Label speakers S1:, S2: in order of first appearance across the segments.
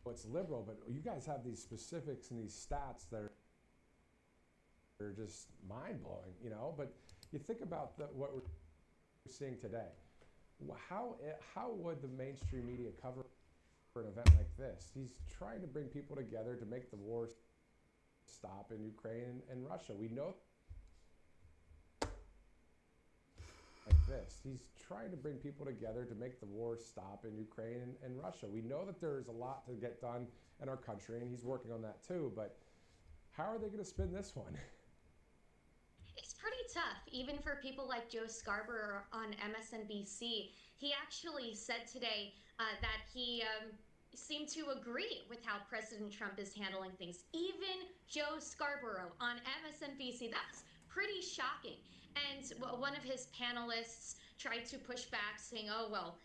S1: it's liberal, but you guys have these specifics and these stats that are just mind blowing, But you think about what we're seeing today. How would the mainstream media cover an event like this? He's trying to bring people together to make the war stop in Ukraine and Russia. We know like this. He's trying to bring people together to make the war stop in Ukraine and Russia. We know that there's a lot to get done in our country, and he's working on that too. But how are they going to spin this one?
S2: It's pretty tough, even for people like Joe Scarborough on MSNBC. He actually said today that he seemed to agree with how President Trump is handling things. Even Joe Scarborough on MSNBC, that's pretty shocking. And one of his panelists tried to push back, saying, "Oh, well,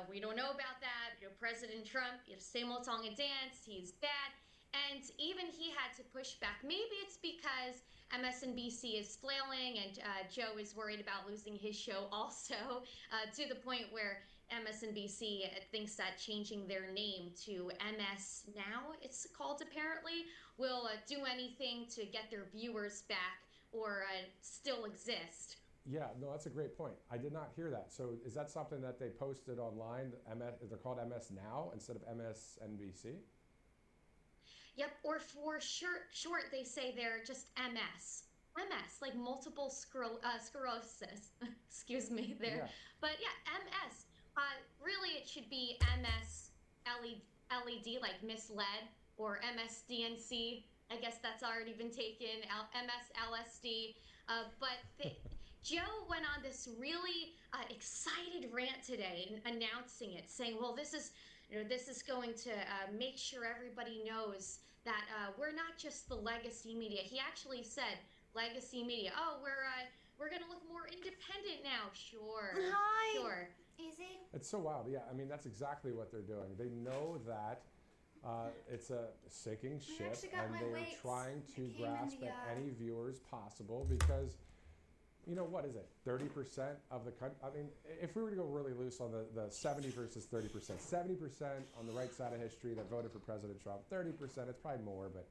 S2: we don't know about that. President Trump, same old song and dance. He's bad." And even he had to push back. Maybe it's because MSNBC is flailing and Joe is worried about losing his show also, to the point where MSNBC thinks that changing their name to MS Now, it's called apparently, will do anything to get their viewers back or still exist.
S1: Yeah, no, that's a great point. I did not hear that. So is that something that they posted online? They're called MS Now instead of MSNBC?
S2: Yep, or for short, they say they're just MS. MS, like multiple sclerosis. Excuse me there.
S1: Yeah.
S2: But yeah, MS. Really, it should be MS LED, like misled, or MSDNC. I guess that's already been taken. MS LSD. Joe went on this really excited rant today, announcing it, saying, "Well, this is going to make sure everybody knows that we're not just the legacy media." He actually said, "Legacy media. Oh, we're gonna look more independent now." Sure.
S3: Hi.
S2: Sure.
S3: Easy.
S1: It's so wild. Yeah, I mean, that's exactly what they're doing. They know that it's a sinking ship, and they're trying to grasp at any viewers possible because, what is it? 30% of the country. I mean, if we were to go really loose on the 70 versus 30%, 70% on the right side of history that voted for President Trump, 30%, it's probably more, but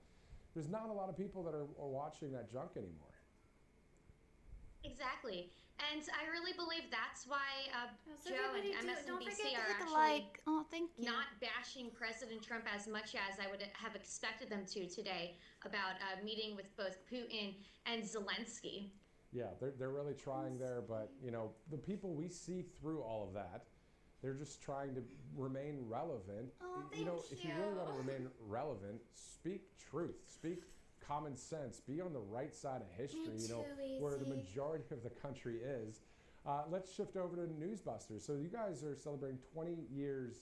S1: there's not a lot of people that are watching that junk anymore.
S2: Exactly. And I really believe that's why Joe and MSNBC are actually
S3: like. Oh, thank you.
S2: not bashing President Trump as much as I would have expected them to today about meeting with both Putin and Zelenskyy.
S1: Yeah, they're really trying there, but the people we see through all of that, they're just trying to remain relevant.
S3: Oh,
S1: If you really want to remain relevant, speak truth, speak common sense, be on the right side of history, where the majority of the country is. Let's shift over to Newsbusters. So you guys are celebrating 20 years,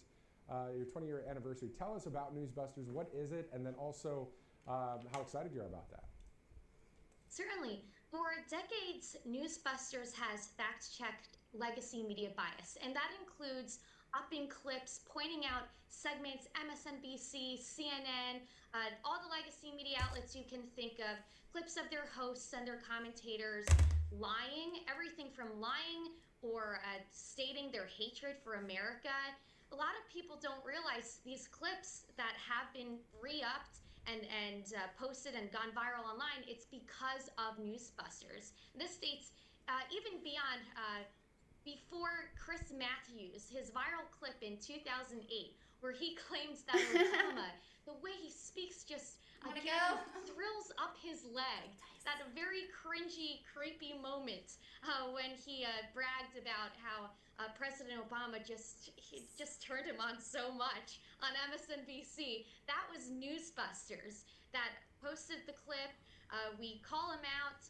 S1: your 20-year anniversary. Tell us about Newsbusters. What is it? And then also how excited you are about that.
S2: Certainly. For decades, Newsbusters has fact-checked legacy media bias, and that includes upping clips, pointing out segments, MSNBC, CNN, all the legacy media outlets you can think of, clips of their hosts and their commentators lying, everything from lying or stating their hatred for America. A lot of people don't realize these clips that have been re-upped and posted and gone viral online, it's because of Newsbusters. This states even beyond, before Chris Matthews, his viral clip in 2008, where he claims that Obama, the way he speaks just again thrills up his leg. That a very cringy, creepy moment when he bragged about how President Obama just turned him on so much on MSNBC. That was Newsbusters that posted the clip. We call him out.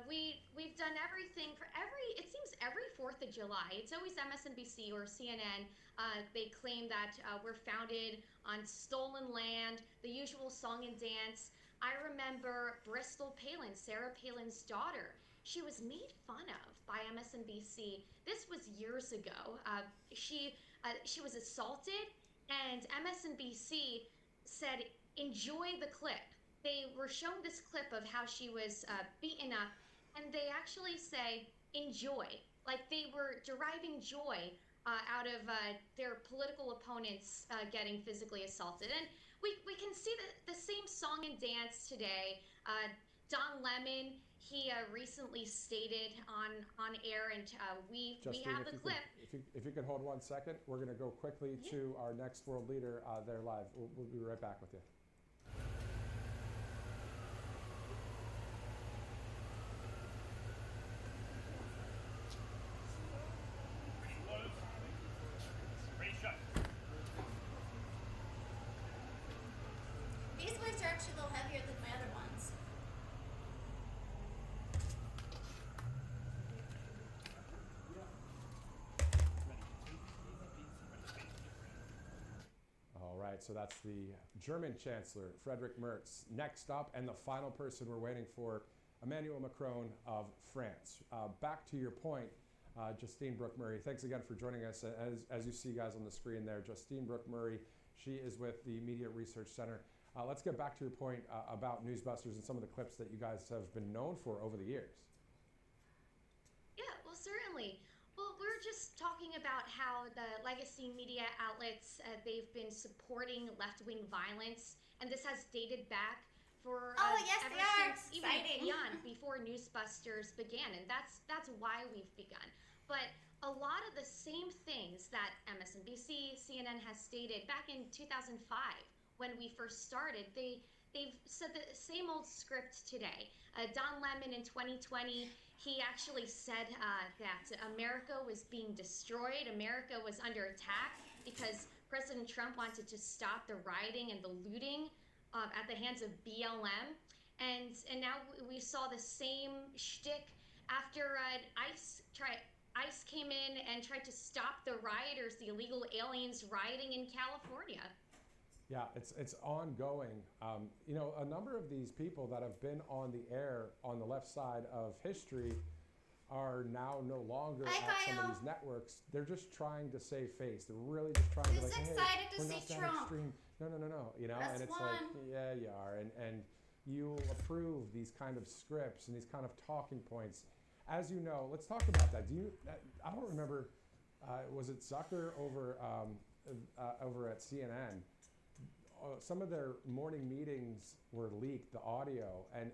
S2: We've done everything for it seems every 4th of July. It's always MSNBC or CNN. They claim that we're founded on stolen land, the usual song and dance. I remember Bristol Palin, Sarah Palin's daughter. She was made fun of by MSNBC. This was years ago. She was assaulted, and MSNBC said, "Enjoy the clip." They were shown this clip of how she was beaten up, and they actually say, "Enjoy." Like they were deriving joy out of their political opponents getting physically assaulted. And we can see the same song and dance today. Don Lemon, he recently stated on air, and we have the clip.
S1: If you could hold 1 second, we're going to go quickly to our next world leader. They're live. We'll be right back with you.
S3: These ones are actually a little heavier than my other ones.
S1: All right, so that's the German Chancellor, Friedrich Merz. Next up, and the final person we're waiting for, Emmanuel Macron of France. Back to your point, Justine Brooke-Murray, thanks again for joining us. As you see, guys, on the screen there, Justine Brooke-Murray, she is with the Media Research Center. Let's get back to your point about Newsbusters and some of the clips that you guys have been known for over the years.
S2: Yeah, well, certainly. Well, we're just talking about how the legacy media outlets, they've been supporting left-wing violence, and this has dated back for ever since even beyond before Newsbusters began, and that's why we've begun. But a lot of the same things that MSNBC, CNN has stated back in 2005 when we first started, they've said the same old script today. Don Lemon in 2020, he actually said that America was being destroyed, America was under attack because President Trump wanted to stop the rioting and the looting at the hands of BLM. And now we saw the same shtick after ICE came in and tried to stop the rioters, the illegal aliens rioting in California.
S1: Yeah, it's ongoing. You know, a number of these people that have been on the air on the left side of history are now no longer at some of these networks. They're just trying to save face. They're really just trying to, like, hey, we're not that extreme. No. You know, and it's like, yeah, you are. And you approve these kind of scripts and these kind of talking points. As you know, let's talk about that. I don't remember, was it Zucker over at CNN? Some of their morning meetings were leaked, the audio, and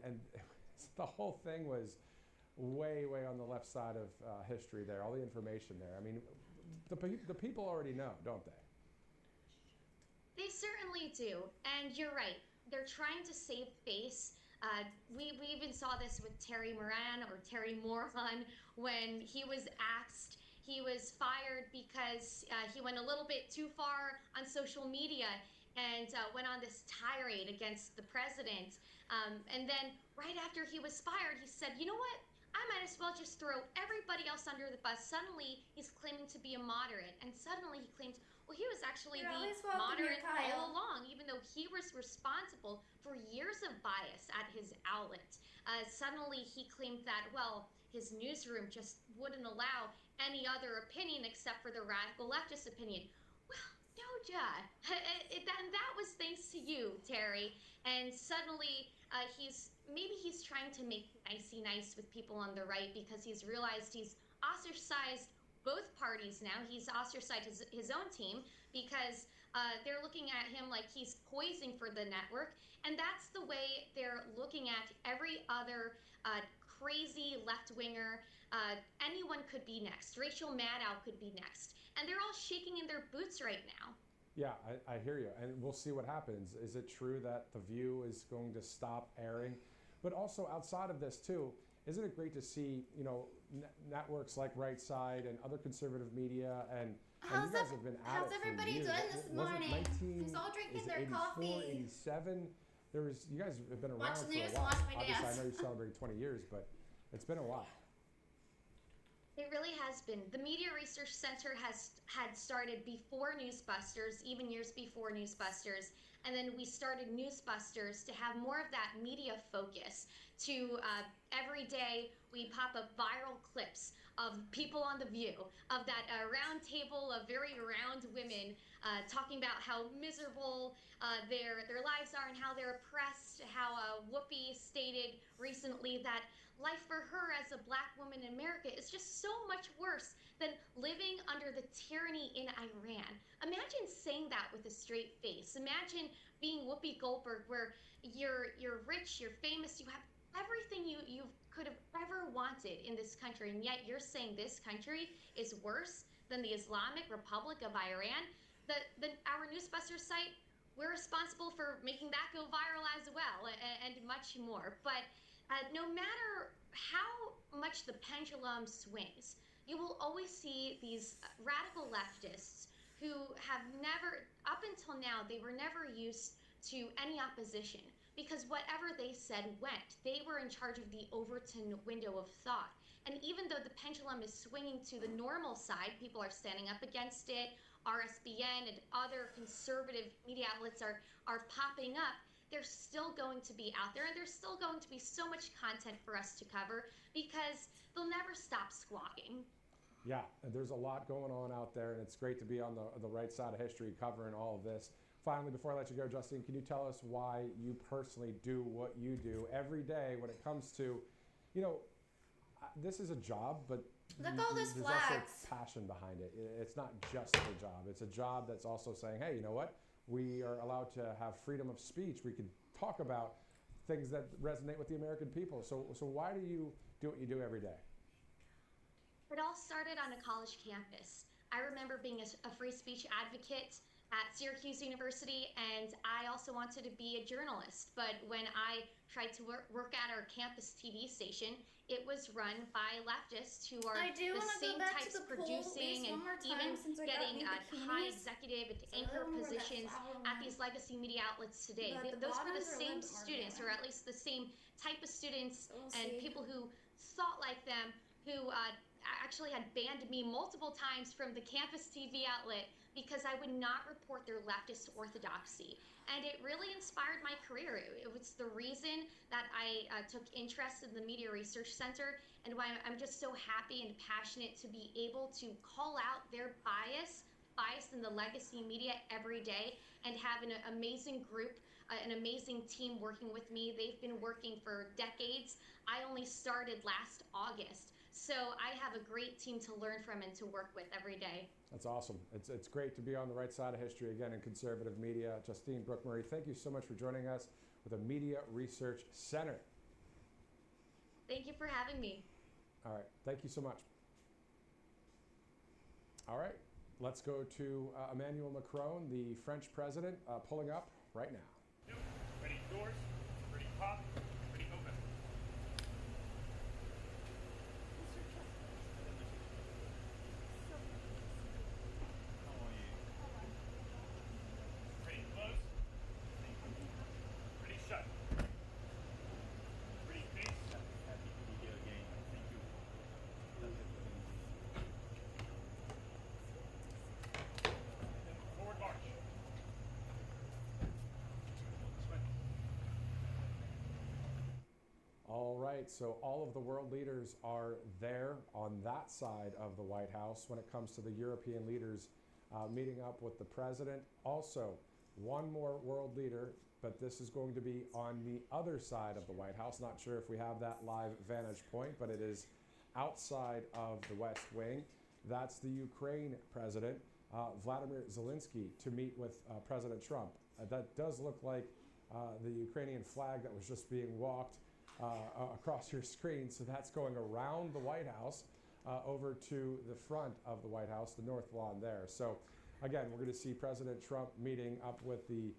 S1: the whole thing was way on the left side of history there, all the information there. I mean, the people already know, don't they?
S2: They certainly do, and you're right. They're trying to save face. We even saw this with Terry Moran when he was axed. He was fired because he went a little bit too far on social media and went on this tirade against the president. And then right after he was fired, he said, you know what? I might as well just throw everybody else under the bus. Suddenly, he's claiming to be a moderate. And suddenly he claims, well, he was actually the moderate all along, even though he was responsible for years of bias at his outlet. Suddenly, he claimed that, well, his newsroom just wouldn't allow any other opinion except for the radical leftist opinion. Well, no, Judd. That was thanks to you, Terry. And suddenly, he's trying to make nicey nice with people on the right because he's realized he's ostracized both parties now. He's ostracized his own team because they're looking at him like he's poising for the network. And that's the way they're looking at every other crazy left-winger. Anyone could be next. Rachel Maddow could be next. And they're all shaking in their boots right now.
S1: Yeah, I hear you. And we'll see what happens. Is it true that The View is going to stop airing? But also outside of this too, isn't it great to see, you know, networks like Right Side and other conservative media and you guys have been at it for
S3: everybody
S1: years.
S3: doing this morning? Who's all drinking their
S1: 84,
S3: coffee?
S1: 87? You guys have been around for a
S3: news,
S1: while.
S3: watch my
S1: Obviously,
S3: dance.
S1: I know you're celebrating 20 years, but it's been a while.
S2: It really has been. The Media Research Center had started before Newsbusters, even years before Newsbusters, and then we started Newsbusters to have more of that media focus, to every day we pop up viral clips of people on The View, of that round table of very round women talking about how miserable their lives are and how they're oppressed, how Whoopi stated recently that life for her as a black woman in America is just so much worse than living under the tyranny in Iran. Imagine saying that with a straight face. Imagine being Whoopi Goldberg, where you're rich, you're famous, you have everything you could have ever wanted in this country, and yet you're saying this country is worse than the Islamic Republic of Iran. Our Newsbusters site, we're responsible for making that go viral as well, and much more. But no matter how much the pendulum swings, you will always see these radical leftists who have never, up until now, they were never used to any opposition, because whatever they said went. They were in charge of the Overton window of thought. And even though the pendulum is swinging to the normal side, people are standing up against it, RSBN and other conservative media outlets are popping up, they're still going to be out there, and there's still going to be so much content for us to cover because they'll never stop squawking.
S1: Yeah, and there's a lot going on out there, and it's great to be on the right side of history covering all of this. Finally, before I let you go, Justine, can you tell us why you personally do what you do every day when it comes to, this is a job, but
S3: look all those
S1: there's
S3: flags.
S1: also passion behind it. It's not just a job. It's a job that's also saying, hey, you know what? We are allowed to have freedom of speech. We can talk about things that resonate with the American people. So why do you do what you do every day?
S2: It all started on a college campus. I remember being a free speech advocate at Syracuse University, and I also wanted to be a journalist. But when I tried to work at our campus TV station, it was run by leftists who are the same types producing and even getting high executive and anchor positions at these legacy media outlets today. Those were the same students, or at least the same type of students and people who thought like them, who actually had banned me multiple times from the campus TV outlet because I would not report their leftist orthodoxy. And it really inspired my career. It was the reason that I took interest in the Media Research Center, and why I'm just so happy and passionate to be able to call out their bias in the legacy media every day, and have an amazing group, an amazing team working with me. They've been working for decades. I only started last August. So I have a great team to learn from and to work with every day.
S1: That's awesome. It's great to be on the right side of history again in conservative media. Justine Brook-Murray, thank you so much for joining us with the Media Research Center.
S2: Thank you for having me.
S1: All right. Thank you so much. All right. Let's go to Emmanuel Macron, the French president, pulling up right now.
S4: Ready doors, ready pop, ready open. How are you? Ready close. Ready shut. Ready face. Happy to be here again. Thank you. And forward march. This way.
S1: All right, so all of the world leaders are there on that side of the White House when it comes to the European leaders meeting up with the president. Also, one more world leader, but this is going to be on the other side of the White House. Not sure if we have that live vantage point, but it is outside of the West Wing. That's the Ukraine president, Volodymyr Zelenskyy, to meet with President Trump. That does look like the Ukrainian flag that was just being walked across your screen. So that's going around the White House over to the front of the White House, the North Lawn there. So again, we're going to see President Trump meeting up with the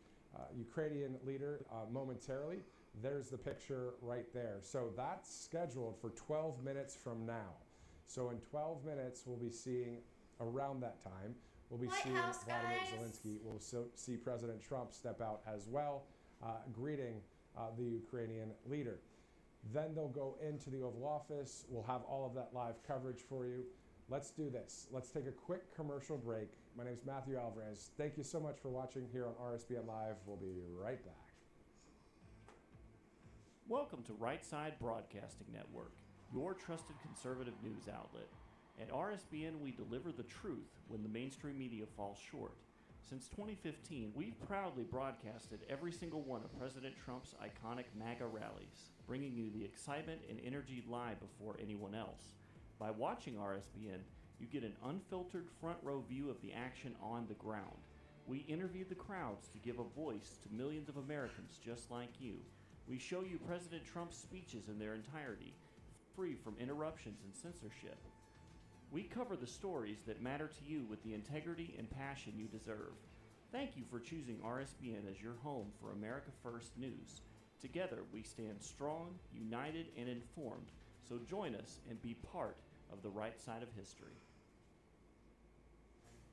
S1: Ukrainian leader momentarily. There's the picture right there. So that's scheduled for 12 minutes from now. So in 12 minutes, we'll be seeing, around that time, we'll be seeing Volodymyr Zelenskyy. We'll see President Trump step out as well, greeting the Ukrainian leader. Then they'll go into the Oval Office. We'll have all of that live coverage for you. Let's do this. Let's take a quick commercial break. My name is Matthew Alvarez. Thank you so much for watching here on RSBN Live. We'll be right back.
S5: Welcome to Right Side Broadcasting Network, your trusted conservative news outlet. At RSBN, we deliver the truth when the mainstream media falls short. Since 2015, we've proudly broadcasted every single one of President Trump's iconic MAGA rallies, bringing you the excitement and energy live before anyone else. By watching RSBN, you get an unfiltered front row view of the action on the ground. We interview the crowds to give a voice to millions of Americans just like you. We show you President Trump's speeches in their entirety, free from interruptions and censorship. We cover the stories that matter to you with the integrity and passion you deserve. Thank you for choosing RSBN as your home for America First News. Together, we stand strong, united, and informed. So join us and be part of the right side of history.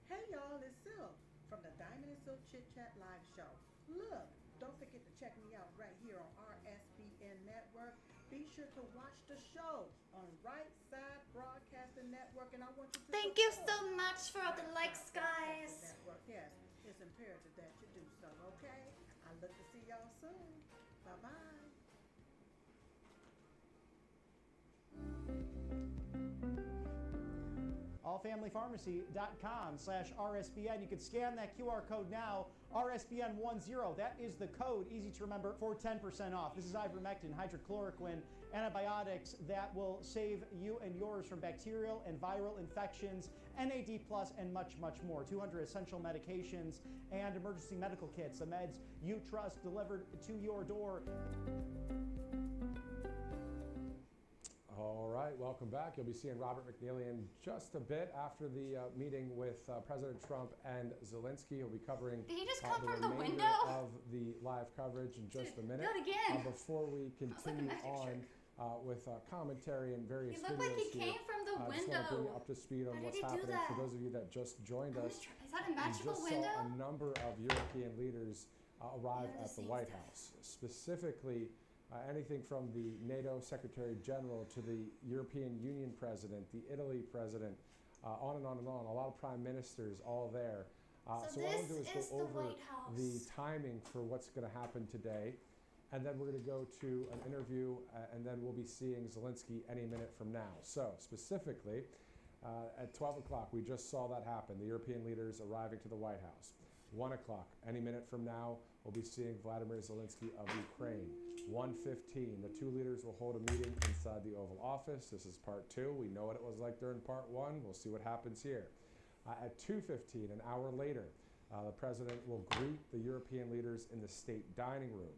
S6: Hey y'all, it's Sil from the Diamond and Silk Chit Chat Live Show. Look, don't forget to check me out right here on RSBN Network. Be sure to watch the show on Right Side Broadcasting Network, and I want you to
S3: Thank you
S6: support
S3: so much for all the
S6: Right
S3: likes,
S6: Side Broadcasting
S3: guys.
S6: Network. Yes, it's imperative that you do so, okay? I look to see y'all soon. Bye-bye.
S7: allfamilypharmacy.com/RSBN. You can scan that QR code now, RSBN10. That is the code, easy to remember, for 10% off. This is ivermectin, hydrochloroquine, antibiotics that will save you and yours from bacterial and viral infections, NAD+, and much, much more. 200 essential medications and emergency medical kits, the meds you trust delivered to your door.
S1: All right, welcome back. You'll be seeing Robert McNeely in just a bit after the meeting with President Trump and Zelenskyy. He'll be covering
S3: Did he just come from the
S1: remainder
S3: window?
S1: of the live coverage in just a minute.
S3: do it again.
S1: Before we
S3: like a
S1: continue
S3: magic
S1: on with commentary and various
S3: He looked like
S1: videos
S3: he
S1: here,
S3: came from the
S1: I just want to bring you
S3: window.
S1: up to speed on
S3: How
S1: what's
S3: did he do
S1: happening.
S3: that?
S1: For those of you that just joined us,
S3: Is that a
S1: we
S3: magical
S1: just
S3: window?
S1: saw a number of European leaders arrive
S3: Yeah,
S1: at the
S3: the
S1: White
S3: same
S1: House, specifically anything from the NATO Secretary General to the European Union President, the Italy President, on and on and on. A lot of prime ministers all there.
S3: So
S1: what I want to do
S3: this
S1: is
S3: is
S1: go
S3: the
S1: over
S3: White House.
S1: the timing for what's going to happen today. And then we're going to go to an interview, and then we'll be seeing Zelenskyy any minute from now. So specifically, at 12 o'clock, we just saw that happen, the European leaders arriving to the White House. 1 o'clock, any minute from now, we'll be seeing Volodymyr Zelenskyy of Ukraine. 1:15, the two leaders will hold a meeting inside the Oval Office. This is part 2. We know what it was like during part 1. We'll see what happens here. At 2:15, an hour later, the president will greet the European leaders in the state dining room.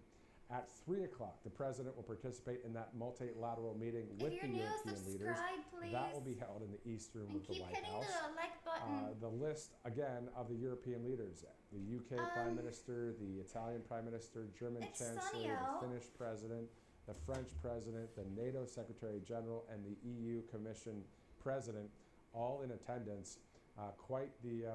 S1: At 3 o'clock, the president will participate in that multilateral meeting with the European leaders.
S3: Please.
S1: That will be held in the East Room
S3: And
S1: of the
S3: keep
S1: White
S3: hitting
S1: House.
S3: the like button.
S1: The list, again, of the European leaders. The UK Prime Minister, the Italian Prime Minister, German
S3: It's
S1: Chancellor,
S3: sunny
S1: the
S3: out.
S1: Finnish President, the French President, the NATO Secretary General, and the EU Commission President, all in attendance. Quite the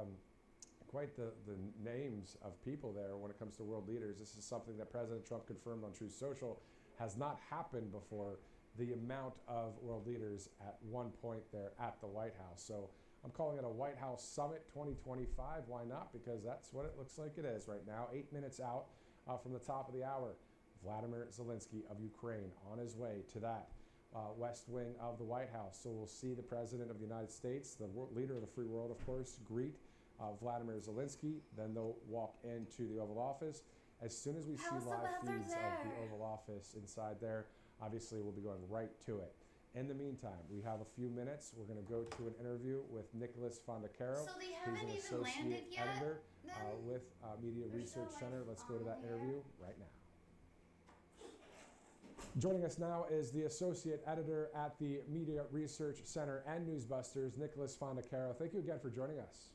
S1: names of people there when it comes to world leaders. This is something that President Trump confirmed on Truth Social has not happened before, the amount of world leaders at one point there at the White House. So I'm calling it a White House Summit 2025. Why not? Because that's what it looks like it is right now. 8 minutes out from the top of the hour, Volodymyr Zelenskyy of Ukraine on his way to that west wing of the White House. So we'll see the President of the United States, the leader of the free world, of course, greet Volodymyr Zelenskyy. Then they'll walk into the Oval Office. As soon as we see
S3: How's the
S1: live
S3: weather
S1: feeds of the
S3: there?
S1: Oval Office inside there, obviously we'll be going right to it. In the meantime, we have a few minutes. We're going to go to an interview with Nicholas Fondacaro.
S3: So they
S1: He's
S3: haven't
S1: an
S3: even
S1: associate
S3: landed yet?
S1: editor
S3: Then?
S1: with Media
S3: They're
S1: Research
S3: still,
S1: Center.
S3: like,
S1: Let's go to that
S3: on here?
S1: interview right now. Joining us now is the associate editor at the Media Research Center and Newsbusters, Nicholas Fondacaro. Thank you again for joining us.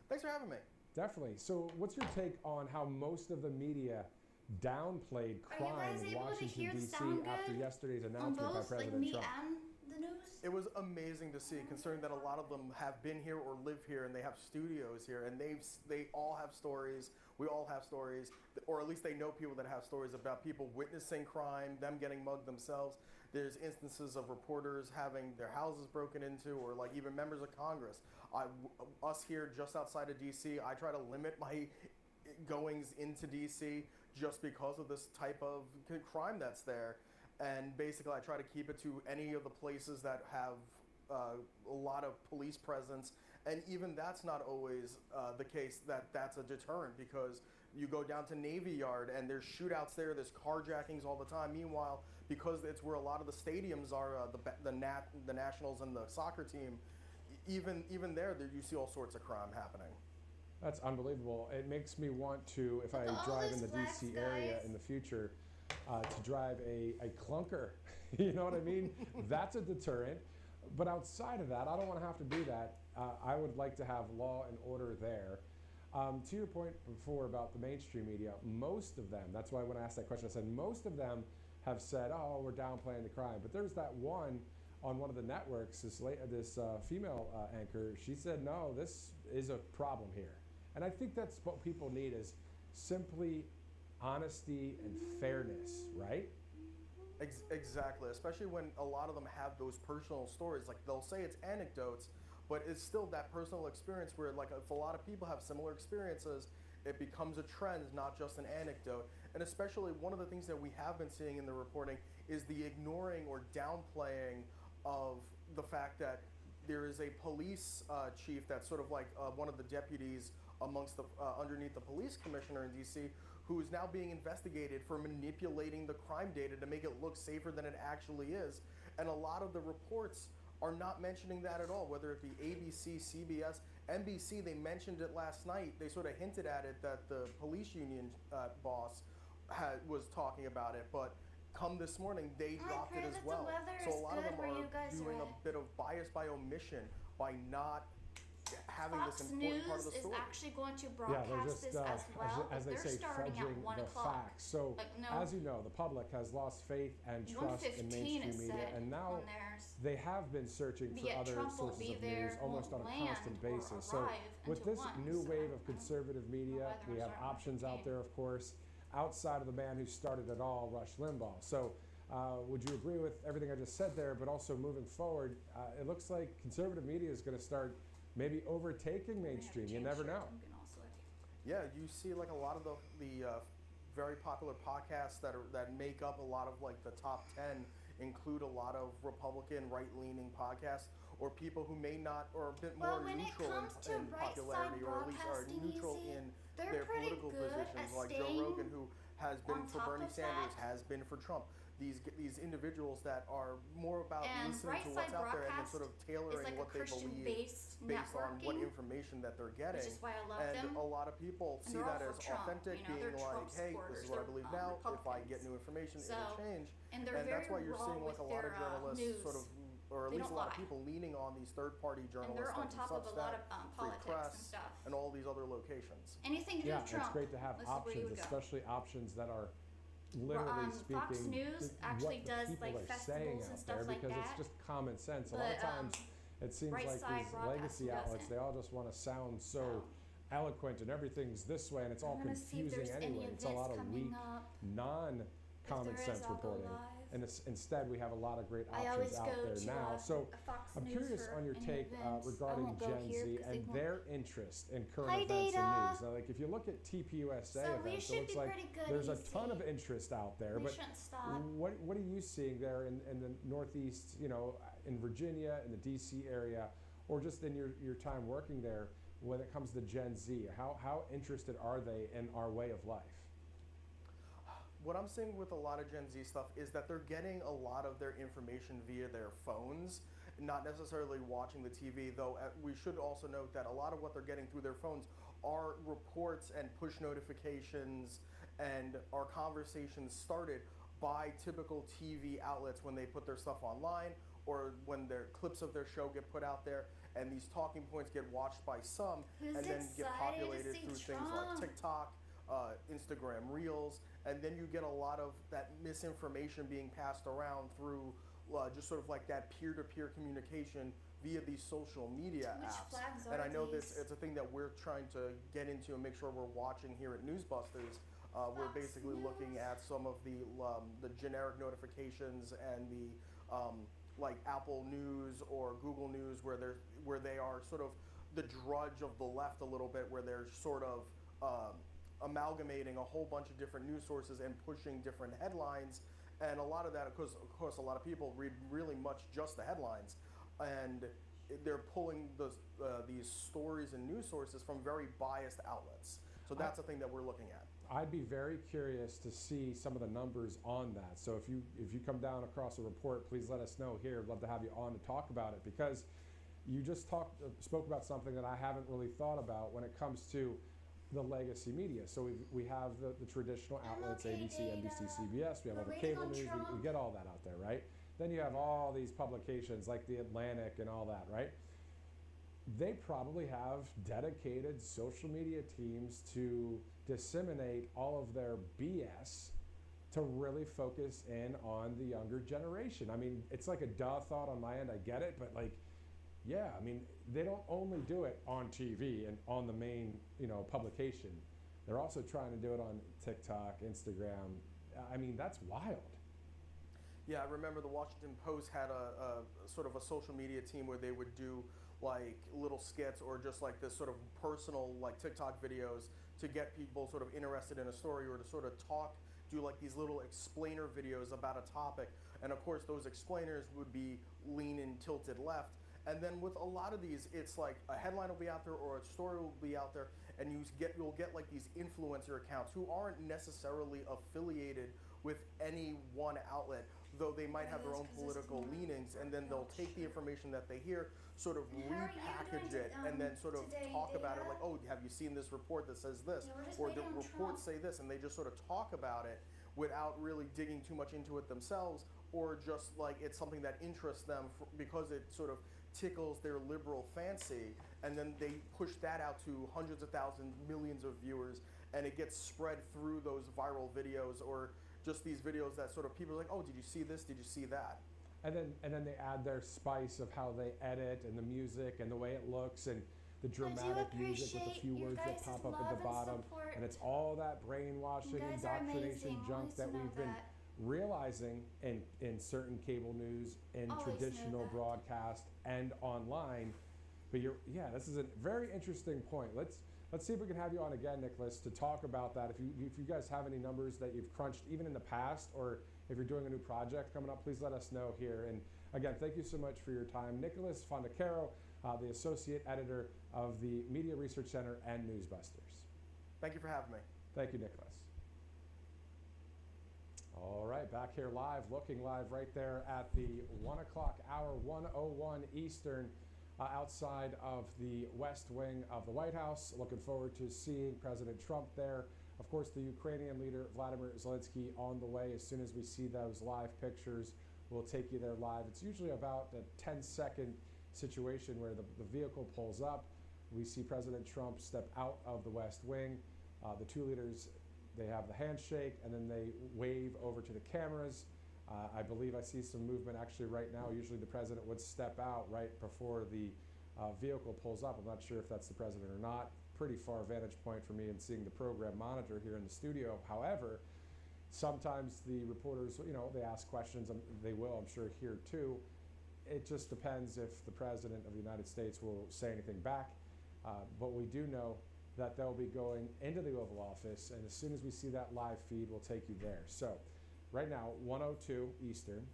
S8: Thanks for having me.
S1: Definitely. So what's your take on how most of the media downplayed
S3: Are you
S1: crime
S3: guys
S1: in
S3: able to
S1: Washington,
S3: hear the
S1: D.C.
S3: sound
S1: after
S3: good
S1: yesterday's
S3: on
S1: announcement by
S3: both, like
S1: President
S3: me
S1: Trump?
S3: and the news?
S8: It was amazing to see, considering that a lot of them have been here or live here, and they have studios here, and they all have stories. We all have stories, or at least they know people that have stories about people witnessing crime, them getting mugged themselves. There's instances of reporters having their houses broken into, or like even members of Congress. Us here just outside of D.C., I try to limit my goings into D.C. just because of this type of crime that's there. and basically I try to keep it to any of the places that have a lot of police presence, and even that's not always the case that's a deterrent, because you go down to Navy Yard and there's shootouts there, there's carjackings all the time. Meanwhile, because it's where a lot of the stadiums are, the Nationals and the soccer team, even there you see all sorts of crime happening.
S1: That's unbelievable. It makes me want to, if I drive in the DC area in the future, to drive a clunker. You know what I mean? That's a deterrent. But outside of that, I don't want to have to do that. I would like to have law and order there. To your point before about the mainstream media, most of them, that's why when I asked that question, I said most of them have said, oh, we're downplaying the crime. But there's that one on one of the networks, this female anchor, she said, no, this is a problem here. And I think that's what people need, is simply honesty and fairness, right?
S8: Exactly, especially when a lot of them have those personal stories. Like, they'll say it's anecdotes, but it's still that personal experience where, like, if a lot of people have similar experiences, it becomes a trend, not just an anecdote. And especially one of the things that we have been seeing in the reporting is the ignoring or downplaying of the fact that there is a police chief that's sort of like one of the deputies amongst the underneath the police commissioner in DC, who is now being investigated for manipulating the crime data to make it look safer than it actually is. And a lot of the reports are not mentioning that at all, whether it be ABC, CBS, NBC. They mentioned it last night. They sort of hinted at it, that the police union boss was talking about it, but come this morning, they dropped it as well. So a lot of them are doing a bit of bias by omission by not having
S3: Fox
S8: this important
S3: News
S8: part of the story.
S3: is actually going to broadcast this as well.
S1: as they
S3: they're
S1: say,
S3: starting at
S1: fudging
S3: 1
S1: the
S3: o'clock.
S1: facts. So, as you know, the public has lost faith and trust in
S3: 1:15
S1: mainstream
S3: is
S1: media,
S3: said
S1: and now
S3: on theirs.
S1: they have been searching for
S3: Yet
S1: other
S3: Trump won't
S1: sources
S3: be
S1: of
S3: there,
S1: news almost on
S3: won't
S1: a constant
S3: land or
S1: basis. So,
S3: arrive
S1: with
S3: until
S1: this
S3: 1,
S1: new
S3: so
S1: wave
S3: I
S1: of
S3: don't know.
S1: conservative media,
S3: Whether
S1: we
S3: it's
S1: have
S3: starting
S1: options out
S3: campaign.
S1: there, of course, outside of the man who started it all, Rush Limbaugh. So, would you agree with everything I just said there? But also moving forward, it looks like conservative media is going to start maybe overtaking mainstream. You never know.
S8: Yeah, you see like a lot of the very popular podcasts that make up a lot of like the top 10 include a lot of Republican right-leaning podcasts, or people who may not, or a bit more
S3: when it
S8: neutral
S3: comes to
S8: in popularity, or at least are
S3: broadcasting,
S8: neutral
S3: Easy,
S8: in
S3: they're
S8: their
S3: pretty
S8: political
S3: good
S8: positions,
S3: at
S8: like Joe
S3: staying
S8: Rogan, who has been
S3: on
S8: for
S3: top
S8: Bernie
S3: of
S8: Sanders,
S3: that.
S8: has been for Trump. These individuals that are more about
S3: And
S8: listening to what's
S3: right-side
S8: out there and then
S3: broadcast
S8: sort of
S3: is
S8: tailoring
S3: like
S8: what
S3: a
S8: they believe
S3: Christian-based
S8: based on what
S3: networking,
S8: information that they're getting.
S3: which is why I love
S8: And
S3: them.
S8: a lot of people
S3: And
S8: see
S3: they're all
S8: that
S3: for
S8: as
S3: Trump,
S8: authentic,
S3: you know, they're
S8: being like,
S3: Trump
S8: hey, this
S3: supporters,
S8: is what I
S3: they're,
S8: believe now. If I
S3: Republicans.
S8: get new information,
S3: So,
S8: it'll change.
S3: and they're
S8: And that's why
S3: very
S8: you're
S3: raw
S8: seeing like a
S3: with
S8: lot of
S3: their,
S8: journalists
S3: news.
S8: sort of, or at
S3: They
S8: least a
S3: don't
S8: lot of
S3: lie.
S8: people leaning on these third-party
S3: And
S8: journalists
S3: they're on
S8: like
S3: top of a lot of
S8: Free
S3: politics
S8: Press,
S3: and stuff.
S8: and all these other locations.
S3: Anything to do
S1: Yeah,
S3: with Trump.
S1: it's great to have
S3: this is where you
S1: options,
S3: would go.
S1: especially options that are literally speaking
S3: Fox News actually
S1: what
S3: does,
S1: the people
S3: like,
S1: are saying
S3: festivals and
S1: out
S3: stuff
S1: there,
S3: like
S1: because
S3: that.
S1: it's just common sense. A lot of
S3: But,
S1: times it seems
S3: right
S1: like
S3: side
S1: these
S3: broadcasting
S1: legacy outlets,
S3: doesn't.
S1: they all just want to sound so
S3: So.
S1: eloquent and everything's this way, and it's all
S3: I'm gonna see if
S1: confusing
S3: there's
S1: anyway.
S3: any
S1: It's a lot of
S3: events
S1: weak,
S3: coming up.
S1: non-common
S3: If there
S1: sense
S3: is, I'll go
S1: reporting.
S3: live.
S1: And instead, we have a lot of great
S3: I
S1: options
S3: always
S1: out
S3: go
S1: there
S3: to
S1: now. So
S3: Fox
S1: I'm
S3: News
S1: curious
S3: for
S1: on your
S3: any
S1: take
S3: events. I
S1: regarding
S3: won't go
S1: Gen
S3: here
S1: Z
S3: 'cause they
S1: and
S3: won't.
S1: their interest in current
S3: Hi,
S1: events
S3: Data.
S1: and news. Now, like if you look at TPUSA
S3: So we
S1: events,
S3: should
S1: it looks
S3: be
S1: like
S3: pretty good,
S1: there's a
S3: Easy.
S1: ton of interest out there.
S3: We
S1: But
S3: shouldn't stop.
S1: what are you seeing there in the Northeast, you know, in Virginia, in the DC area, or just in your time working there when it comes to Gen Z? How interested are they in our way of life?
S8: What I'm seeing with a lot of Gen Z stuff is that they're getting a lot of their information via their phones, not necessarily watching the TV, though we should also note that a lot of what they're getting through their phones are reports and push notifications and are conversations started by typical TV outlets when they put their stuff online, or when their clips of their show get put out there, and these talking points get watched by some
S3: Who's
S8: and then get
S3: excited to
S8: populated
S3: see
S8: through things like
S3: Trump?
S8: TikTok, Instagram Reels, and then you get a lot of that misinformation being passed around through just sort of like that peer-to-peer communication via these social media
S3: Which
S8: apps.
S3: flags
S8: And
S3: are
S8: I know
S3: these?
S8: it's a thing that we're trying to get into and make sure we're watching here at Newsbusters. We're
S3: Fox
S8: basically looking
S3: News.
S8: at some of the generic notifications and the like Apple News or Google News, where they are sort of the drudge of the left a little bit, where they're sort of amalgamating a whole bunch of different news sources and pushing different headlines And a lot of that, of course, a lot of people read really much just the headlines, and they're pulling these stories and news sources from very biased outlets. So that's the thing that we're looking at.
S1: I'd be very curious to see some of the numbers on that. So if you come down across a report, please let us know here. I'd love to have you on to talk about it, because you just spoke about something that I haven't really thought about when it comes to the legacy media. So we have the traditional outlets, ABC, NBC, CBS. We have all the cable news. We get all that out there, right? Then you have all these publications like The Atlantic and all that, right? They probably have dedicated social media teams to disseminate all of their BS to really focus in on the younger generation. I mean, it's like a duh thought on my end. I get it, but like, yeah, I mean, they don't only do it on TV and on the main, publication. They're also trying to do it on TikTok, Instagram. I mean, that's wild.
S8: Yeah, I remember the Washington Post had a sort of a social media team where they would do like little skits or just like this sort of personal like TikTok videos to get people sort of interested in a story, or to sort of do like these little explainer videos about a topic. And of course, those explainers would be lean and tilted left. And then with a lot of these, it's like a headline will be out there or a story will be out there, and you'll get like these influencer accounts who aren't necessarily affiliated with any one outlet, though they might have their own political leanings, and then they'll take the information that they hear, sort of repackage it, and then sort of talk about it like, oh, have you seen this report that says this? Or the reports say this, and they just sort of talk about it without really digging too much into it themselves, or just like it's something that interests them because it sort of tickles their liberal fancy, and then they push that out to hundreds of thousands, millions of viewers, and it gets spread through those viral videos, or just these videos that sort of people are like, oh, did you see this? Did you see that?
S1: And then they add their spice of how they edit and the music and the way it looks and the dramatic music with a few words that pop up at the bottom. And it's all that brainwashing, indoctrination junk that we've been realizing in certain cable news, in traditional broadcast and online. But this is a very interesting point. Let's see if we can have you on again, Nicholas, to talk about that. If you guys have any numbers that you've crunched even in the past, or if you're doing a new project coming up, please let us know here. And again, thank you so much for your time. Nicholas Fondacaro, the Associate Editor of the Media Research Center and Newsbusters.
S8: Thank you for having me.
S1: Thank you, Nicholas. All right, back here live, looking live right there at the 1 o'clock hour, 1:01 Eastern, outside of the West Wing of the White House. Looking forward to seeing President Trump there. Of course, the Ukrainian leader, Volodymyr Zelenskyy, on the way. As soon as we see those live pictures, we'll take you there live. It's usually about a 10-second situation where the vehicle pulls up. We see President Trump step out of the West Wing. The two leaders, they have the handshake, and then they wave over to the cameras. I believe I see some movement actually right now. Usually the president would step out right before the vehicle pulls up. I'm not sure if that's the president or not. Pretty far vantage point for me in seeing the program monitor here in the studio. However, sometimes the reporters, they ask questions. They will, I'm sure, here too. It just depends if the president of the United States will say anything back. But we do know that they'll be going into the Oval Office, and as soon as we see that live feed, we'll take you there. So right now, 1:02 Eastern.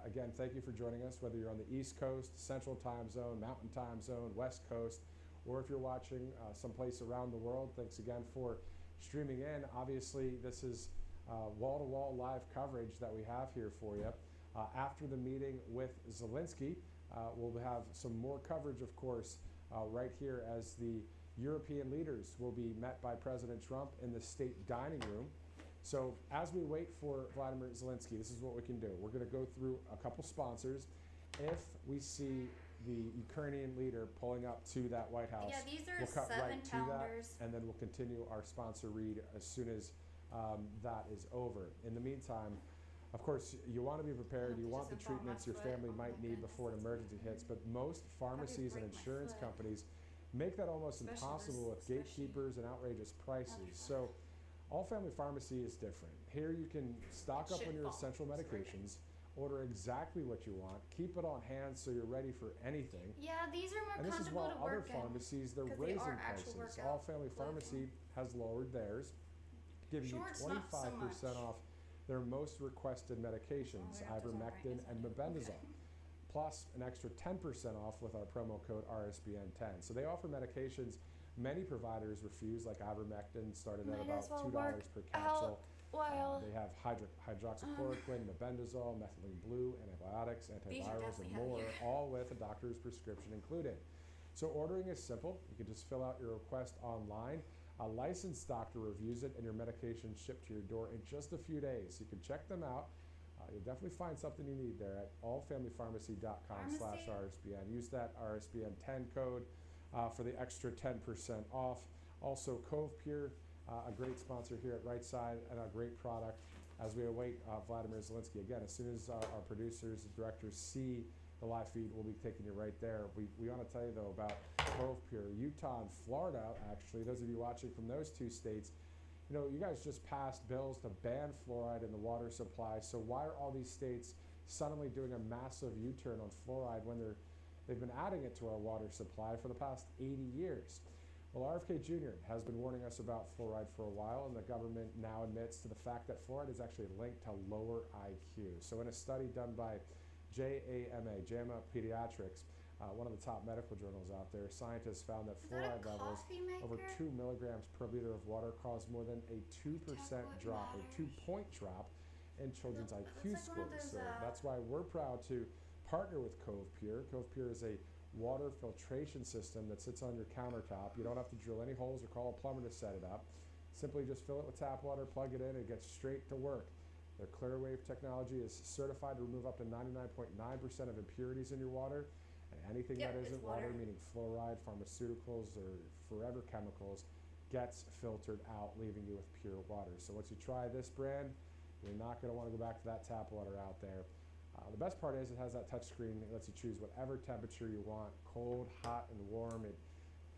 S1: Again, thank you for joining us, whether you're on the East Coast, Central Time Zone, Mountain Time Zone, West Coast, or if you're watching someplace around the world. Thanks again for streaming in. Obviously, this is wall-to-wall live coverage that we have here for you. After the meeting with Zelenskyy, we'll have some more coverage, of course, right here as the European leaders will be met by President Trump in the state dining room. So as we wait for Volodymyr Zelenskyy, this is what we can do. We're going to go through a couple sponsors. If we see the Ukrainian leader pulling up to that White House,
S3: these are
S1: we'll cut right to
S3: $7,
S1: that, and then we'll continue our sponsor read as soon as that is over. In the meantime, of course, you want to be prepared. You want the treatments your family might need before an emergency hits, but most pharmacies and insurance companies make that almost impossible with gatekeepers and outrageous prices. So All Family Pharmacy is different. Here you can stock up on your essential medications, order exactly what you want, keep it on hand so you're ready for anything.
S3: Yeah, these are more
S1: And this is
S3: comfortable
S1: while
S3: to
S1: other
S3: work in.
S1: pharmacies, they're
S3: 'cause they
S1: raising
S3: are actual
S1: prices.
S3: workout
S1: All Family
S3: clothing.
S1: Pharmacy has lowered theirs, giving you
S3: Shorts, not so
S1: 25%
S3: much.
S1: off their most requested medications, ivermectin and mebendazole, plus an extra 10% off with our promo code RSBN10. So they offer medications many providers refuse, like ivermectin, started at about $2 per capsule. They have hydroxychloroquine, mebendazole, methylene blue, antibiotics, antivirals, and more, all with a doctor's prescription included. So ordering is simple. You can just fill out your request online. A licensed doctor reviews it, and your medication shipped to your door in just a few days. You can check them out. You'll definitely find something you need there at allfamilypharmacy.com/RSBN. Use that RSBN10 code for the extra 10% off. Also, Cove Pure, a great sponsor here at Right Side and a great product as we await Volodymyr Zelenskyy. Again, as soon as our producers and directors see the live feed, we'll be taking you right there. We want to tell you, though, about Cove Pure. Utah and Florida, actually, those of you watching from those two states, you know, you guys just passed bills to ban fluoride in the water supply. So why are all these states suddenly doing a massive U-turn on fluoride when they've been adding it to our water supply for the past 80 years? Well, RFK Jr. has been warning us about fluoride for a while, and the government now admits to the fact that fluoride is actually linked to lower IQ. So in a study done by JAMA Pediatrics, one of the top medical journals out there, scientists found that fluoride levels over 2 milligrams per liter of water cause more than a 2% drop, a 2-point drop in children's IQ scores. So that's why we're proud to partner with Cove Pure. Cove Pure is a water filtration system that sits on your countertop. You don't have to drill any holes or call a plumber to set it up. Simply just fill it with tap water, plug it in, and it gets straight to work. Their Clearwave technology is certified to remove up to 99.9% of impurities in your water, and anything that isn't water, meaning fluoride, pharmaceuticals, or forever chemicals, gets filtered out, leaving you with pure water. So once you try this brand, you're not going to want to go back to that tap water out there. The best part is it has that touch screen. It lets you choose whatever temperature you want, cold, hot, and warm. It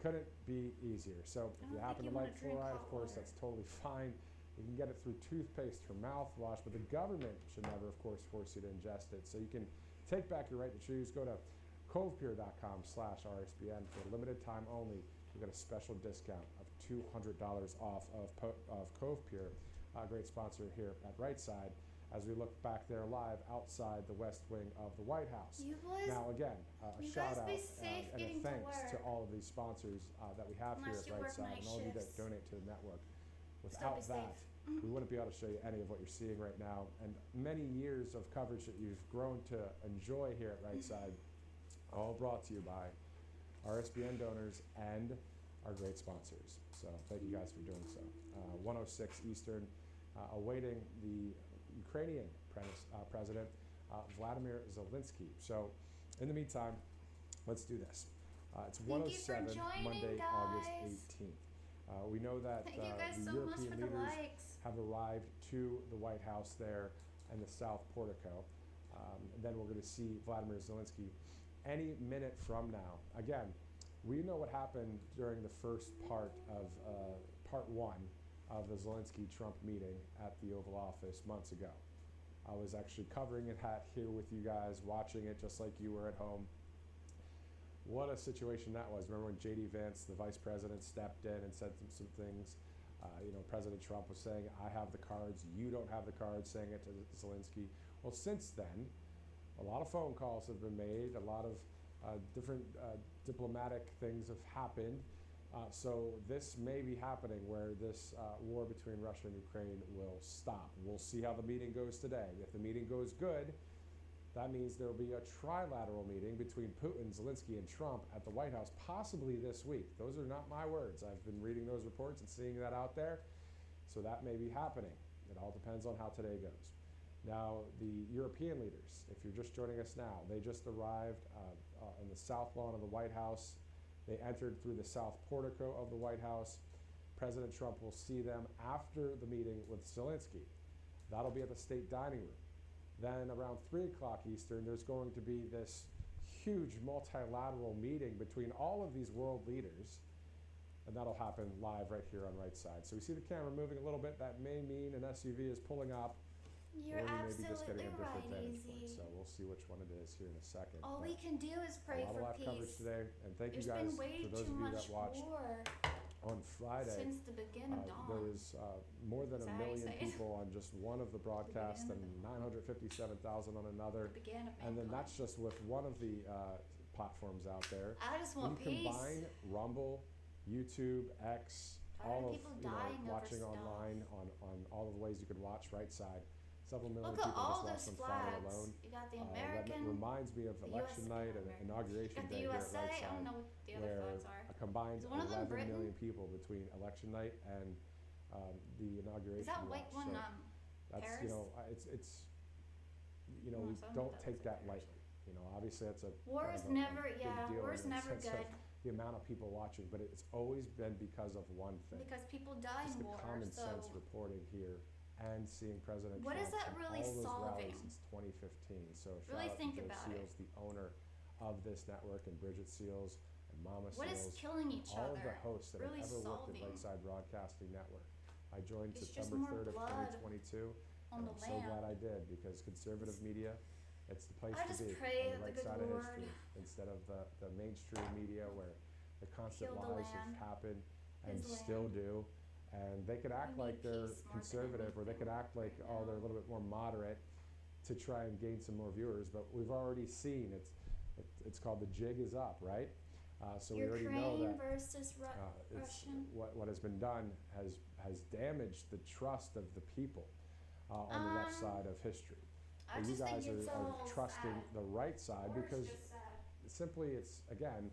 S1: couldn't be easier. So if you happen to like fluoride, of course, that's totally fine. You can get it through toothpaste or mouthwash, but the government should never, of course, force you to ingest it. So you can take back your right to choose. Go to covepure.com/RSBN for a limited time only. You get a special discount of $200 off of Cove Pure, a great sponsor here at Right Side, as we look back there live outside the west wing of the White House. Now, again, a shout out and a thanks to all of these sponsors that we have here at Right Side and all of you that donate to the network. Without that, we wouldn't be able to show you any of what you're seeing right now, and many years of coverage that you've grown to enjoy here at Right Side, all brought to you by RSBN donors and our great sponsors. So thank you guys for doing so. 106 Eastern, awaiting the Ukrainian President Volodymyr Zelenskyy. So in the meantime, let's do this. It's 107 Monday, August 18th. We know that the European leaders have arrived to the White House there in the South Portico. And then we're going to see Volodymyr Zelenskyy any minute from now. Again, we know what happened during the first part of part one of the Zelenskyy-Trump meeting at the Oval Office months ago. I was actually covering it here with you guys, watching it just like you were at home. What a situation that was. Remember when J.D. Vance, the vice president, stepped in and said some things? President Trump was saying, I have the cards, you don't have the cards, saying it to Zelenskyy. Well, since then, a lot of phone calls have been made, a lot of different diplomatic things have happened. So this may be happening where this war between Russia and Ukraine will stop. We'll see how the meeting goes today. If the meeting goes good, that means there will be a trilateral meeting between Putin, Zelenskyy, and Trump at the White House, possibly this week. Those are not my words. I've been reading those reports and seeing that out there. So that may be happening. It all depends on how today goes. Now, the European leaders, if you're just joining us now, they just arrived in the south lawn of the White House. They entered through the south portico of the White House. President Trump will see them after the meeting with Zelenskyy. That'll be at the state dining room. Then around 3 o'clock Eastern, there's going to be this huge multilateral meeting between all of these world leaders, and that'll happen live right here on Right Side. So we see the camera moving a little bit. That may mean an SUV is pulling up.
S3: You're
S9: or we may be
S3: absolutely
S8: just getting a different
S3: right,
S8: vantage point.
S3: Easy.
S8: So we'll see which one it is here in a second.
S3: All
S8: But
S3: we can do is pray
S8: a lot
S3: for
S8: of live coverage
S3: peace.
S8: today, and thank
S3: There's
S8: you guys
S3: been way
S8: for those
S3: too
S8: of you
S3: much
S8: that watched
S3: war.
S1: On Friday,
S3: Since the beginning of dawn.
S1: there was more than
S3: Is
S1: a
S3: that how you
S1: million
S3: say it?
S1: people on just one of the broadcasts and 957,000 on another.
S3: The beginning of
S1: And then
S3: mankind.
S1: that's just with one of the platforms out there.
S3: I just
S1: When
S3: want
S1: you
S3: peace.
S1: combine Rumble, YouTube, X,
S3: Tired
S1: all
S3: of
S1: of
S3: people
S1: you know,
S3: dying over
S1: watching
S3: stuff.
S1: online on all of the ways you could watch right side. Several million
S3: Look at
S1: people
S3: all
S1: just
S3: those
S1: watched on Friday
S3: flags.
S1: alone.
S3: You got the
S1: That
S3: American.
S1: reminds me of
S3: the
S1: election
S3: US
S1: night and
S3: American.
S1: inauguration
S3: You got the
S1: day here at
S3: USA.
S1: right
S3: I don't
S1: side,
S3: know what the other
S1: where
S3: flags are.
S1: a combined
S3: Is one of them
S1: 11
S3: Britain?
S1: million people between election night and the inauguration.
S3: Is that white
S1: watch.
S3: one?
S1: So that's
S3: Paris?
S1: you know it's you know
S3: Oh,
S1: we
S3: so I
S1: don't
S3: thought
S1: take
S3: that was
S1: that lightly. You know, obviously that's a
S3: War
S1: kind
S3: is
S1: of a
S3: never,
S1: big
S3: yeah,
S1: deal
S3: war
S1: in
S3: is
S1: the
S3: never
S1: sense of
S3: good.
S1: the amount of people watching, but it's always been because of one thing.
S3: Because people die
S1: It's
S3: in
S1: the
S3: war.
S1: common
S3: So
S1: sense reporting here and seeing President
S3: What
S1: Trump
S3: is that
S1: and
S3: really
S1: all those
S3: solving?
S1: rallies since 2015. So
S3: Really
S1: shout out
S3: think
S1: to Joe
S3: about it.
S1: Seals, the owner of this network, and Bridget Seals and Mama
S3: what is
S1: Seals,
S3: killing each
S1: all
S3: other?
S1: of the hosts that
S3: really
S1: have ever worked
S3: solving
S1: at Lakeside Broadcasting Network. I joined
S3: It's just
S1: September
S3: more
S1: 3rd of
S3: blood
S1: 2022.
S3: on
S1: And
S3: the
S1: I'm so glad
S3: land.
S1: I did, because conservative media, it's the place
S3: I
S1: to
S3: just
S1: be,
S3: pray
S1: on
S3: that
S1: the right
S3: the good
S1: side of
S3: Lord
S1: history, instead of the mainstream media where the constant
S3: heal the
S1: lies have
S3: land,
S1: happened and
S3: his
S1: still
S3: land.
S1: do. And they could act
S3: We
S1: like
S3: need
S1: they're
S3: peace more than
S1: conservative, or they could
S3: anything
S1: act like,
S3: right
S1: oh, they're a
S3: now.
S1: little bit more moderate to try and gain some more viewers. But we've already seen it's called the jig is up, right? So we already know
S3: Ukraine
S1: that
S3: versus
S1: it's
S3: Russian.
S1: what has been done has damaged the trust of the people on the left side of history.
S3: I
S1: But you
S3: just think
S1: guys
S3: it's
S1: are
S3: all
S1: trusting
S3: sad.
S1: the right side
S3: War is
S1: because
S3: just sad.
S1: simply it's again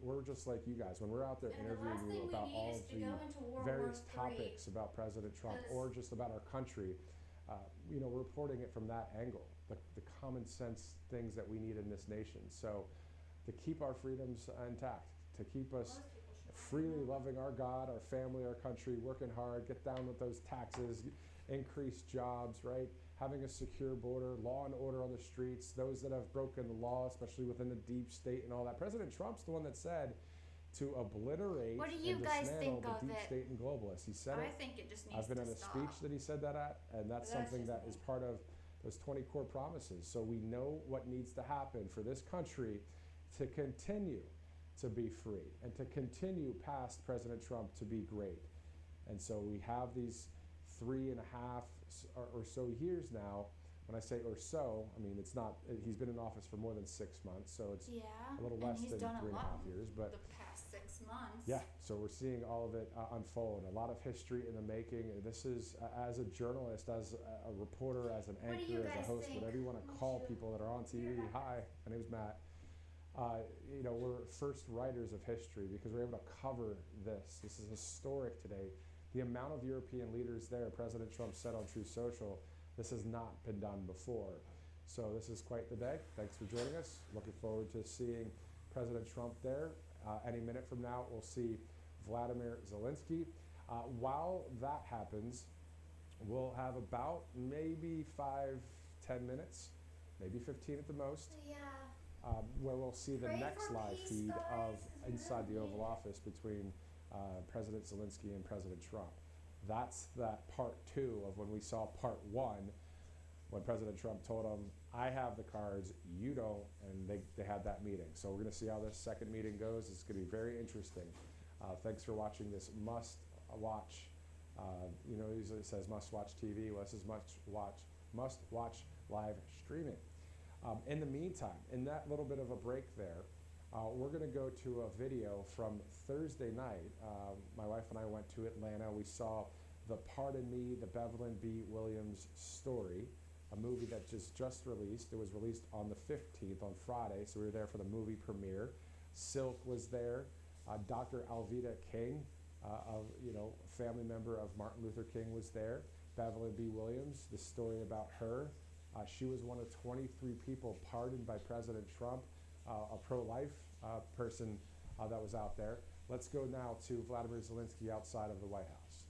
S1: we're just like you guys when we're out there
S3: And the last
S1: interviewing you
S3: thing we
S1: about
S3: need
S1: all
S3: is
S1: of
S3: to
S1: the
S3: go into World
S1: various
S3: War III.
S1: topics about President Trump
S3: 'Cause-
S1: or just about our country. You know, we're reporting it from that angle, the common sense things that we need in this nation. So to keep our freedoms intact, to keep us
S3: Most people should
S1: freely loving our God, our family, our country, working hard, get down with those taxes, increase jobs, right? Having a secure border, law and order on the streets, those that have broken the law, especially within the deep state and all that. President Trump's the one that said to obliterate
S3: What do you
S1: and
S3: guys
S1: dismantle
S3: think
S1: the
S3: of
S1: deep
S3: it?
S1: state and globalists. He said
S3: I
S1: it.
S3: think it just needs
S1: I've been
S3: to
S1: in a
S3: stop.
S1: speech that he said that at, and that's
S3: But that's
S1: something
S3: just
S1: that
S3: me.
S1: is part of those 20 core promises. So we know what needs to happen for this country to continue to be free and to continue past President Trump to be great. And so we have these 3.5 or so years now. When I say or so, I mean it's not. He's been in office for more than 6 months, so it's
S3: Yeah.
S1: a little
S3: and
S1: less
S3: he's
S1: than
S3: done a
S1: 3.5
S3: lot
S1: years. But
S3: the past 6 months.
S1: yeah, so we're seeing all of it unfold. A lot of history in the making. This is, as a journalist, as a reporter, as an
S3: What do you
S1: anchor, as a
S3: guys
S1: host,
S3: think?
S1: whatever you want to
S3: We
S1: call
S3: should
S1: people that are on TV.
S3: hear about
S1: Hi, my name's Matt. You know, we're first writers of history because we're able to cover this. This is historic today. The amount of European leaders there, President Trump said on Truth Social, this has not been done before. So this is quite the day. Thanks for joining us. Looking forward to seeing President Trump there. Any minute from now, we'll see Volodymyr Zelenskyy. While that happens, we'll have about maybe 5-10 minutes, maybe 15 at the most,
S3: Yeah.
S1: where we'll see the
S3: Pray
S1: next
S3: for
S1: live
S3: peace,
S1: feed
S3: guys,
S1: of
S3: 'cause we
S1: inside the
S3: really
S1: Oval
S3: need it.
S1: Office between President Zelenskyy and President Trump. That's that part 2 of when we saw part 1, when President Trump told him, I have the cards, you don't, and they had that meeting. So we're going to see how this second meeting goes. It's going to be very interesting. Thanks for watching this must-watch. You know, it usually says must-watch TV. Well, this is must-watch live streaming. In the meantime, in that little bit of a break there, we're going to go to a video from Thursday night. My wife and I went to Atlanta. We saw the Pardon Me, the Bevelyn B. Williams story, a movie that just released. It was released on the 15th, on Friday, so we were there for the movie premiere. Silk was there. Dr. Alveda King, family member of Martin Luther King, was there. Bevelyn B. Williams, the story about her. She was one of 23 people pardoned by President Trump, a pro-life person that was out there. Let's go now to Volodymyr Zelenskyy outside of the White House.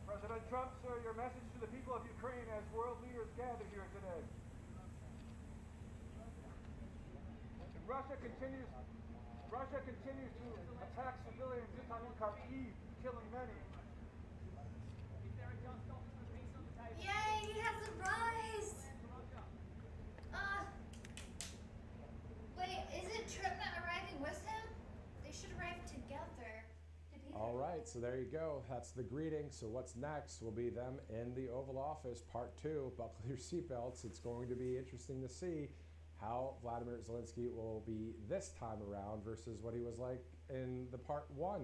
S10: President Trump, sir, your message to the people of Ukraine as world leaders gather here today. Russia continues to attack civilians in Kharkiv, killing many.
S3: Yay, he has a rise! Wait, isn't Trump not arriving with him? They should arrive together.
S1: All right, so there you go. That's the greeting. So what's next will be them in the Oval Office, part 2. Buckle your seatbelts. It's going to be interesting to see how Volodymyr Zelenskyy will be this time around versus what he was like in the part 1.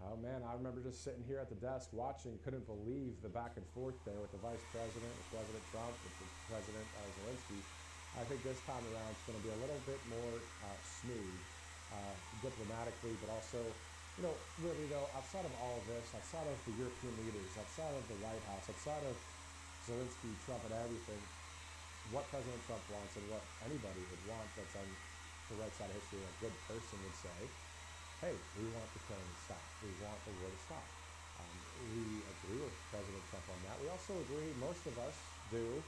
S1: Oh man, I remember just sitting here at the desk watching, couldn't believe the back and forth there with the Vice President, with President Trump, with the President Zelenskyy. I think this time around it's going to be a little bit more smooth, diplomatically, but also, you know, really though, outside of all of this, outside of the European leaders, outside of the White House, outside of Zelenskyy, Trump, and everything, what President Trump wants and what anybody would want that's on the right side of history, a good person would say, hey, we want the killing to stop. We want the war to stop. We agree with President Trump on that. We also agree, most of us do,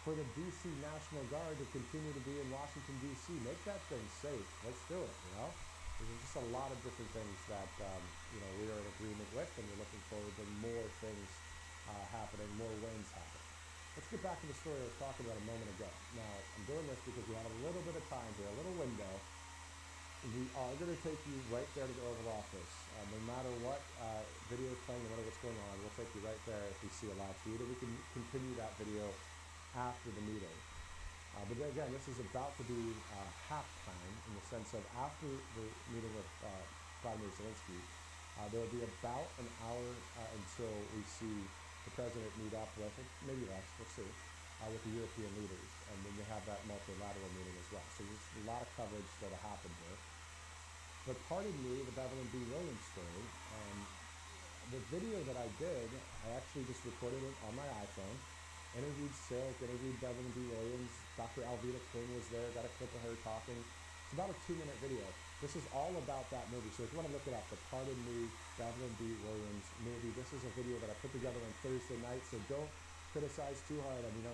S1: for the D.C. National Guard to continue to be in Washington, D.C. Make that thing safe. Let's do it, you know? There's just a lot of different things that, you know, we are in agreement with, and we're looking forward to more things happening, more wins happening. Let's get back to the story I was talking about a moment ago. Now, I'm doing this because we have a little bit of time here, a little window. We are going to take you right there to the Oval Office. No matter what video is playing, no matter what's going on, we'll take you right there if we see a live feed, and we can continue that video after the meeting. But then again, this is about to be halftime in the sense of after the meeting with Volodymyr Zelenskyy, there will be about an hour until we see the president meet up with, maybe less, we'll see, with the European leaders. And then they have that multilateral meeting as well. So there's a lot of coverage that'll happen here. But pardon me, the Beverly B. Williams story. The video that I did, I actually just recorded it on my iPhone, interviewed Silk, interviewed Beverly B. Williams, Dr. Alveda King was there, got a clip of her talking. It's about a 2-minute video. This is all about that movie. So if you want to look it up, the Pardon Me, Beverly B. Williams movie. This is a video that I put together on Thursday night, so don't criticize too hard. I mean,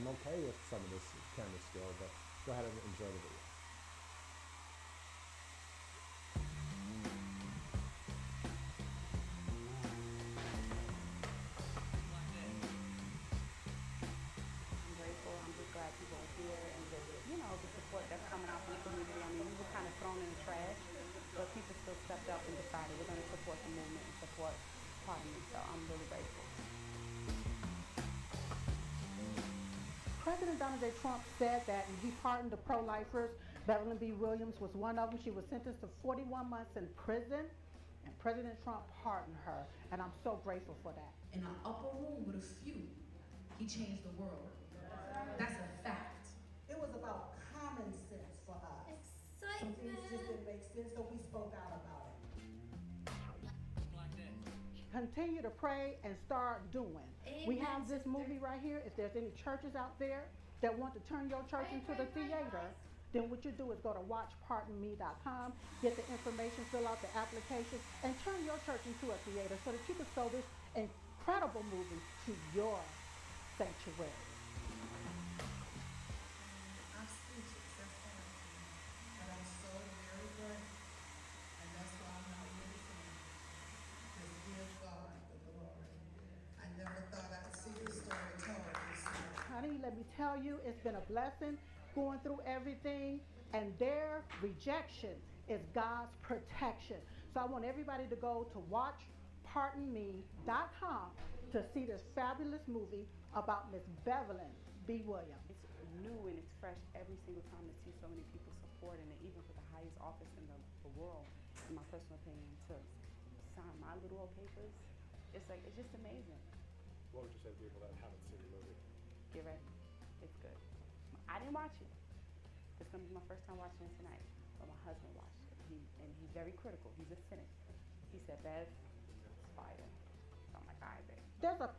S1: I'm okay with some of this camera skill, but go ahead and enjoy the video.
S11: Stepped up and decided we're going to support the movement and support Pardon Me, so I'm really grateful.
S6: President Donald J. Trump said that he pardoned the pro-lifers. Beverly B. Williams was one of them. She was sentenced to 41 months in prison, and President Trump pardoned her, and I'm so grateful for that.
S12: In an upper room with a few, he changed the world. That's a fact.
S6: It was about common sense for us. Some things just didn't make sense, so we spoke out about it. Continue to pray and start doing.
S3: Amen.
S6: We have this movie right here. If there's any churches out there that want to turn your church into the theater, then what you do is go to watchpardonme.com, get the information, fill out the application, and turn your church into a theater so that you can show this incredible movie to your sanctuary. Let me tell you, it's been a blessing going through everything, and their rejection is God's protection. So I want everybody to go to watchpardonme.com to see this fabulous movie about Miss Beverly B. Williams.
S11: It's new and it's fresh every single time to see so many people supporting it, even for the highest office in the world, in my personal opinion, to sign my little old papers. It's just amazing.
S1: What would you say to people that haven't seen the movie?
S11: Get ready. It's good. I didn't watch it. It's going to be my first time watching it tonight. But my husband watched it. And he's very critical. He's a cynic. He said, Bev, it's fire. So I'm like, all right, babe.
S6: There's a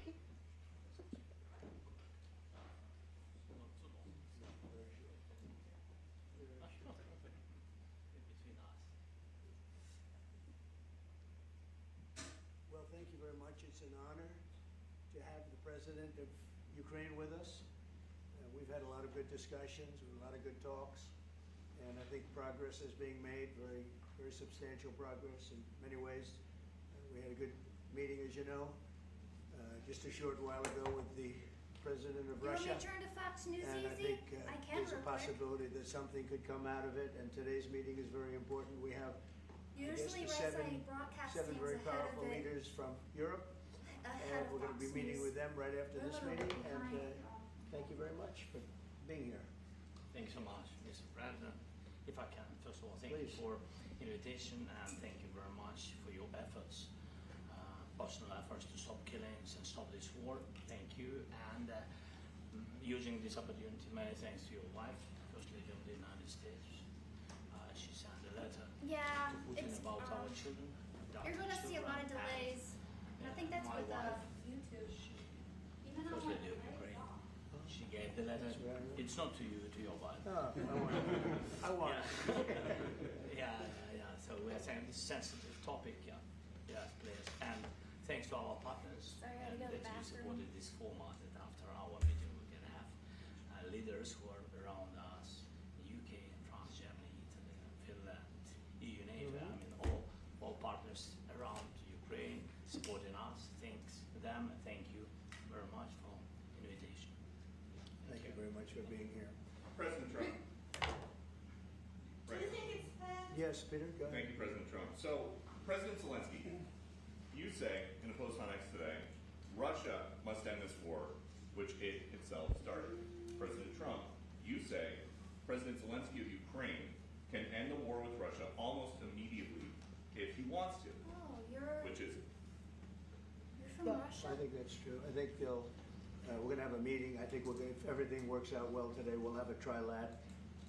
S13: Well, thank you very much. It's an honor to have the President of Ukraine with us. We've had a lot of good discussions, a lot of good talks, and I think progress is being made, very, very substantial progress in many ways. We had a good meeting, as you know, just a short while ago with the President of Russia.
S3: You want me to turn to Fox News
S13: And I
S3: easy?
S13: think
S3: I can
S13: there's a
S3: real quick.
S13: possibility that something could come out of it, and today's meeting is very important. We have,
S3: Usually,
S13: I guess,
S3: Reza broadcasts
S13: seven
S3: things
S13: very
S3: ahead
S13: powerful
S3: of it.
S13: leaders from Europe,
S3: Ahead
S13: and
S3: of
S13: we're going to be
S3: Fox
S13: meeting
S3: News.
S13: with them right after
S3: We're a
S13: this
S3: little
S13: meeting,
S3: bit
S13: and
S3: behind.
S13: thank you very much for being here.
S14: Thank you so much, Mr. President. If I can, first of all, thank
S13: Please.
S14: you for invitation and thank you very much for your efforts, personal efforts to stop killings and stop this war. Thank you. And using this opportunity, many thanks to your wife, First Lady of the United States. She sent a letter
S3: Yeah,
S14: to Putin
S3: it's,
S14: about our children.
S3: You're going to see a lot of delays. I think that's
S14: my
S3: with
S14: wife,
S3: YouTube. Even
S14: First Lady of Ukraine. She gave the letter. It's not to you, to your wife.
S13: Oh, I want it.
S14: Yeah. So we're saying this sensitive topic, yes, please. And thanks to our partners
S3: Sorry, I gotta go to the
S14: that you
S3: bathroom.
S14: supported this format. That after our meeting, we can have leaders who are around us: UK, France, Germany, Italy, Finland, EU, NATO. I mean, all partners around Ukraine supporting us. Thanks to them. Thank you very much for invitation.
S13: Thank you very much for being here.
S15: President Trump.
S3: Do you think it's fair?
S13: Yes, Peter, go ahead.
S15: Thank you, President Trump. So, President Zelenskyy, you say in a post on X today, Russia must end this war, which it itself started. President Trump, you say President Zelenskyy of Ukraine can end the war with Russia almost immediately if he wants to.
S3: Oh,
S15: Which is it?
S3: you're from
S13: Yeah,
S3: Russia?
S13: I think that's true. I think they'll, we're going to have a meeting. I think if everything works out well today, we'll have a trilat.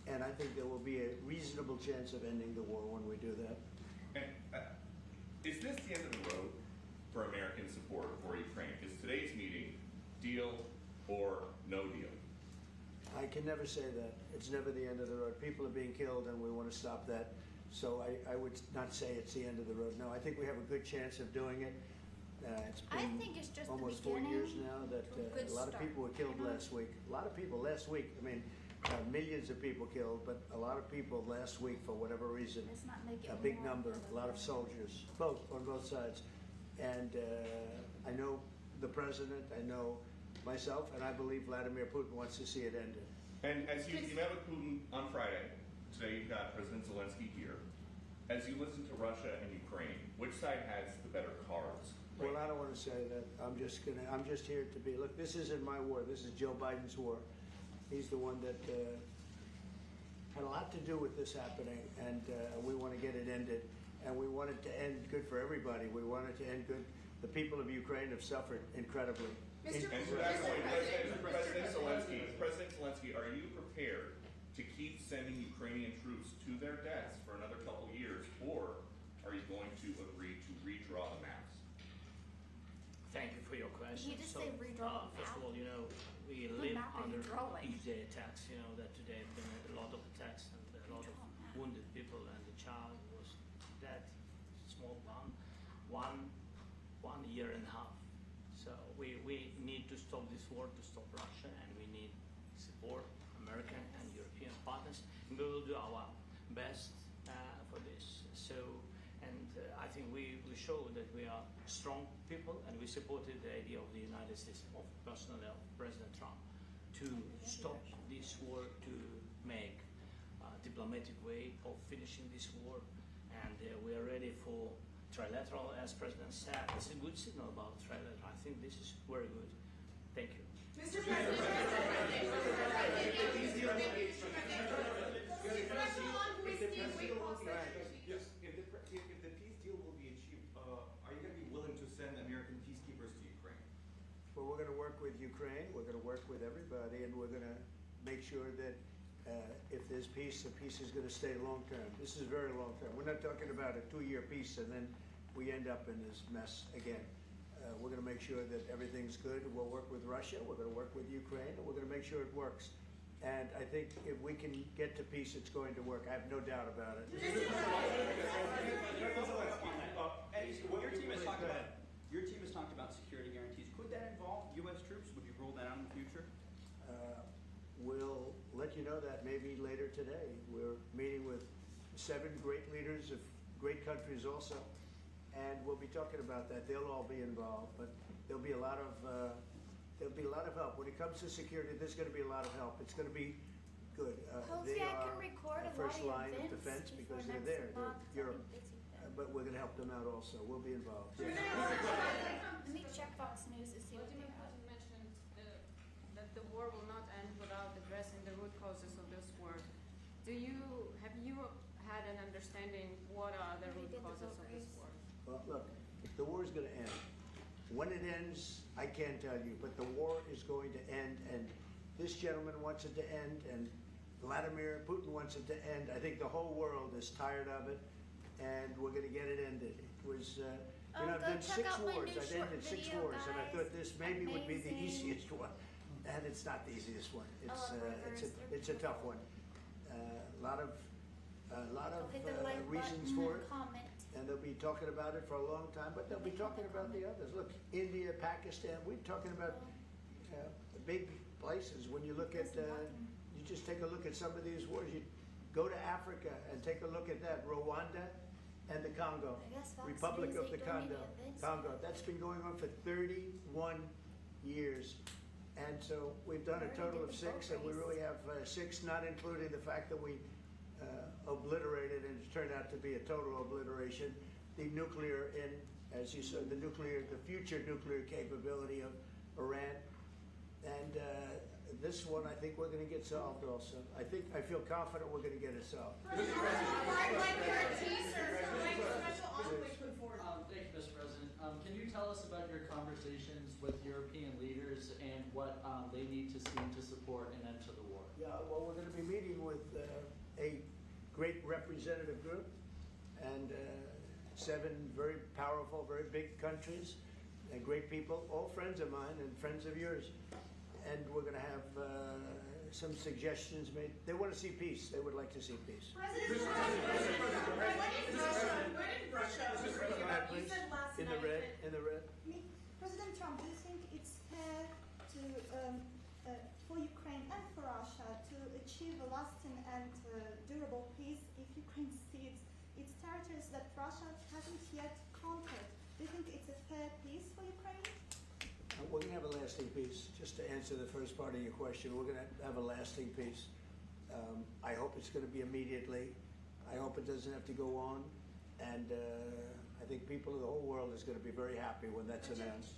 S13: And I think there will be a reasonable chance of ending the war when we do that.
S15: And is this the end of the road for American support for Ukraine? Is today's meeting deal or no deal?
S13: I can never say that. It's never the end of the road. People are being killed, and we want to stop that. So I would not say it's the end of the road. No, I think we have a good chance of doing it. It's
S3: I
S13: been
S3: think it's just the
S13: almost 4
S3: beginning
S13: years now that
S3: to a good
S13: a lot of
S3: start,
S13: people were killed
S3: you know?
S13: last week. A lot of people last week. I mean, millions of people killed, but a lot of people last week for whatever reason.
S3: Let's not make it
S13: A big
S3: more
S13: number, a lot of soldiers, on both sides. And I know the president, I know myself, and I believe Vladimir Putin wants to see it ended.
S15: And as you met with Putin on Friday, today you've got President Zelenskyy here. As you listen to Russia and Ukraine, which side has the better cards?
S13: Well, I don't want to say that. I'm just here to be, look, this isn't my war. This is Joe Biden's war. He's the one that had a lot to do with this happening, and we want to get it ended. And we want it to end good for everybody. We want it to end good. The people of Ukraine have suffered incredibly.
S15: President Zelenskyy, are you prepared to keep sending Ukrainian troops to their deaths for another couple years, or are you going to agree to redraw the maps?
S14: Thank you for your question.
S3: Did you just say redraw the
S14: First of
S3: map?
S14: all, we
S3: What
S14: live
S3: map are you
S14: under
S3: drawing?
S14: each day attacks. You know that today have been a lot of attacks and a lot of wounded people, and the child was dead, small one year and a half. So we need to stop this war, to stop Russia, and we need support American and European partners, and we will do our best for this. So, and I think we show that we are strong people, and we supported the idea of the United States, of personally of President Trump, to stop this war, to make a diplomatic way of finishing this war, and we are ready for trilateral, as President said. It's a good signal about trilateral. I think this is very good. Thank you.
S3: Mr. President.
S16: Yes, if the peace deal will be achieved, are you going to be willing to send American peacekeepers to Ukraine?
S13: Well, we're going to work with Ukraine. We're going to work with everybody, and we're going to make sure that if there's peace, the peace is going to stay long term. This is very long term. We're not talking about a 2-year peace and then we end up in this mess again. We're going to make sure that everything's good. We'll work with Russia. We're going to work with Ukraine, and we're going to make sure it works. And I think if we can get to peace, it's going to work. I have no doubt about it.
S16: What your team has talked about, security guarantees. Could that involve U.S. troops? Would you rule that out in the future?
S13: We'll let you know that maybe later today. We're meeting with 7 great leaders of great countries also, and we'll be talking about that. They'll all be involved, but there'll be a lot of help. When it comes to security, there's going to be a lot of help. It's going to be good.
S3: Hopefully
S13: They
S3: I can
S13: are
S3: record
S13: the
S3: a
S13: first
S3: lot of
S13: line of
S3: events
S13: defense
S3: before
S13: because they're
S3: next
S13: there. They're
S3: month.
S13: Europe.
S3: I'll be busy then.
S13: But we're going to help them out also. We'll be involved.
S3: Let me check Fox News to see what they
S17: Vladimir
S3: have.
S17: Putin mentioned that the war will not end without addressing the root causes of this war. Have you had an understanding what are the root causes of this war?
S13: Well, look, the war is going to end. When it ends, I can't tell you, but the war is going to end, and this gentleman wants it to end, and Vladimir Putin wants it to end. I think the whole world is tired of it, and we're going to get it ended. It was, I've done 6 wars. I've ended 6 wars, and I thought this maybe would be the easiest one, and it's not the easiest one. It's a tough one. A lot of reasons for it. And they'll be talking about it for a long time, but they'll be talking about the others. Look, India, Pakistan, we're talking about the big places. When you look at, you just take a look at some of these wars. You go to Africa and take a look at that. Rwanda and the Congo, Republic of the Congo. That's been going on for 31 years. And so we've done a total of 6, and we really have 6, not including the fact that we obliterated, and it turned out to be a total obliteration, the nuclear, as you said, the future nuclear capability of Iran. And this one, I think we're going to get solved also. I feel confident we're going to get it solved.
S18: Thank you, Mr. President. Can you tell us about your conversations with European leaders and what they need to see to support an end to the war?
S13: Yeah, well, we're going to be meeting with a great representative group and 7 very powerful, very big countries and great people, all friends of mine and friends of yours. And we're going to have some suggestions made. They want to see peace. They would like to see peace.
S18: President
S13: In the red.
S3: President Trump, do you think it's fair to for Ukraine and for Russia to achieve a lasting and durable peace if Ukraine cedes its territories that Russia hasn't yet conquered? Do you think it's a fair peace for Ukraine?
S13: We're going to have a lasting peace. Just to answer the first part of your question, we're going to have a lasting peace. I hope it's going to be immediately. I hope it doesn't have to go on. And I think people of the whole world is going to be very happy when that's announced.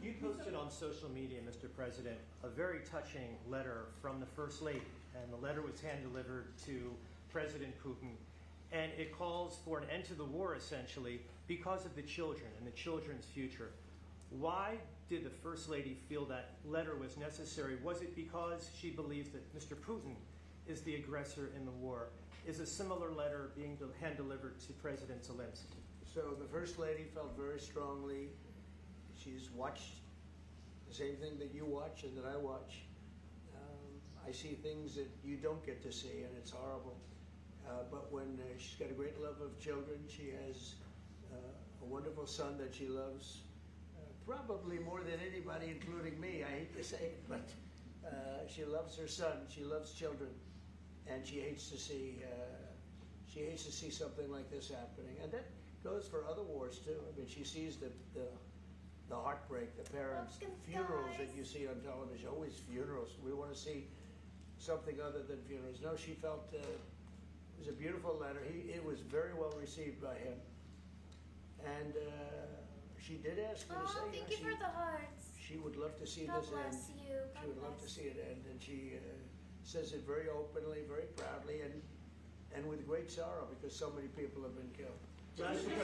S19: You posted on social media, Mr. President, a very touching letter from the First Lady, and the letter was hand-delivered to President Putin, and it calls for an end to the war, essentially, because of the children and the children's future. Why did the First Lady feel that letter was necessary? Was it because she believes that Mr. Putin is the aggressor in the war? Is a similar letter being hand-delivered to President Zelenskyy?
S13: So the First Lady felt very strongly. She's watched the same thing that you watch and that I watch. I see things that you don't get to see, and it's horrible. But when she's got a great love of children, she has a wonderful son that she loves, probably more than anybody, including me. I hate to say it, but she loves her son. She loves children. And she hates to see something like this happening, and that goes for other wars too. I mean, she sees the heartbreak, the parents, the funerals that you see on television. Always funerals. We want to see something other than funerals. No, she felt it was a beautiful letter. It was very well received by him, and she did ask me to say.
S3: Thank you for the hearts.
S13: She would love to see
S3: God
S13: this
S3: bless
S13: end.
S3: you.
S13: She would love to see it end, and she says it very openly, very proudly, and with great sorrow because so many people have been killed.
S19: President,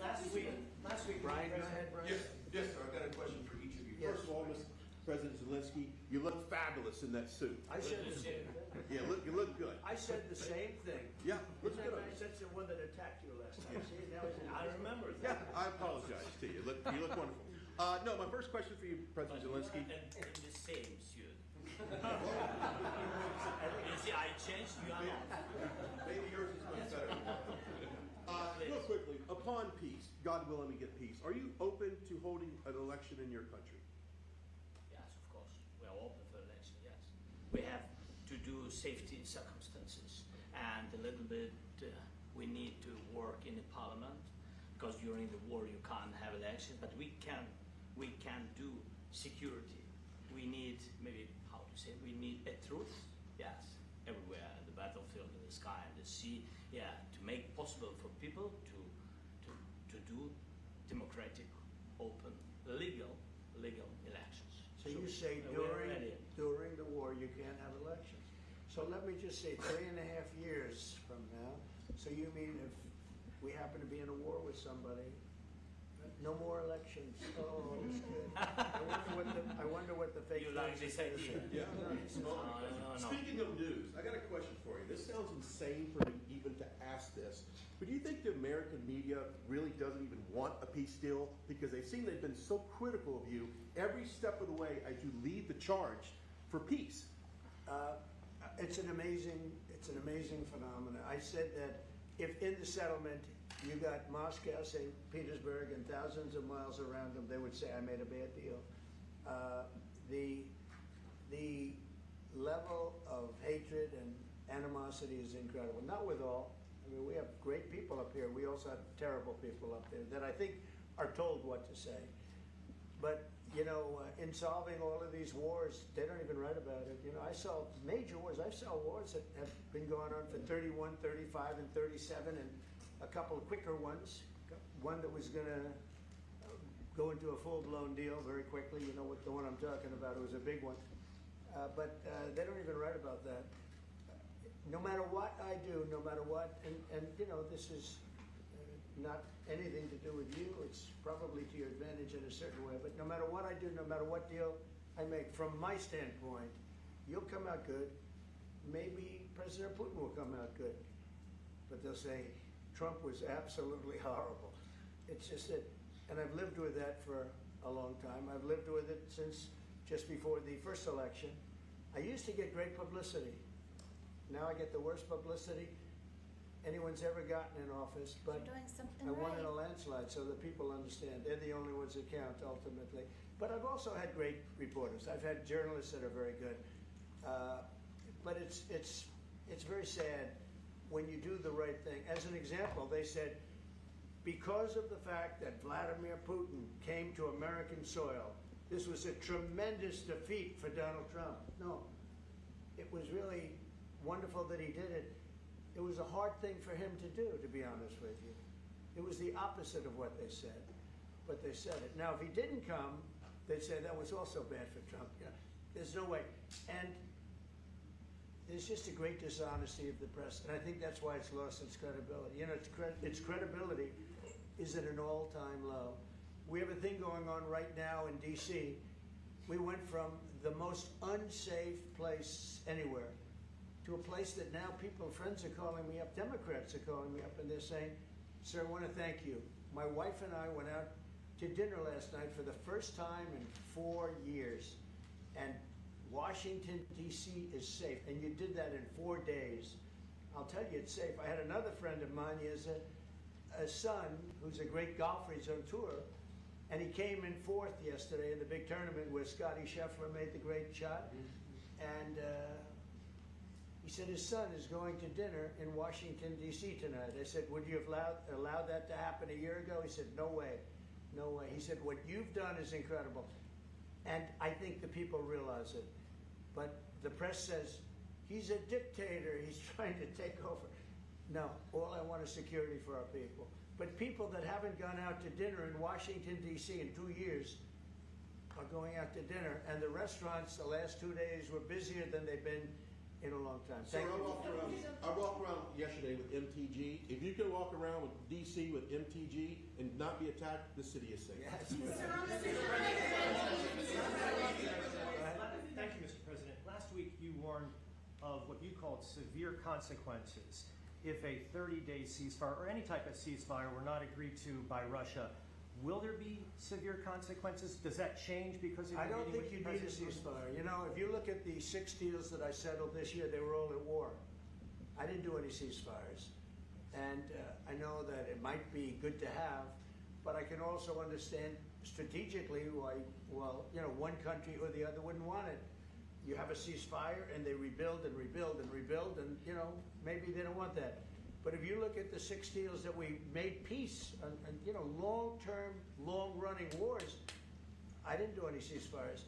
S19: last week,
S13: Brian, go ahead, Brian.
S20: Yes, sir. I've got a question for each of you.
S13: Yes.
S20: First of all, Mr. President Zelenskyy, you look fabulous in that suit.
S13: I said the same thing.
S20: Yeah, you look good.
S13: I said the same thing.
S20: Yeah, looks good.
S13: I said the one that attacked you last time. See, now I remember that.
S20: Yeah, I apologize to you. You look wonderful. No, my first question for you, President Zelenskyy.
S14: And the same suit. You see, I changed, you are not.
S20: Maybe yours is much better. Real quickly, upon peace, God willing we get peace, are you open to holding an election in your country?
S14: Yes, of course. We are open for we have to do safety circumstances, and a little bit we need to work in the parliament, because during the war you can't have elections, but we can do security. We need, maybe, how to say, we need a truth, yes, everywhere, in the battlefield, in the sky, in the sea, yeah, to make possible for people to do democratic, open, legal elections.
S13: So you say during the war you can't have elections. So let me just say 3.5 years from now, so you mean if we happen to be in a war with somebody, no more elections. Oh, that's good. I wonder what the fake
S14: You like this idea?
S20: Yeah.
S14: No.
S20: Speaking of news, I got a question for you. This sounds insane for me even to ask this, but do you think the American media really doesn't even want a peace deal? Because they've seen they've been so critical of you every step of the way as you lead the charge for peace.
S13: It's an amazing phenomenon. I said that if in the settlement you got Moscow, St. Petersburg, and thousands of miles around them, they would say I made a bad deal. The level of hatred and animosity is incredible. Not with all. I mean, we have great people up here. We also have terrible people up there that I think are told what to say. But you know, in solving all of these wars, they don't even write about it. You know, I saw major wars. I saw wars that have been going on for 31, 35, and 37, and a couple of quicker ones. One that was going to go into a full-blown deal very quickly. You know what the one I'm talking about? It was a big one. But they don't even write about that. No matter what I do, no matter what, and you know, this is not anything to do with you. It's probably to your advantage in a certain way. But no matter what I do, no matter what deal I make, from my standpoint, you'll come out good. Maybe President Putin will come out good. But they'll say, Trump was absolutely horrible. It's just that, and I've lived with that for a long time. I've lived with it since just before the first election. I used to get great publicity. Now I get the worst publicity anyone's ever gotten in office, but I won in a landslide, so that people understand. They're the only ones that count, ultimately. But I've also had great reporters. I've had journalists that are very good. But it's very sad when you do the right thing. As an example, they said, because of the fact that Vladimir Putin came to American soil, this was a tremendous defeat for Donald Trump. No, it was really wonderful that he did it. It was a hard thing for him to do, to be honest with you. It was the opposite of what they said, but they said it. Now, if he didn't come, they'd say that was also bad for Trump. You know, there's no way. And there's just a great dishonesty of the press, and I think that's why it's lost its credibility. You know, its credibility is at an all-time low. We have a thing going on right now in D.C. We went from the most unsafe place anywhere to a place that now friends are calling me up, Democrats are calling me up, and they're saying, sir, I want to thank you. My wife and I went out to dinner last night for the first time in 4 years, and Washington, D.C. is safe, and you did that in 4 days. I'll tell you, it's safe. I had another friend of mine, he has a son who's a great golfer, he's on tour, and he came in 4th yesterday in the big tournament where Scotty Scheffler made the great shot, and he said his son is going to dinner in Washington, D.C. tonight. I said, would you have allowed that to happen a year ago? He said, no way, no way. He said, what you've done is incredible. And I think the people realize it. But the press says, he's a dictator, he's trying to take over. No, all I want is security for our people. But people that haven't gone out to dinner in Washington, D.C. in 2 years are going out to dinner. And the restaurants the last 2 days were busier than they've been in a long time.
S20: Sir, I walked around yesterday with MTG. If you can walk around with DC with MTG and not be attacked, the city is safe.
S13: Yes.
S7: Thank you, Mr. President. Last week you warned of what you called severe consequences if a 30-day ceasefire or any type of ceasefire were not agreed to by Russia. Will there be severe consequences? Does that change because of
S13: I don't think you need a ceasefire. You know, if you look at the 6 deals that I settled this year, they were all at war. I didn't do any ceasefires. And I know that it might be good to have, but I can also understand strategically why, well, you know, one country or the other wouldn't want it. you have a ceasefire and they rebuild and rebuild and rebuild, and maybe they don't want that. But if you look at the 6 deals that we made peace and long-term, long-running wars, I didn't do any ceasefires.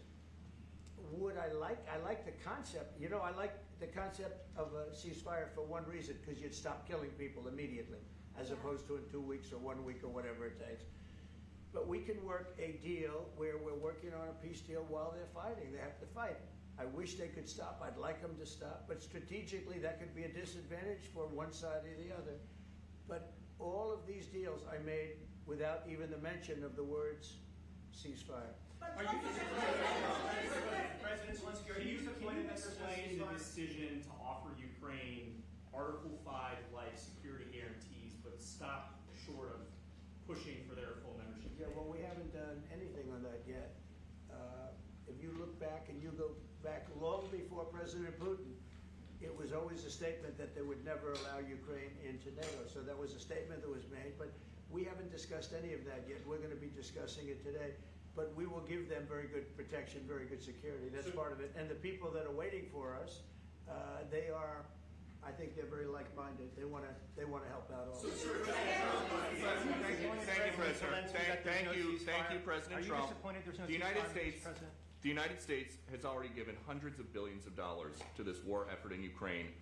S13: I like the concept. I like the concept of a ceasefire for one reason, because you'd stop killing people immediately, as opposed to in 2 weeks or 1 week or whatever it takes. But we can work a deal where we're working on a peace deal while they're fighting. They have to fight. I wish they could stop. I'd like them to stop. But strategically, that could be a disadvantage for one side or the other. But all of these deals I made without even the mention of the words ceasefire.
S21: President Zelenskyy, are you disappointed in the decision to offer Ukraine Article 5-like security guarantees, but stop short of pushing for their full membership?
S13: Yeah, well, we haven't done anything on that yet. If you look back and you go back long before President Putin, it was always a statement that they would never allow Ukraine into NATO. So that was a statement that was made, but we haven't discussed any of that yet. We're going to be discussing it today. But we will give them very good protection, very good security. That's part of it. And the people that are waiting for us, I think they're very like-minded. They want to help out all.
S15: Thank you, President. Thank you, President Trump.
S7: Are you disappointed there's no ceasefire, Mr. President?
S15: The United States has already given hundreds of billions of dollars to this war effort in Ukraine.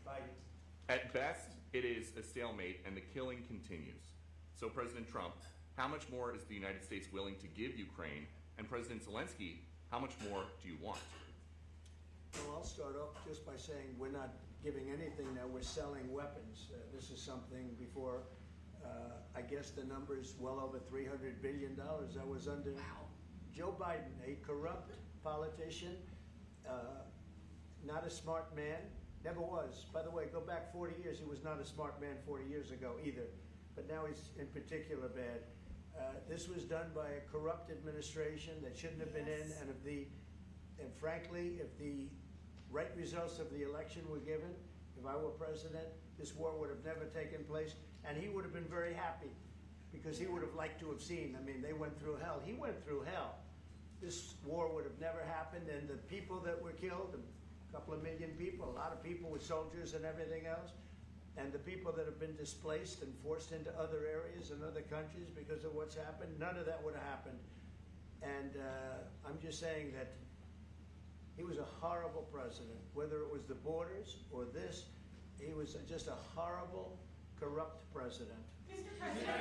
S15: At best, it is a stalemate, and the killing continues. So, President Trump, how much more is the United States willing to give Ukraine? And President Zelenskyy, how much more do you want?
S13: Well, I'll start off just by saying we're not giving anything now. We're selling weapons. This is something before, I guess the number's well over $300 billion. That was under Joe Biden, a corrupt politician, not a smart man, never was. By the way, go back 40 years, he was not a smart man 40 years ago either. But now he's in particular bad. This was done by a corrupt administration that shouldn't have been in, and frankly, if the right results of the election were given, if I were president, this war would have never taken place, and he would have been very happy, because he would have liked to have seen. I mean, they went through hell. He went through hell. This war would have never happened, and the people that were killed, a couple of million people, a lot of people with soldiers and everything else, and the people that have been displaced and forced into other areas and other countries because of what's happened, none of that would have happened. And I'm just saying that he was a horrible president. Whether it was the borders or this, he was just a horrible, corrupt president.
S2: Mr.
S14: President,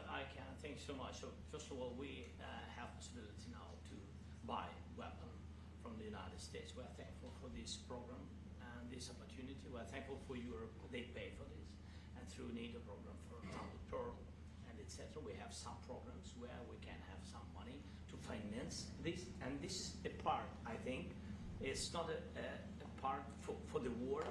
S14: I can. Thank you so much. So first of all, we have possibility now to buy weapons from the United States. We are thankful for this program and this opportunity. We are thankful for Europe. They pay for this. And through NATO program, for example, Pearl and etc., we have some programs where we can have some money to finance this. And this is a part, I think, it's not a part for the war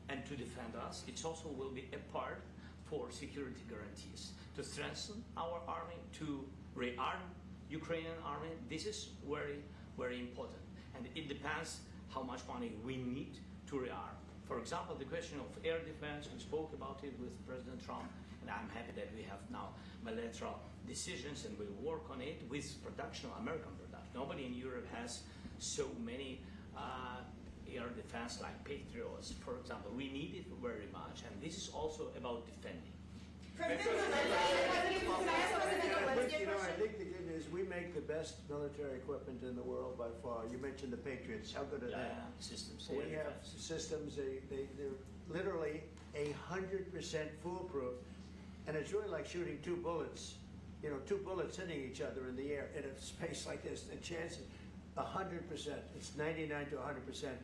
S14: and to defend us. It also will be a part for security guarantees, to strengthen our army, to rearm Ukrainian army. This is very, very important. And it depends how much money we need to rearm. For example, the question of air defense, we spoke about it with President Trump, and I'm happy that we have now bilateral decisions and we work on it with production, American production. Nobody in Europe has so many air defense like Patriots, for example. We need it very much, and this is also about defending.
S13: I think the good news, we make the best military equipment in the world by far. You mentioned the Patriots. How good are they?
S14: Systems.
S13: We have systems. They're literally 100% foolproof, and it's really like shooting two bullets. You know, two bullets hitting each other in the air in a space like this. The chance is 100%. It's 99 to 100%.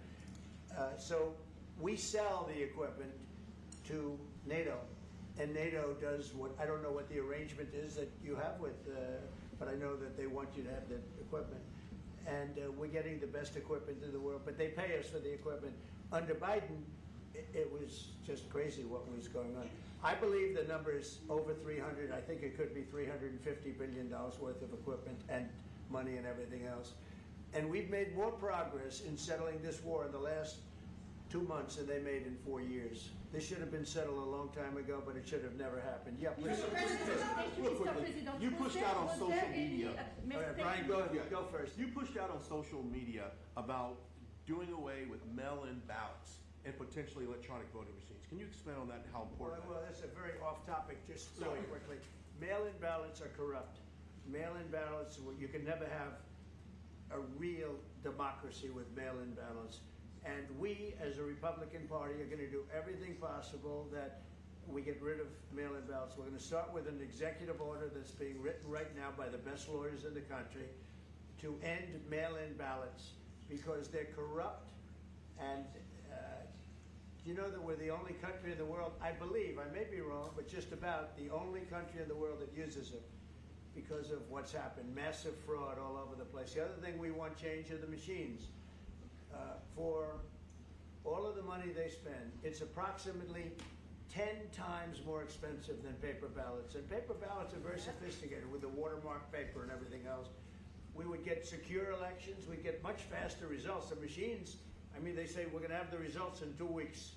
S13: So we sell the equipment to NATO. And NATO does what, I don't know what the arrangement is that you have with, but I know that they want you to have the equipment. And we're getting the best equipment in the world, but they pay us for the equipment. Under Biden, it was just crazy what was going on. I believe the number is over 300. I think it could be $350 billion worth of equipment and money and everything else. And we've made more progress in settling this war in the last 2 months and they made in 4 years. This should have been settled a long time ago, but it should have never happened. Yeah, please.
S20: Real quickly, you pushed out on social media.
S13: All right, Brian, go first.
S20: You pushed out on social media about doing away with mail-in ballots and potentially electronic voting machines. Can you expand on that and how important
S13: Well, that's a very off-topic, just really quickly. Mail-in ballots are corrupt. Mail-in ballots, well, you can never have a real democracy with mail-in ballots. And we, as a Republican Party, are going to do everything possible that we get rid of mail-in ballots. We're going to start with an executive order that's being written right now by the best lawyers in the country to end mail-in ballots because they're corrupt. And you know that we're the only country in the world, I believe, I may be wrong, but just about the only country in the world that uses it because of what's happened. Massive fraud all over the place. The other thing we want change are the machines. For all of the money they spend, it's approximately 10 times more expensive than paper ballots. And paper ballots are very sophisticated with the watermark paper and everything else. We would get secure elections. We'd get much faster results. The machines, I mean, they say we're going to have the results in 2 weeks.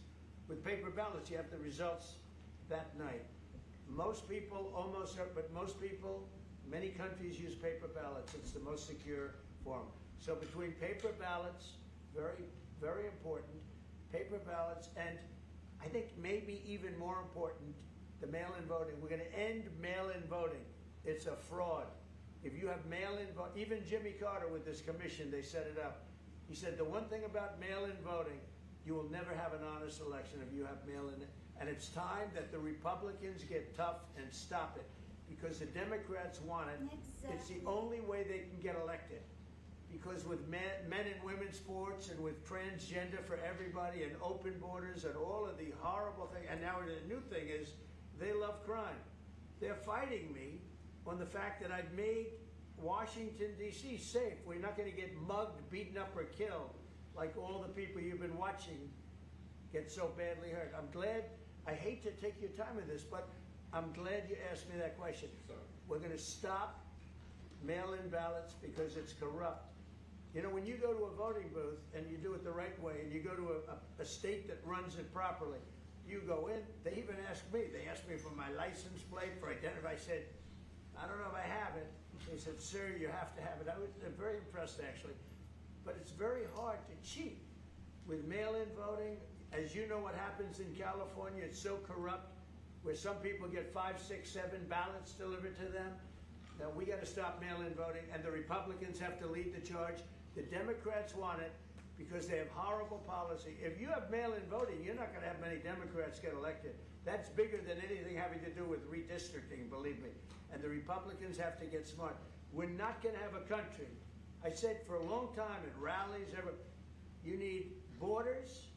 S13: With paper ballots, you have the results that night. Most people, but most people, many countries use paper ballots. It's the most secure form. So between paper ballots, very, very important, paper ballots, and I think maybe even more important, the mail-in voting. We're going to end mail-in voting. It's a fraud. If you have mail-in vote, even Jimmy Carter with this commission, they set it up. He said the one thing about mail-in voting, you will never have an honest election if you have mail-in. And it's time that the Republicans get tough and stop it because the Democrats want it. Exactly. It's the only way they can get elected. Because with men and women's sports and with transgender for everybody and open borders and all of the horrible things, and now the new thing is they love crime. They're fighting me on the fact that I've made Washington, D.C. safe. We're not going to get mugged, beaten up, or killed like all the people you've been watching get so badly hurt. I'm glad, I hate to take your time with this, but I'm glad you asked me that question. We're going to stop mail-in ballots because it's corrupt. You know, when you go to a voting booth and you do it the right way and you go to a state that runs it properly, you go in, they even ask me. They asked me for my license plate, for identity. I said, I don't know if I have it. They said, sir, you have to have it. I was very impressed, actually. But it's very hard to cheat with mail-in voting. As you know what happens in California, it's so corrupt, where some people get 5, 6, 7 ballots delivered to them. Now, we got to stop mail-in voting, and the Republicans have to lead the charge. The Democrats want it because they have horrible policy. If you have mail-in voting, you're not going to have many Democrats get elected. That's bigger than anything having to do with redistricting, believe me. And the Republicans have to get smart. We're not going to have a country. I said for a long time in rallies, you need borders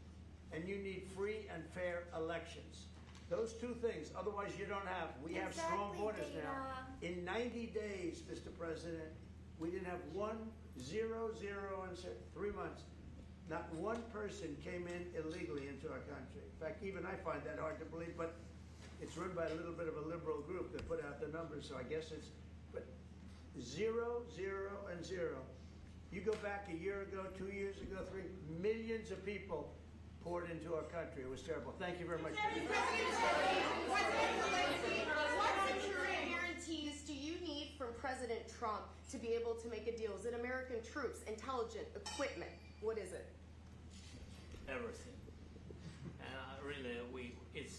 S13: and you need free and fair elections. Those two things. Otherwise, you don't have. We have strong borders now. In 90 days, Mr. President, we didn't have 1, 0, 0, and 3 months. Not one person came in illegally into our country. In fact, even I find that hard to believe, but it's run by a little bit of a liberal group that put out the numbers, so I guess it's, but 0, 0, and 0. You go back a year ago, 2 years ago, 3 millions of people poured into our country. It was terrible. Thank you very much.
S22: What security guarantees do you need from President Trump to be able to make a deal? Is it American troops, intelligence, equipment? What is it?
S14: Everything. And really, it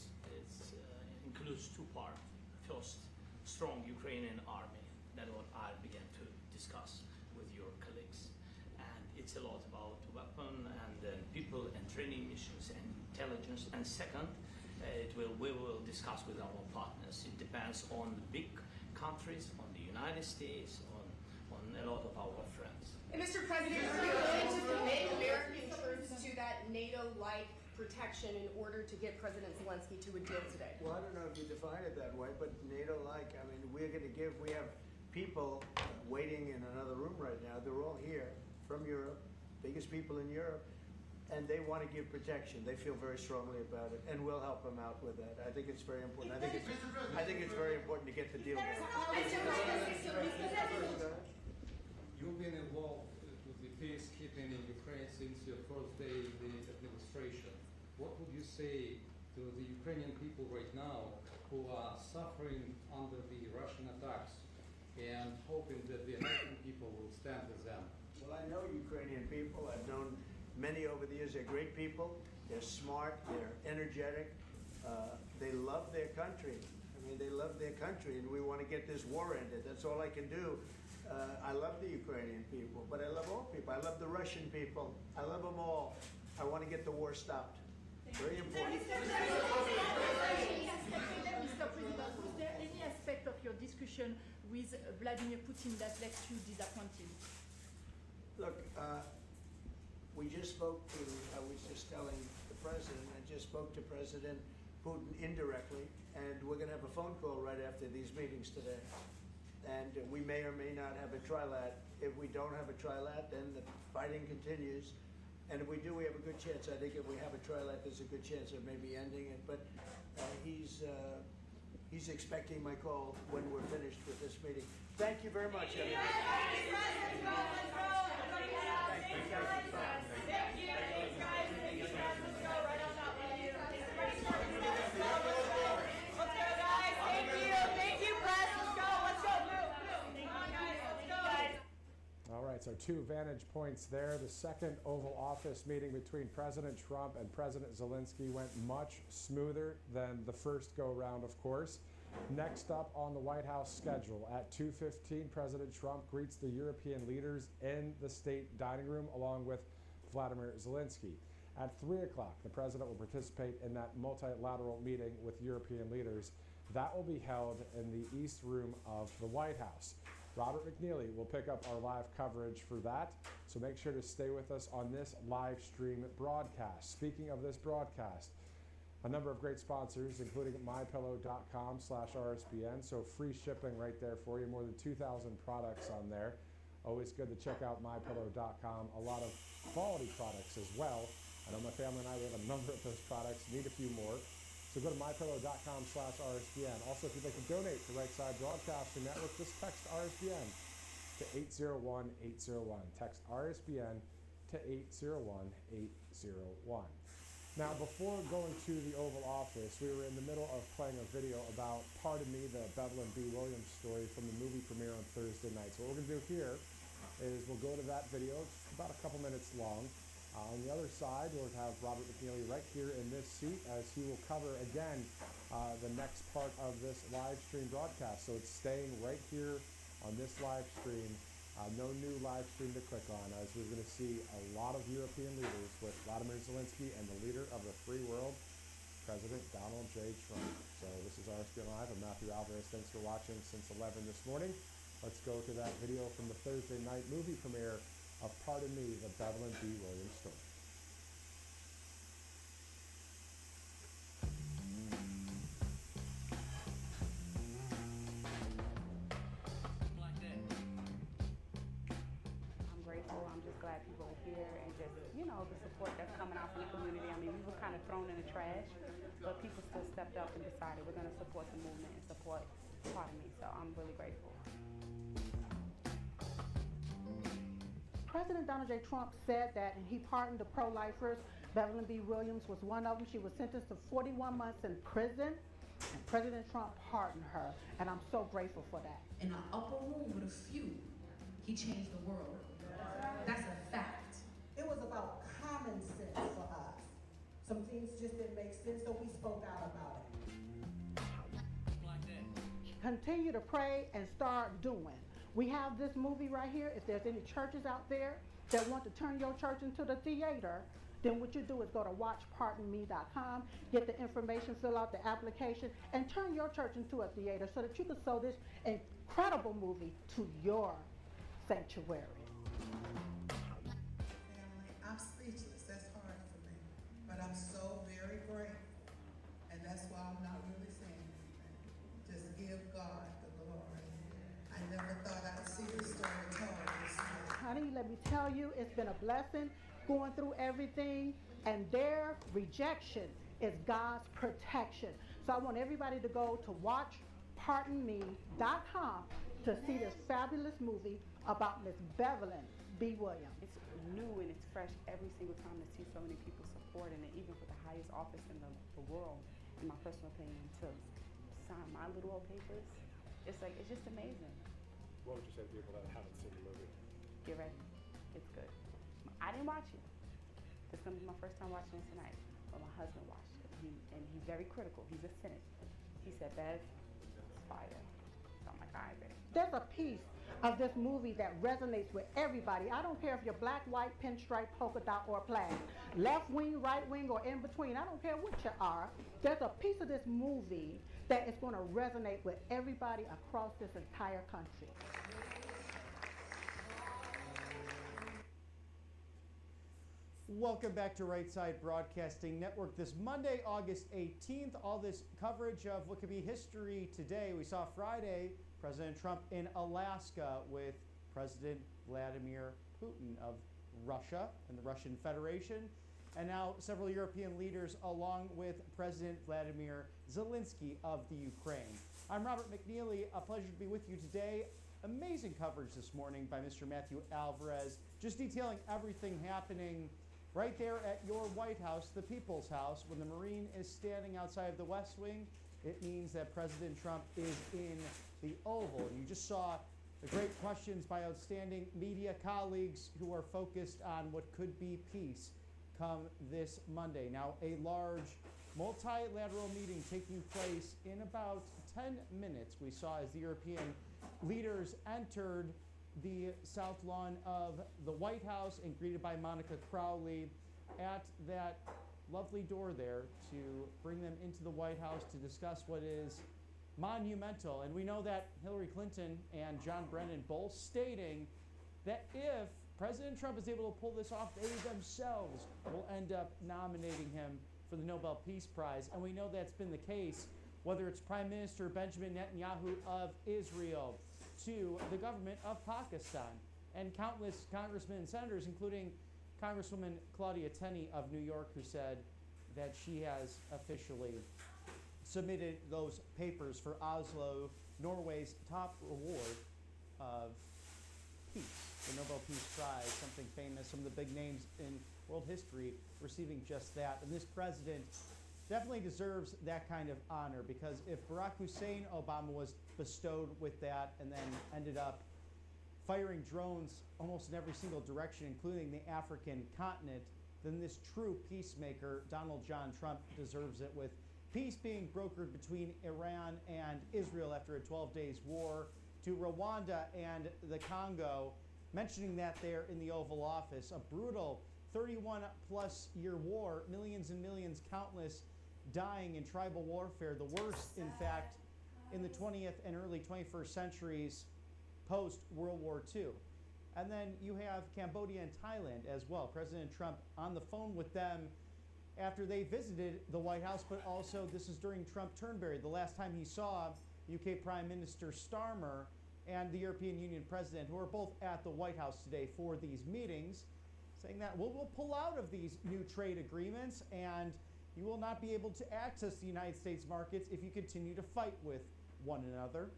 S14: includes 2 parts. First, strong Ukrainian army. That's what I began to discuss with your colleagues. And it's a lot about weapon and people and training missions and intelligence. And second, we will discuss with our partners. It depends on the big countries, on the United States, on a lot of our friends.
S22: And Mr. President, are you willing to commit American troops to that NATO-like protection in order to get President Zelenskyy to a deal today?
S13: Well, I don't know if you define it that way, but NATO-like, I mean, we have people waiting in another room right now. They're all here from Europe, biggest people in Europe, and they want to give protection. They feel very strongly about it, and we'll help them out with that. I think it's very important. I think it's very important to get the deal done.
S23: You've been involved with the peacekeeping in Ukraine since your first day in the administration.
S4: say to the Ukrainian people right now who are suffering under the Russian attacks and hoping that the American people will stand with them?
S13: Well, I know Ukrainian people. I've known many over the years. They're great people. They're smart. They're energetic. They love their country. I mean, they love their country, and we want to get this war ended. That's all I can do. I love the Ukrainian people, but I love all people. I love the Russian people. I love them all. I want to get the war stopped. Very important.
S6: Mr. President, was there any aspect of your discussion with Vladimir Putin that left you disappointed?
S13: Look, we just spoke to, I was just telling the president, I just spoke to President Putin indirectly, and we're going to have a phone call right after these meetings today. And we may or may not have a trilat. If we don't have a trilat, then the fighting continues. And if we do, we have a good chance. I think if we have a trilat, there's a good chance of maybe ending it. But he's expecting my call when we're finished with this meeting. Thank you very much, everybody.
S1: All right, so 2 vantage points there. The second Oval Office meeting between President Trump and President Zelenskyy went much smoother than the first go-round, of course. Next up on the White House schedule, at 2:15, President Trump greets the European leaders in the state dining room along with Volodymyr Zelenskyy. At 3 o'clock, the president will participate in that multilateral meeting with European leaders. That will be held in the East Room of the White House. Robert McNeely will pick up our live coverage for that, so make sure to stay with us on this live stream broadcast. Speaking of this broadcast, a number of great sponsors, including mypillow.com/RSBN, so free shipping right there for you, more than 2,000 products on there. Always good to check out mypillow.com. A lot of quality products as well. I know my family and I have a number of those products, need a few more. So go to mypillow.com/RSBN. Also, if you'd like to donate to Right Side Broadcasting Network, just text RSBN to 801-801. Text RSBN to 801-801. Now, before going to the Oval Office, we were in the middle of playing a video about, pardon me, the Bevelyn B. Williams story from the movie premiere on Thursday night. So what we're going to do here is we'll go to that video. It's about a couple minutes long. On the other side, we'll have Robert McNeely right here in this seat as he will cover, again, the next part of this live stream broadcast. So it's staying right here on this live stream. No new live stream to click on, as we're going to see a lot of European leaders with Volodymyr Zelenskyy and the leader of the free world, President Donald J. Trump. So this is RSBN Live. I'm Matthew Alvarez. Thanks for watching since 11 this morning. Let's go to that video from the Thursday night movie premiere of, pardon me, the Bevelyn B. Williams story.
S11: I'm grateful. I'm just glad people are here and just, you know, the support that's coming out from the community. I mean, we were kind of thrown in the trash, but people still stepped up and decided we're going to support the movement and support, pardon me. So I'm really grateful.
S6: President Donald J. Trump said that he pardoned the pro-lifers. Bevelyn B. Williams was one of them. She was sentenced to 41 months in prison, and President Trump pardoned her, and I'm so grateful for that.
S12: In an upper room with a few, he changed the world. That's a fact.
S6: It was about common sense for us. Some things just didn't make sense, so we spoke out about it. Continue to pray and start doing. We have this movie right here. If there's any churches out there that want to turn your church into the theater, then what you do is go to watchpardonme.com, get the information, fill out the application, and turn your church into a theater so that you can show this incredible movie to your sanctuary.
S5: Family, I'm speechless. That's hard for me. But I'm so very grateful. And that's why I'm not really saying anything. Just give God the glory. I never thought I'd see this story told this way.
S6: Honey, let me tell you, it's been a blessing going through everything, and their rejection is God's protection. So I want everybody to go to watchpardonme.com to see this fabulous movie about Miss Bevelyn B. Williams.
S11: It's new and it's fresh every single time to see so many people supporting it, even for the highest office in the world, in my personal opinion, to sign my little old papers. It's like, it's just amazing.
S1: What would you say to people that haven't seen the movie?
S11: Get ready. It's good. I didn't watch it. This is going to be my first time watching it tonight, but my husband watched it. And he's very critical. He's a cynic. He said, Bev, it's fire. So I'm like, all right, babe.
S6: There's a piece of this movie that resonates with everybody. I don't care if you're black, white, pinstripe, polka dot, or plaid. Left wing, right wing, or in between. I don't care what you are. There's a piece of this movie that is going to resonate with everybody across this entire country.
S7: Welcome back to Right Side Broadcasting Network. This Monday, August 18th, all this coverage of what could be history today. We saw Friday, President Trump in Alaska with President Vladimir Putin of Russia and the Russian Federation, and now several European leaders along with President Volodymyr Zelenskyy of the Ukraine. I'm Robert McNeely. A pleasure to be with you today. Amazing coverage this morning by Mr. Matthew Alvarez, just detailing everything happening right there at your White House, the People's House. When the Marine is standing outside of the West Wing, it means that President Trump is in the Oval. You just saw the great questions by outstanding media colleagues who are focused on what could be peace come this Monday. Now, a large multilateral meeting taking place in about 10 minutes. We saw as the European leaders entered the South Lawn of the White House and greeted by Monica Crowley at that lovely door there to bring them into the White House to discuss what is monumental. And we know that Hillary Clinton and John Brennan both stating that if President Trump is able to pull this off, they themselves will end up nominating him for the Nobel Peace Prize. And we know that's been the case, whether it's Prime Minister Benjamin Netanyahu of Israel, to the government of Pakistan, and countless congressmen and senators, including Congresswoman Claudia Tenney of New York, who said that she has officially submitted those papers for Oslo, Norway's top reward of peace, the Nobel Peace Prize, something famous, some of the big names in world history receiving just that. And this president definitely deserves that kind of honor, because if Barack Hussein Obama was bestowed with that and then ended up firing drones almost in every single direction, including the African continent, then this true peacemaker, Donald John Trump, deserves it, with peace being brokered between Iran and Israel after a 12 days war, to Rwanda and the Congo, mentioning that there in the Oval Office, a brutal 31-plus year war, millions and millions, countless dying in tribal warfare, the worst, in fact, in the 20th and early 21st centuries post-World War II. And then you have Cambodia and Thailand as well. President Trump on the phone with them after they visited the White House, but also this is during Trump-Turnberry, the last time he saw UK Prime Minister Starmer and the European Union President, who are both at the White House today for these meetings, saying that we'll pull out of these new trade agreements and you will not be able to access the United States markets if you continue to fight with one another.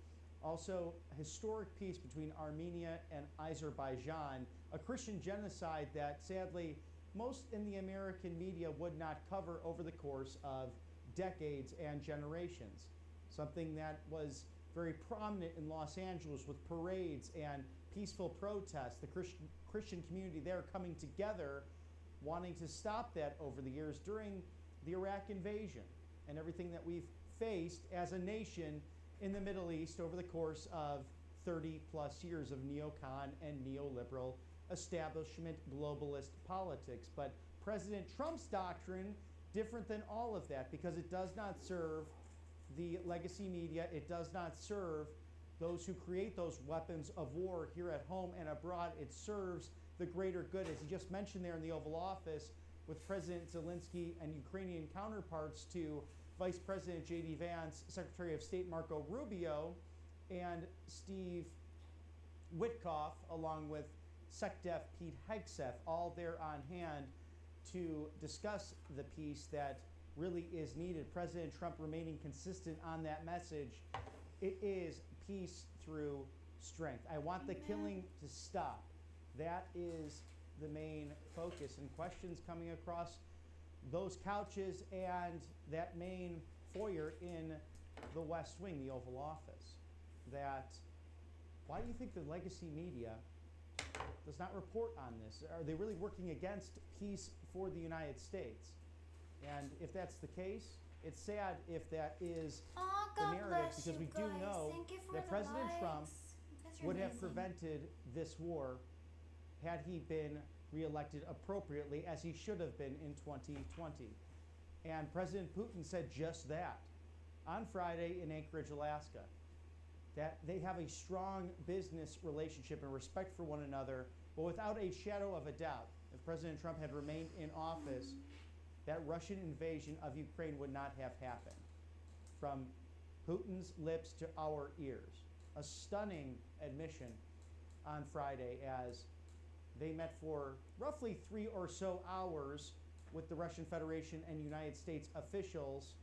S7: Also, historic peace between Armenia and Azerbaijan, a Christian genocide that sadly most in the American media would not cover over the course of decades and generations. Something that was very prominent in Los Angeles with parades and peaceful protests, the Christian community there coming together, wanting to stop that over the years during the Iraq invasion and everything that we've faced as a nation in the Middle East over the course of 30-plus years of neocon and neoliberal establishment globalist politics. But President Trump's doctrine, different than all of that, because it does not serve the legacy media, it does not serve those who create those weapons of war here at home and abroad. It serves the greater good, as he just mentioned there in the Oval Office with President Zelenskyy and Ukrainian counterparts, to Vice President J.D. Vance, Secretary of State Marco Rubio, and Steve Witkoff, along with SecDef Pete Hegseth, all there on hand to discuss the peace that really is needed. President Trump remaining consistent on that message. It is peace through strength. I want the killing to stop. That is the main focus, and questions coming across those couches and that main foyer in the West Wing, the Oval Office. That, why do you think the legacy media does not report on this? Are they really working against peace for the United States? And if that's the case, it's sad if that is the narrative, because we do know that President Trump would have prevented this war had he been reelected appropriately, as he should have been in 2020. And President Putin said just that on Friday in Anchorage, Alaska, that they have a strong business relationship and respect for one another, but without a shadow of a doubt, if President Trump had remained in office, that Russian invasion of Ukraine would not have happened. From Putin's lips to our ears. A stunning admission on Friday as they met for roughly 3 or so hours with the Russian Federation and United States officials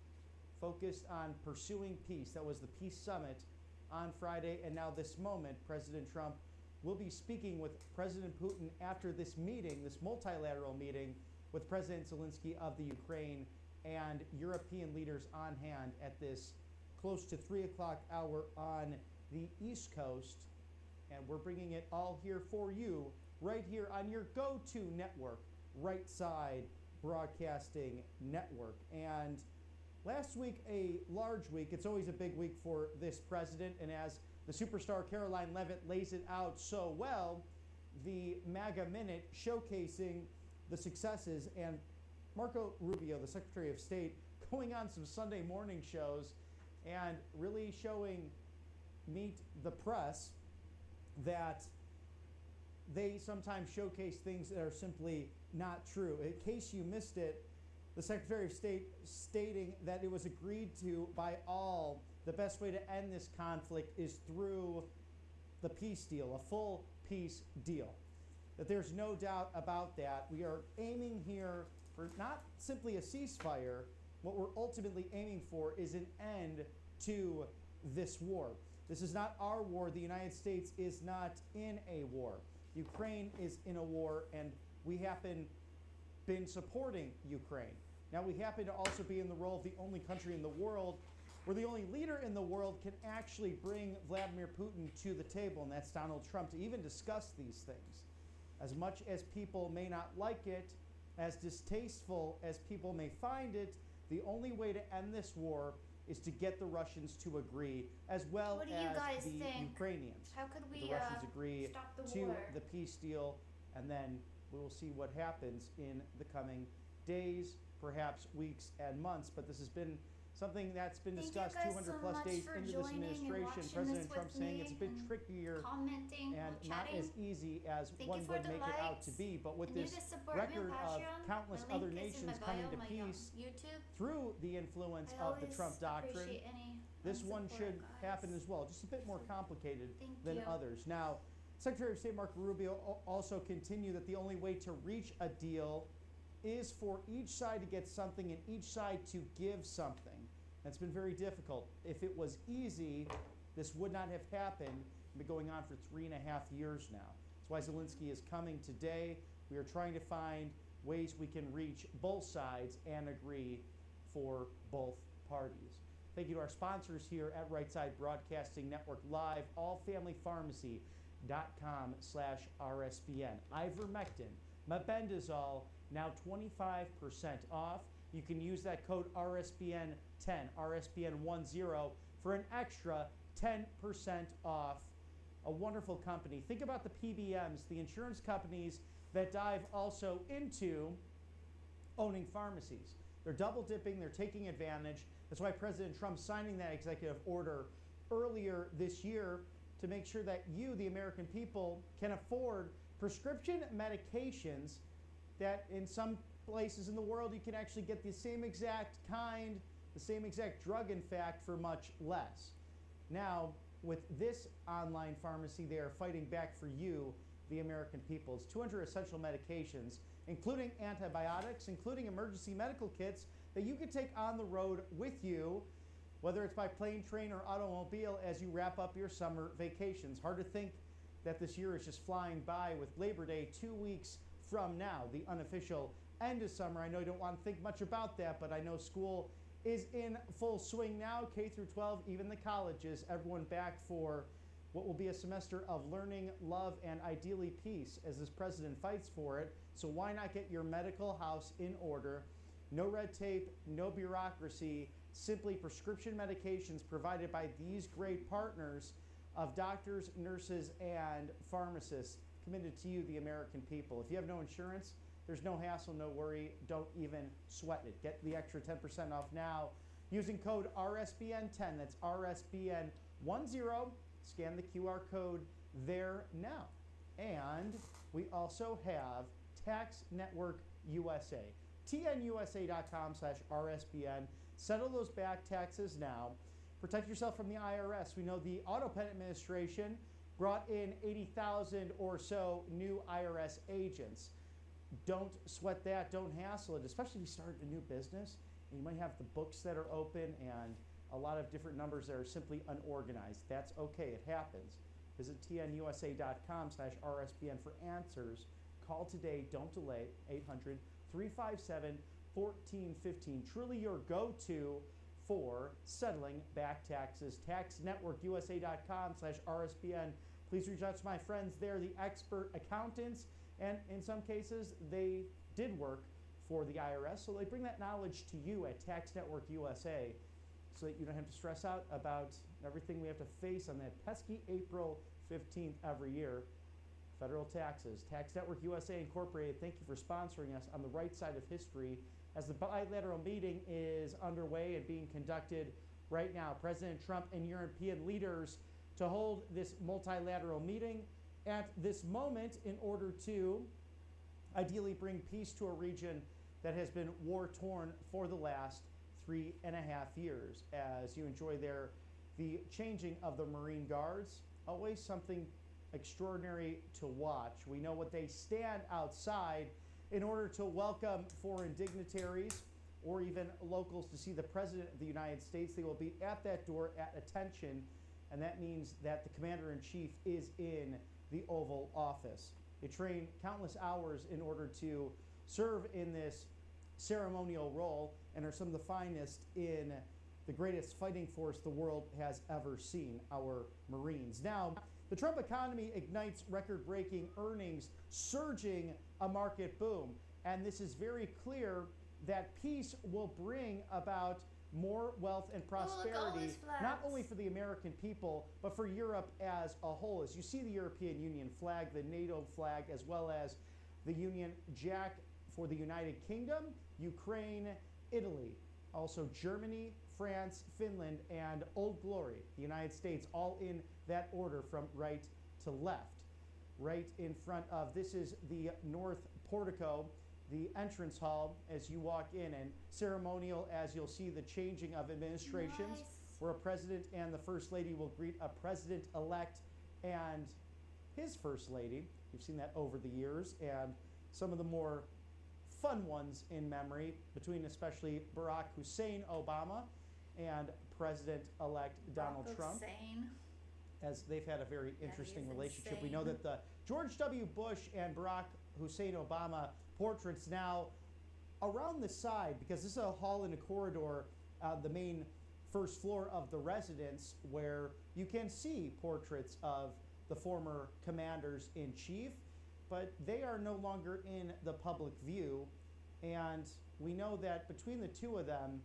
S7: focused on pursuing peace. That was the Peace Summit on Friday, and now this moment, President Trump will be speaking with President Putin after this meeting, this multilateral meeting with President Zelenskyy of the Ukraine and European leaders on hand at this close to 3 o'clock hour on the East Coast. And we're bringing it all here for you, right here on your go-to network, Right Side Broadcasting Network. And last week, a large week. It's always a big week for this president. And as the superstar Caroline Leavitt lays it out so well, the MAGA Minute showcasing the successes, and Marco Rubio, the Secretary of State, going on some Sunday morning shows and really showing Meet the Press that they sometimes showcase things that are simply not true. In case you missed it, the Secretary of State stating that it was agreed to by all the best way to end this conflict is through the peace deal, a full peace deal. That there's no doubt about that. We are aiming here for not simply a ceasefire. What we're ultimately aiming for is an end to this war. This is not our war. The United States is not in a war. Ukraine is in a war, and we happen been supporting Ukraine. Now, we happen to also be in the role of the only country in the world where the only leader in the world can actually bring Vladimir Putin to the table, and that's Donald Trump, to even discuss these things. As much as people may not like it, as distasteful as people may find it, the only way to end this war is to get the Russians to agree, as well
S8: What do you
S7: as
S8: guys
S7: the
S8: think?
S7: Ukrainians.
S8: How could we
S7: the Russians agree
S8: stop the
S7: to
S8: war?
S7: the peace deal, and then we will see what happens in the coming days, perhaps weeks and months. But this has been something that's been
S8: Thank you
S7: discussed
S8: guys
S7: 200
S8: so
S7: plus
S8: much
S7: days
S8: for
S7: into this
S8: joining and
S7: administration.
S8: watching
S7: President
S8: this
S7: Trump
S8: with
S7: saying
S8: me
S7: it's a bit
S8: and
S7: trickier
S8: commenting
S7: and
S8: while
S7: not
S8: chatting.
S7: as easy as
S8: Thank
S7: one
S8: you for
S7: would
S8: the
S7: make it out to
S8: likes.
S7: be. But with
S8: And you
S7: this
S8: to support me on
S7: record of
S8: Patreon.
S7: countless
S8: My
S7: other
S8: link is in my
S7: nations coming
S8: bio,
S7: to
S8: my,
S7: peace
S8: YouTube.
S7: through the influence
S8: I
S7: of the
S8: always
S7: Trump doctrine,
S8: appreciate any
S7: this one
S8: support,
S7: should
S8: guys.
S7: happen as well, just a bit more complicated
S8: Thank
S7: than
S8: you.
S7: others. Now, Secretary of State Marco Rubio also continued that the only way to reach a deal is for each side to get something and each side to give something. That's been very difficult. If it was easy, this would not have happened. It's been going on for 3.5 years now. That's why Zelenskyy is coming today. We are trying to find ways we can reach both sides and agree for both parties. Thank you to our sponsors here at Right Side Broadcasting Network Live, allfamilypharmacy.com/RSBN. Ivermectin, mebendazole, now 25% off. You can use that code RSBN10, RSBN10 for an extra 10% off. A wonderful company. Think about the PBMs, the insurance companies that dive also into owning pharmacies. They're double dipping, they're taking advantage. That's why President Trump signing that executive order earlier this year to make sure that you, the American people, can afford prescription medications that in some places in the world you can actually get the same exact kind, the same exact drug, in fact, for much less. Now, with this online pharmacy, they are fighting back for you, the American people. It's 200 essential medications, including antibiotics, including emergency medical kits that you can take on the road with you, whether it's by plane, train, or automobile as you wrap up your summer vacations. Hard to think that this year is just flying by with Labor Day 2 weeks from now, the unofficial end of summer. I know you don't want to think much about that, but I know school is in full swing now, K through 12, even the colleges, everyone back for what will be a semester of learning, love, and ideally peace as this president fights for it. So why not get your medical house in order? No red tape, no bureaucracy, simply prescription medications provided by these great partners of doctors, nurses, and pharmacists committed to you, the American people. If you have no insurance, there's no hassle, no worry. Don't even sweat it. Get the extra 10% off now using code RSBN10. That's RSBN10. Scan the QR code there now. And we also have Tax Network USA. TNUSA.com/RSBN. Settle those back taxes now. Protect yourself from the IRS. We know the Auto Pen Administration brought in 80,000 or so new IRS agents. Don't sweat that. Don't hassle it, especially if you start a new business and you might have the books that are open and a lot of different numbers that are simply unorganized. That's okay. It happens. Visit TNUSA.com/RSBN for answers. Call today. Don't delay. 800-357-1415. Truly your go-to for settling back taxes. TaxNetworkUSA.com/RSBN. Please reach out to my friends there, the expert accountants, and in some cases they did work for the IRS, so they bring that knowledge to you at Tax Network USA so that you don't have to stress out about everything we have to face on that pesky April 15th every year. Federal taxes. Tax Network USA Incorporated, thank you for sponsoring us on the right side of history as the bilateral meeting is underway and being conducted right now. President Trump and European leaders to hold this multilateral meeting at this moment in order to ideally bring peace to a region that has been war-torn for the last 3.5 years. As you enjoy there the changing of the Marine Guards, always something extraordinary to watch. We know what they stand outside in order to welcome foreign dignitaries or even locals to see the President of the United States. They will be at that door at attention, and that means that the Commander-in-Chief is in the Oval Office. They train countless hours in order to serve in this ceremonial role and are some of the finest in the greatest fighting force the world has ever seen, our Marines. Now, the Trump economy ignites record-breaking earnings, surging a market boom. And this is very clear that peace will bring about more wealth and prosperity, not only for the American people, but for Europe as a whole. As you see the European Union flag, the NATO flag, as well as the Union Jack for the United Kingdom, Ukraine, Italy, also Germany, France, Finland, and Old Glory, the United States, all in that order from right to left. Right in front of, this is the North Portico, the entrance hall as you walk in, and ceremonial as you'll see the changing of administrations, where a president and the first lady will greet a president-elect and his first lady. We've seen that over the years, and some of the more fun ones in memory between especially Barack Hussein Obama and President-elect Donald Trump, as they've had a very interesting relationship. We know that the George W. Bush and Barack Hussein Obama portraits now around the side, because this is a hall and a corridor, the main first floor of the residence, where you can see portraits of the former commanders-in-chief, but they are no longer in the public view. And we know that between the two of them,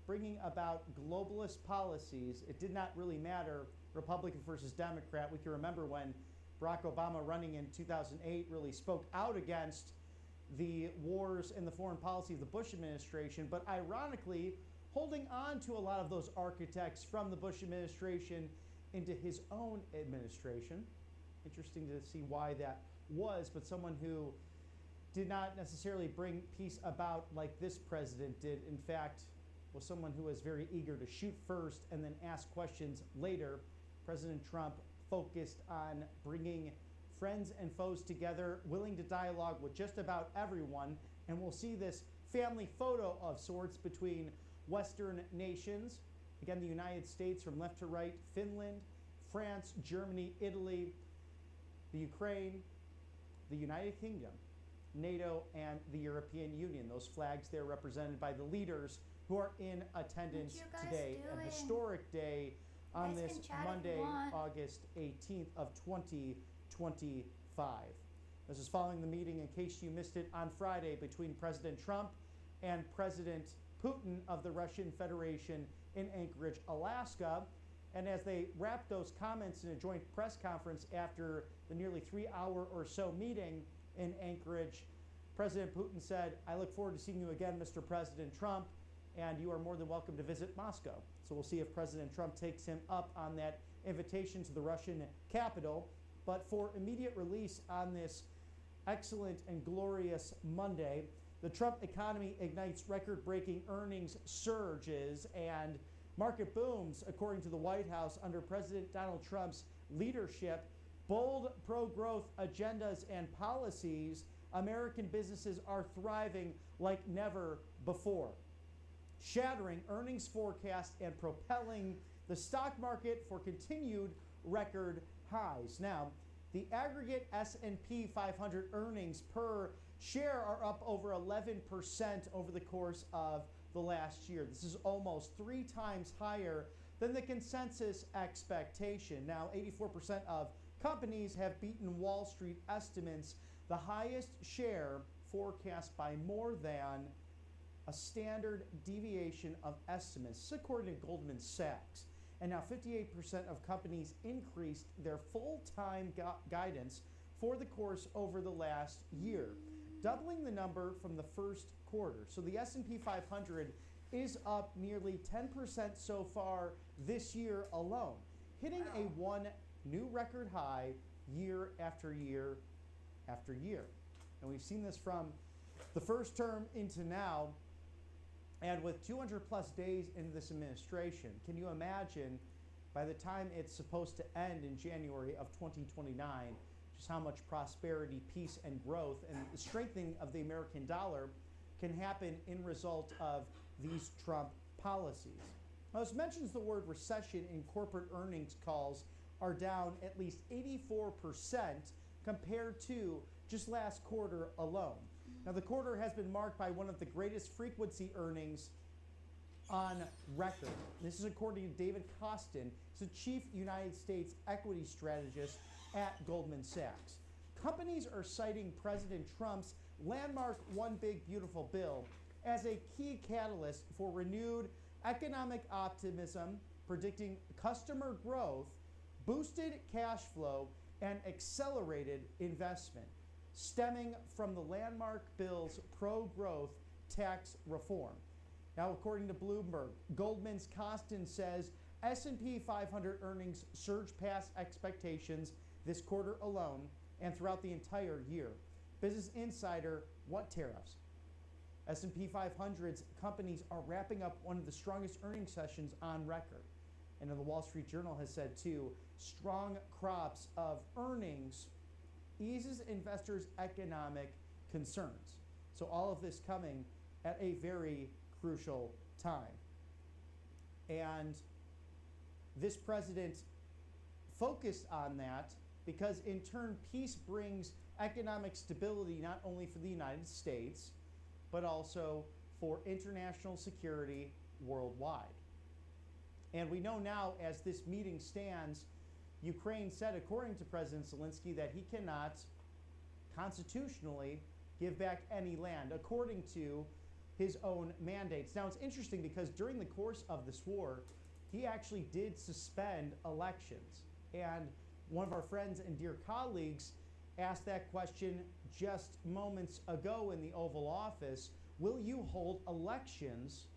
S7: bringing about globalist policies, it did not really matter Republican versus Democrat. We can remember when Barack Obama, running in 2008, really spoke out against the wars and the foreign policy of the Bush administration, but ironically holding on to a lot of those architects from the Bush administration into his own administration. Interesting to see why that was, but someone who did not necessarily bring peace about like this president did. In fact, was someone who was very eager to shoot first and then ask questions later. President Trump focused on bringing friends and foes together, willing to dialogue with just about everyone. And we'll see this family photo of sorts between Western nations. Again, the United States from left to right, Finland, France, Germany, Italy, the Ukraine, the United Kingdom, NATO, and the European Union. Those flags there represented by the leaders who are in attendance today, a historic day on this Monday, August 18th of 2025. This is following the meeting, in case you missed it, on Friday between President Trump and President Putin of the Russian Federation in Anchorage, Alaska. And as they wrapped those comments in a joint press conference after the nearly 3-hour or so meeting in Anchorage, President Putin said, "I look forward to seeing you again, Mr. President Trump, and you are more than welcome to visit Moscow." So we'll see if President Trump takes him up on that invitation to the Russian capital. But for immediate release on this excellent and glorious Monday, the Trump economy ignites record-breaking earnings surges and market booms, according to the White House, under President Donald Trump's leadership. Bold pro-growth agendas and policies, American businesses are thriving like never before, shattering earnings forecasts and propelling the stock market for continued record highs. Now, the aggregate S&P 500 earnings per share are up over 11% over the course of the last year. This is almost 3 times higher than the consensus expectation. Now, 84% of companies have beaten Wall Street estimates, the highest share forecast by more than a standard deviation of estimates. This is according to Goldman Sachs. And now 58% of companies increased their full-time guidance for the course over the last year, doubling the number from the first quarter. So the S&P 500 is up nearly 10% so far this year alone, hitting a one new record high year after year after year. And we've seen this from the first term into now, and with 200 plus days into this administration. Can you imagine by the time it's supposed to end in January of 2029, just how much prosperity, peace, and growth and the strengthening of the American dollar can happen in result of these Trump policies? Now, as mentions the word recession in corporate earnings calls are down at least 84% compared to just last quarter alone. Now, the quarter has been marked by one of the greatest frequency earnings on record. This is according to David Kostin. He's the chief United States equity strategist at Goldman Sachs. Companies are citing President Trump's landmark One Big Beautiful Bill as a key catalyst for renewed economic optimism, predicting customer growth, boosted cash flow, and accelerated investment, stemming from the landmark bill's pro-growth tax reform. Now, according to Bloomberg, Goldman's Kostin says S&P 500 earnings surged past expectations this quarter alone and throughout the entire year. Business Insider, what tariffs? S&P 500's companies are wrapping up one of the strongest earnings sessions on record. And the Wall Street Journal has said, too, strong crops of earnings eases investors' economic concerns. So all of this coming at a very crucial time. And this president focused on that because, in turn, peace brings economic stability not only for the United States, but also for international security worldwide. And we know now, as this meeting stands, Ukraine said, according to President Zelenskyy, that he cannot constitutionally give back any land, according to his own mandates. Now, it's interesting because during the course of this war, he actually did suspend elections. And one of our friends and dear colleagues asked that question just moments ago in the Oval Office. Will you hold elections?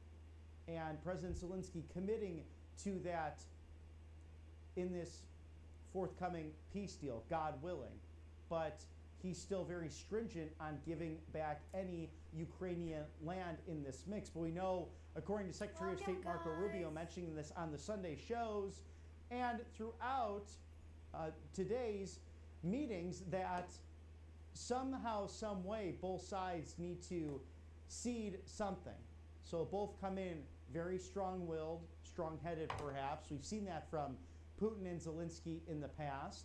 S7: And President Zelenskyy committing to that in this forthcoming peace deal, God willing. But he's still very stringent on giving back any Ukrainian land in this mix. But we know, according to Secretary of State Marco Rubio, mentioning this on the Sunday shows and throughout today's meetings, that somehow, some way, both sides need to cede something. So both come in very strong-willed, strong-headed perhaps. We've seen that from Putin and Zelenskyy in the past.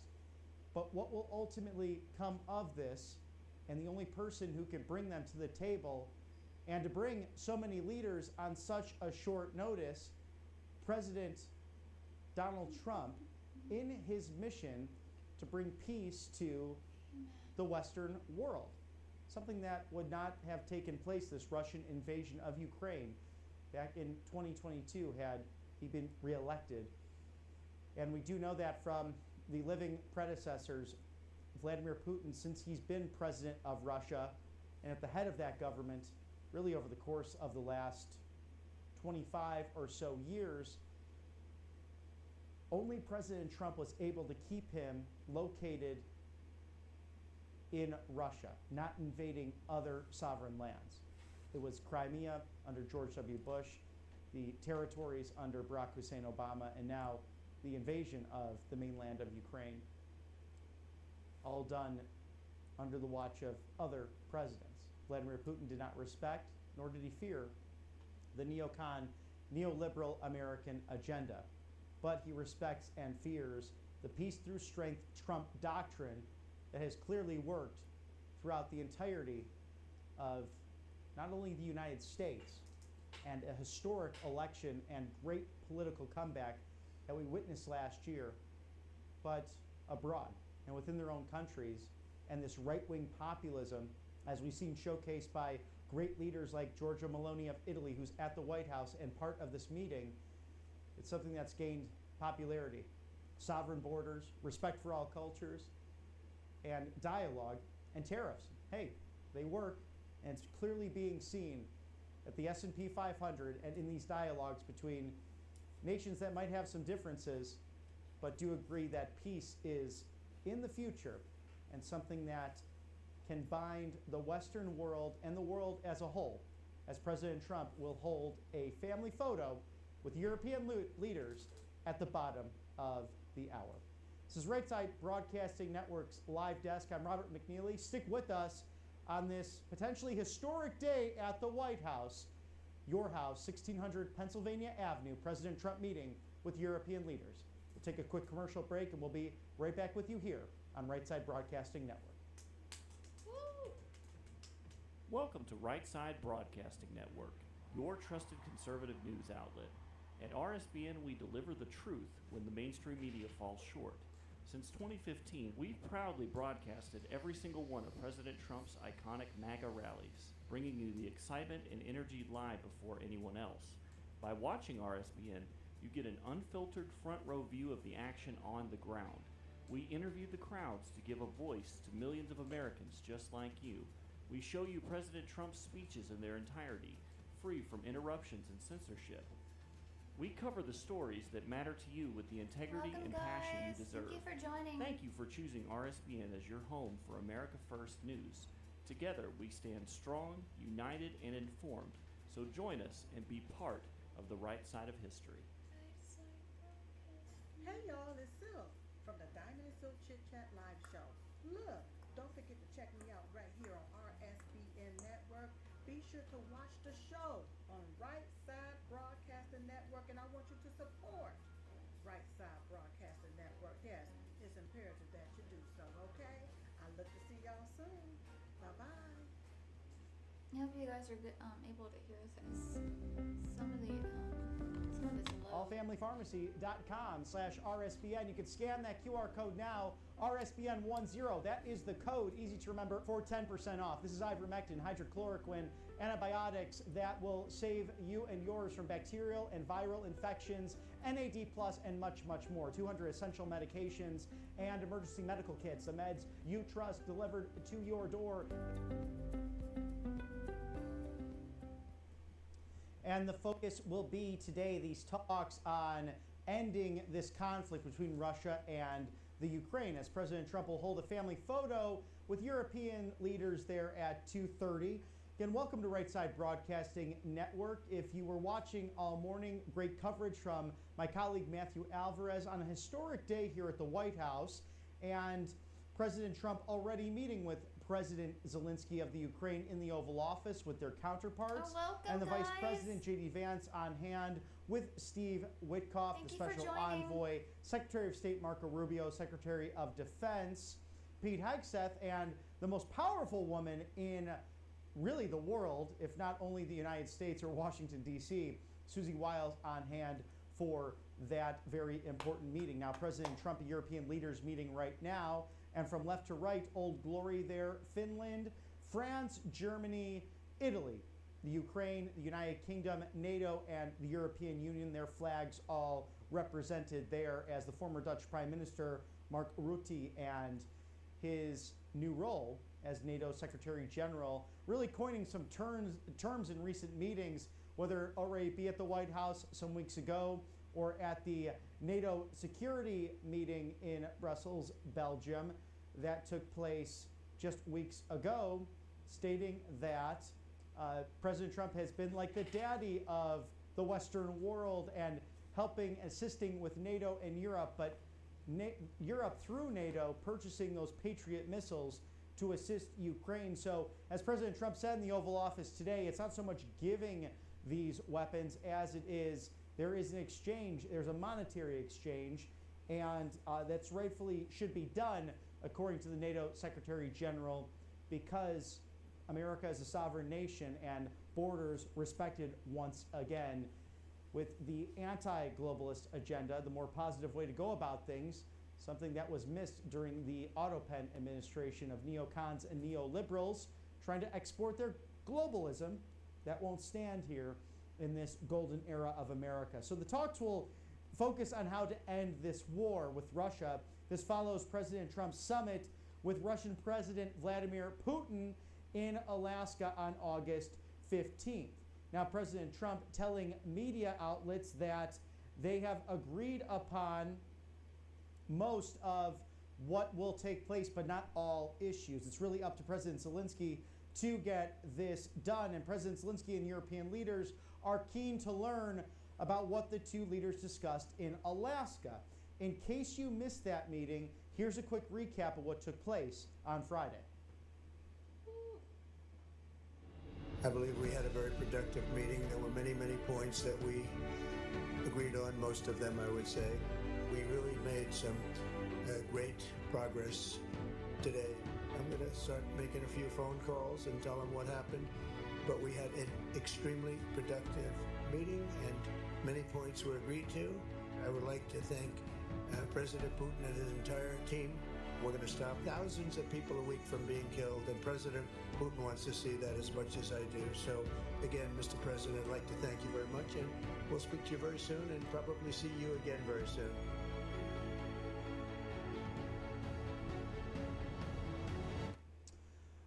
S7: But what will ultimately come of this and the only person who can bring them to the table, and to bring so many leaders on such a short notice, President Donald Trump, in his mission to bring peace to the Western world. Something that would not have taken place, this Russian invasion of Ukraine, back in 2022 had he been reelected. And we do know that from the living predecessors, Vladimir Putin, since he's been president of Russia and at the head of that government, really over the course of the last 25 or so years, only President Trump was able to keep him located in Russia, not invading other sovereign lands. It was Crimea under George W. Bush, the territories under Barack Hussein Obama, and now the invasion of the mainland of Ukraine, all done under the watch of other presidents. Vladimir Putin did not respect, nor did he fear, the neocon, neoliberal American agenda, but he respects and fears the peace through strength Trump doctrine that has clearly worked throughout the entirety of not only the United States and a historic election and great political comeback that we witnessed last year, but abroad and within their own countries, and this right-wing populism, as we've seen showcased by great leaders like Giorgia Meloni of Italy, who's at the White House and part of this meeting. It's something that's gained popularity. Sovereign borders, respect for all cultures, and dialogue, and tariffs. Hey, they work, and it's clearly being seen at the S&P 500 and in these dialogues between nations that might have some differences, but do agree that peace is in the future and something that can bind the Western world and the world as a whole, as President Trump will hold a family photo with European leaders at the bottom of the hour. This is Right Side Broadcasting Network's live desk. I'm Robert McNeely. Stick with us on this potentially historic day at the White House, your house, 1600 Pennsylvania Avenue, President Trump meeting with European leaders. We'll take a quick commercial break and we'll be right back with you here on Right Side Broadcasting Network.
S8: Welcome to Right Side Broadcasting Network, your trusted conservative news outlet. At RSBN, we deliver the truth when the mainstream media falls short. Since 2015, we've proudly broadcasted every single one of President Trump's iconic MAGA rallies, bringing you the excitement and energy live before anyone else. By watching RSBN, you get an unfiltered front row view of the action on the ground. We interview the crowds to give a voice to millions of Americans just like you. We show you President Trump's speeches in their entirety, free from interruptions and censorship. We cover the stories that matter to you with the integrity and passion you deserve.
S10: Thank you for joining.
S8: Thank you for choosing RSBN as your home for America First News. Together, we stand strong, united, and informed. So join us and be part of the right side of history.
S6: Hey y'all, it's Sil from the Diamond and Silk Chit Chat live show. Look, don't forget to check me out right here on RSBN Network. Be sure to watch the show on Right Side Broadcasting Network, and I want you to support Right Side Broadcasting Network. Yes, it's imperative that you do so, okay? I look to see y'all soon. Bye-bye.
S10: I hope you guys are good, able to hear this. Some of it's low.
S7: allfamilypharmacy.com/RSBN. You can scan that QR code now, RSBN10. That is the code, easy to remember, for 10% off. This is ivermectin, hydrochloroquine, antibiotics that will save you and yours from bacterial and viral infections, NAD+, and much, much more. 200 essential medications and emergency medical kits, the meds you trust delivered to your door. And the focus will be today these talks on ending this conflict between Russia and the Ukraine, as President Trump will hold a family photo with European leaders there at 2:30. Again, welcome to Right Side Broadcasting Network. If you were watching all morning, great coverage from my colleague Matthew Alvarez on a historic day here at the White House, and President Trump already meeting with President Zelenskyy of the Ukraine in the Oval Office with their counterparts, and the Vice President J.D. Vance on hand with Steve Witkoff, the Special Envoy, Secretary of State Marco Rubio, Secretary of Defense Pete Hegseth, and the most powerful woman in really the world, if not only the United States or Washington, D.C., Susie Wiles on hand for that very important meeting. Now, President Trump and European leaders meeting right now, and from left to right, Old Glory there, Finland, France, Germany, Italy, the Ukraine, the United Kingdom, NATO, and the European Union, their flags all represented there as the former Dutch Prime Minister Mark Rutte and his new role as NATO Secretary General really coining some terms in recent meetings, whether already be at the White House some weeks ago or at the NATO security meeting in Brussels, Belgium, that took place just weeks ago, stating that President Trump has been like the daddy of the Western world and helping, assisting with NATO and Europe, but Europe through NATO purchasing those Patriot missiles to assist Ukraine. So as President Trump said in the Oval Office today, it's not so much giving these weapons as it is, there is an exchange, there's a monetary exchange, and that's rightfully should be done according to the NATO Secretary General, because America is a sovereign nation and borders respected once again. With the anti-globalist agenda, the more positive way to go about things, something that was missed during the Autopen administration of neocons and neoliberals trying to export their globalism, that won't stand here in this golden era of America. So the talks will focus on how to end this war with Russia. This follows President Trump's summit with Russian President Vladimir Putin in Alaska on August 15th. Now, President Trump telling media outlets that they have agreed upon most of what will take place, but not all issues. It's really up to President Zelenskyy to get this done. And President Zelenskyy and European leaders are keen to learn about what the two leaders discussed in Alaska. In case you missed that meeting, here's a quick recap of what took place on Friday.
S13: I believe we had a very productive meeting. There were many, many points that we agreed on, most of them I would say. We really made some great progress today. I'm going to start making a few phone calls and tell them what happened. But we had an extremely productive meeting and many points were agreed to. I would like to thank President Putin and his entire team. We're going to stop thousands of people a week from being killed, and President Putin wants to see that as much as I do. So again, Mr. President, I'd like to thank you very much, and we'll speak to you very soon and probably see you again very soon.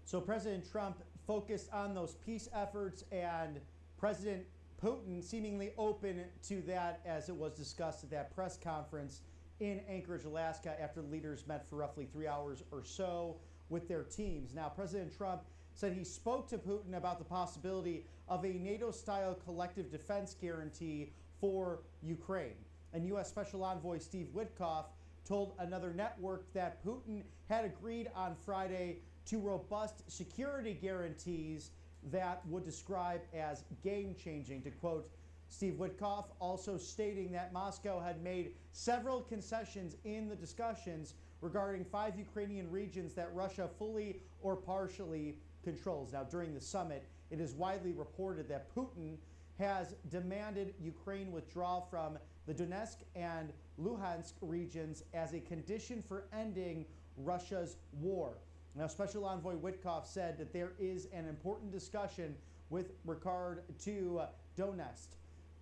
S7: So President Trump focused on those peace efforts, and President Putin seemingly open to that as it was discussed at that press conference in Anchorage, Alaska, after the leaders met for roughly 3 hours or so with their teams. Now, President Trump said he spoke to Putin about the possibility of a NATO-style collective defense guarantee for Ukraine. And U.S. Special Envoy Steve Witkoff told another network that Putin had agreed on Friday to robust security guarantees that would describe as game-changing, to quote Steve Witkoff, also stating that Moscow had made several concessions in the discussions regarding 5 Ukrainian regions that Russia fully or partially controls. Now, during the summit, it is widely reported that Putin has demanded Ukraine withdraw from the Donetsk and Luhansk regions as a condition for ending Russia's war. Now, Special Envoy Witkoff said that there is an important discussion with regard to Donetsk.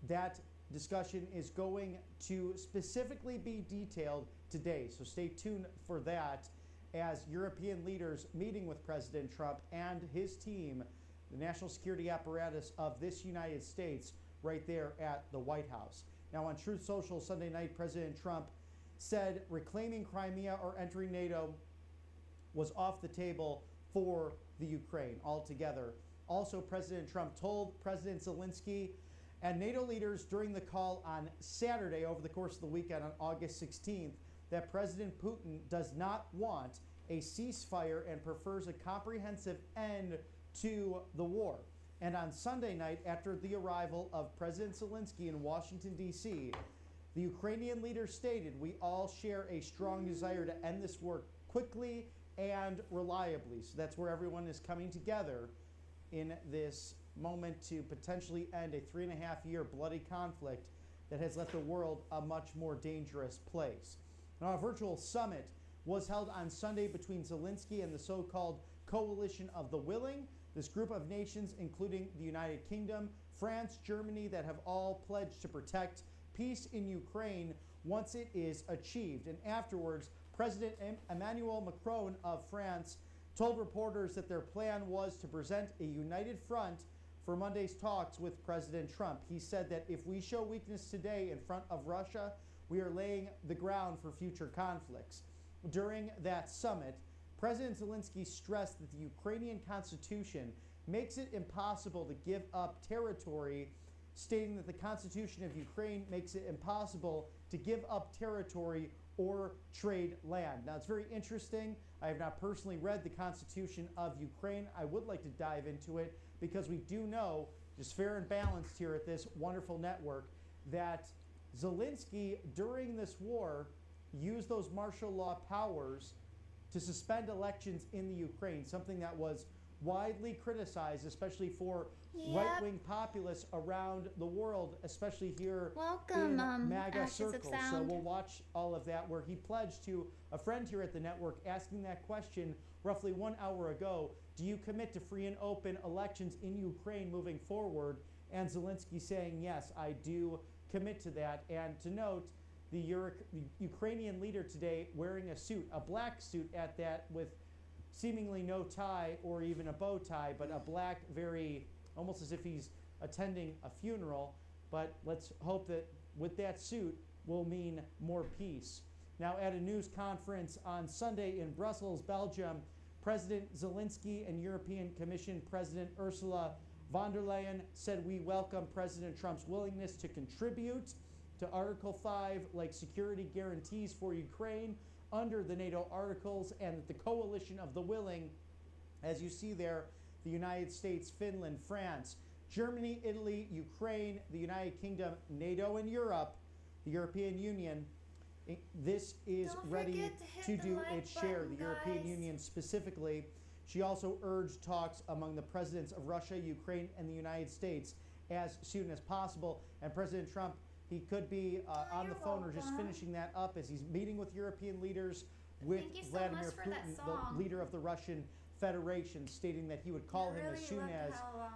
S7: That discussion is going to specifically be detailed today, so stay tuned for that as European leaders meeting with President Trump and his team, the national security apparatus of this United States, right there at the White House. Now, on Truth Social Sunday night, President Trump said reclaiming Crimea or entering NATO was off the table for the Ukraine altogether. Also, President Trump told President Zelenskyy and NATO leaders during the call on Saturday over the course of the weekend on August 16th that President Putin does not want a ceasefire and prefers a comprehensive end to the war. And on Sunday night, after the arrival of President Zelenskyy in Washington, D.C., the Ukrainian leader stated, "We all share a strong desire to end this war quickly and reliably. So that's where everyone is coming together in this moment to potentially end a 3.5-year bloody conflict that has left the world a much more dangerous place. Now, a virtual summit was held on Sunday between Zelenskyy and the so-called Coalition of the Willing. This group of nations, including the United Kingdom, France, Germany, that have all pledged to protect peace in Ukraine once it is achieved. And afterwards, President Emmanuel Macron of France told reporters that their plan was to present a united front for Monday's talks with President Trump. He said that if we show weakness today in front of Russia, we are laying the ground for future conflicts. During that summit, President Zelenskyy stressed that the Ukrainian constitution makes it impossible to give up territory, stating that the constitution of Ukraine makes it impossible to give up territory or trade land. Now, it's very interesting. I have not personally read the Constitution of Ukraine. I would like to dive into it because we do know, just fair and balanced here at this wonderful network, that Zelenskyy, during this war, used those martial law powers to suspend elections in the Ukraine, something that was widely criticized, especially for right-wing populists around the world, especially here in MAGA circles. So we'll watch all of that, where he pledged to a friend here at the network asking that question roughly 1 hour ago: do you commit to free and open elections in Ukraine moving forward? And Zelenskyy saying, yes, I do commit to that. And to note, the Ukrainian leader today wearing a suit, a black suit at that, with seemingly no tie or even a bow tie, but a black, very, almost as if he's attending a funeral. But let's hope that with that suit will mean more peace. Now, at a news conference on Sunday in Brussels, Belgium, President Zelenskyy and European Commission President Ursula von der Leyen said, we welcome President Trump's willingness to contribute to Article 5, like security guarantees for Ukraine under the NATO articles, and that the Coalition of the Willing, as you see there, the United States, Finland, France, Germany, Italy, Ukraine, the United Kingdom, NATO and Europe, the European Union, this is ready to do its share. The European Union specifically. She also urged talks among the presidents of Russia, Ukraine, and the United States as soon as possible. And President Trump, he could be on the phone or just finishing that up as he's meeting with European leaders, with Vladimir Putin, the leader of the Russian Federation, stating that he would call him as soon as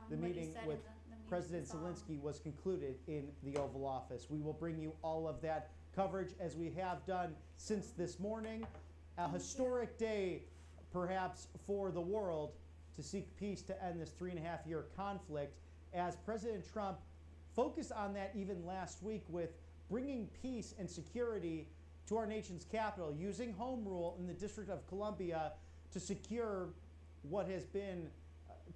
S7: the meeting with President Zelenskyy was concluded in the Oval Office. We will bring you all of that coverage as we have done since this morning. A historic day, perhaps, for the world to seek peace to end this 3.5-year conflict, as President Trump focused on that even last week with bringing peace and security to our nation's capital, using home rule in the District of Columbia to secure what has been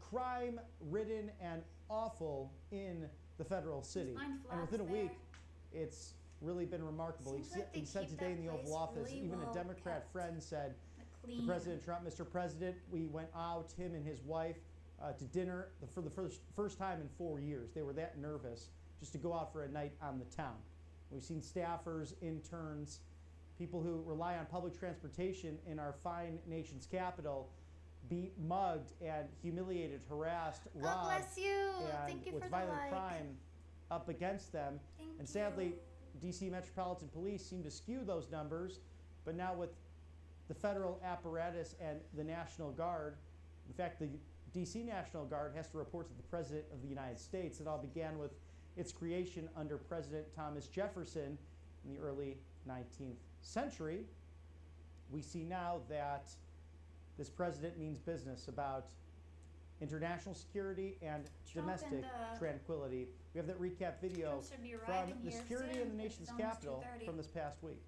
S7: crime-ridden and awful in the the city. And within a week, it's really been remarkable. He said today in the Oval Office, even a Democrat friend said to President Trump, Mr. President, we went out, him and his wife, to dinner for the first time in 4 years. They were that nervous just to go out for a night on the town. We've seen staffers, interns, people who rely on public transportation in our fine nation's capital be mugged and humiliated, harassed, robbed, and with violent crime up against them. And sadly, DC Metropolitan Police seem to skew those numbers, but now with the federal apparatus and the National Guard, in fact, the DC National Guard has to report to the President of the United States. It all began with its creation under President Thomas Jefferson in the early 19th century. We see now that this president means business about international security and domestic tranquility. We have that recap video from the security in the nation's capital from this past week.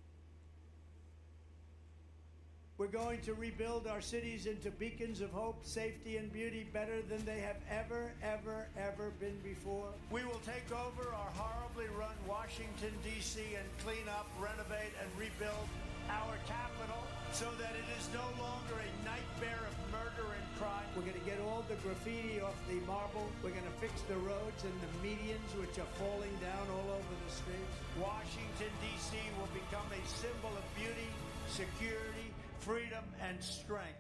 S16: We're going to rebuild our cities into beacons of hope, safety, and beauty better than they have ever, ever, ever been before. We will take over our horribly run Washington, D.C. and clean up, renovate, and rebuild our capital so that it is no longer a nightmare of murder and crime. We're going to get all the graffiti off the marble. We're going to fix the roads and the medians, which are falling down all over the streets. Washington, D.C. will become a symbol of beauty, security, freedom, and strength.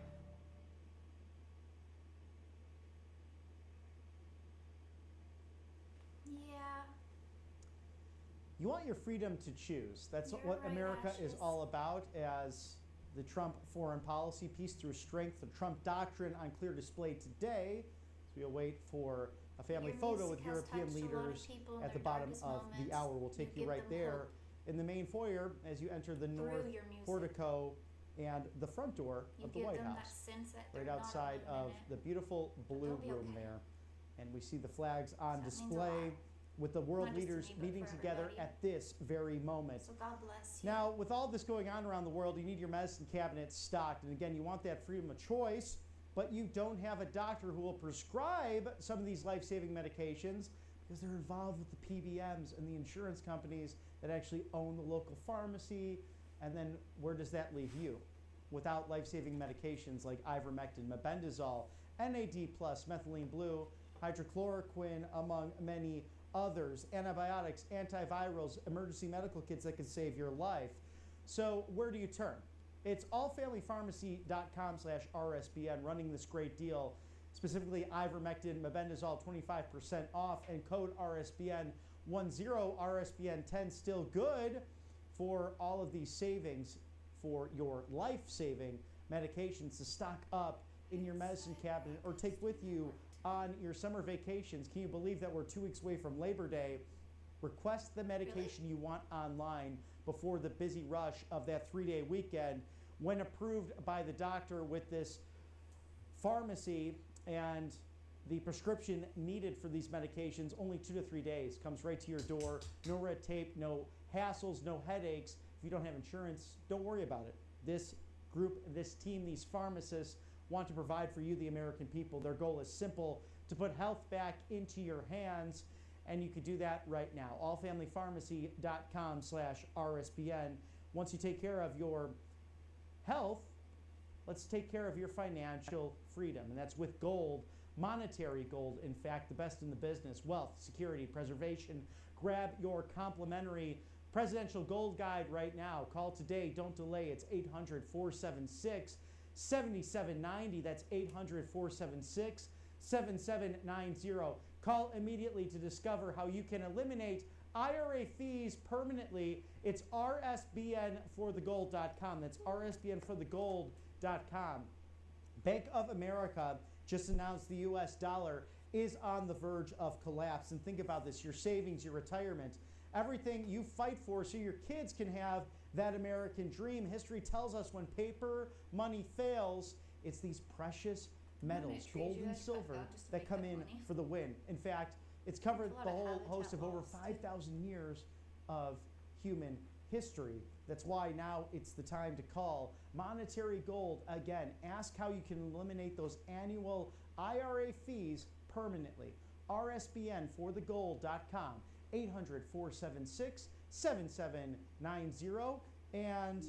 S7: You want your freedom to choose. That's
S10: You're
S7: what
S10: right,
S7: America is
S10: Ashes.
S7: all about, as the Trump foreign policy, peace through strength, the Trump doctrine on clear display today, as we await for a family
S10: Your
S7: photo
S10: music
S7: with
S10: has
S7: European
S10: touched a lot of
S7: leaders
S10: people in
S7: at the
S10: their
S7: bottom
S10: darkest
S7: of the
S10: moments.
S7: hour. We'll take you
S10: give
S7: right
S10: them
S7: there
S10: hope
S7: in the main foyer as you enter the north
S10: through your music.
S7: portico and the front door
S10: You
S7: of the
S10: give
S7: White
S10: them
S7: House.
S10: that sense that
S7: Right
S10: they're
S7: outside
S10: not alone
S7: of
S10: in it.
S7: the beautiful blue
S10: they'll be
S7: room
S10: okay.
S7: there. And we see the flags on
S10: That means a
S7: display
S10: lot.
S7: with the world
S10: Not just to
S7: leaders
S10: me, but
S7: meeting
S10: for
S7: together
S10: everybody.
S7: at this very moment.
S10: So God bless you.
S7: Now, with all this going on around the world, you need your medicine cabinet stocked. And again, you want that freedom of choice, but you don't have a doctor who will prescribe some of these life-saving medications because they're involved with the PBMs and the insurance companies that actually own the local pharmacy. And then where does that leave you? Without life-saving medications like ivermectin, mebendazole, NAD+, methylene blue, hydrochloroquine, among many others, antibiotics, antivirals, emergency medical kits that could save your life. So where do you turn? It's allfamilypharmacy.com/RSBN running this great deal, specifically ivermectin, mebendazole, 25% off, and code RSBN10, RSBN10 still good for all of these savings for your life-saving medications to stock up in your medicine cabinet or take with you on your summer vacations. Can you believe that we're 2 weeks away from Labor Day? Request the medication you want online before the busy rush of that 3-day weekend. When approved by the doctor with this pharmacy and the prescription needed for these medications, only 2 to 3 days, comes right to your door. No red tape, no hassles, no headaches. If you don't have insurance, don't worry about it. This group, this team, these pharmacists want to provide for you, the American people. Their goal is simple, to put health back into your hands, and you can do that right now. allfamilypharmacy.com/RSBN. Once you take care of your health, let's take care of your financial freedom, and that's with gold, monetary gold, in fact, the best in the business, wealth, security, preservation. Grab your complimentary presidential gold guide right now. Call today, don't delay. It's 800-476-7790. That's 800-476-7790. Call immediately to discover how you can eliminate IRA fees permanently. It's rsbnforthegold.com. That's rsbnforthegold.com. Bank of America just announced the U.S. dollar is on the verge of collapse. And think about this, your savings, your retirement, everything you fight for so your kids can have that American dream. History tells us when paper money fails, it's these precious metals, gold and silver, that come in for the win. In fact, it's covered the whole host of over 5,000 years of human history. That's why now it's the time to call Monetary Gold. Again, ask how you can eliminate those annual IRA fees permanently. rsbnforthegold.com, 800-476-7790. And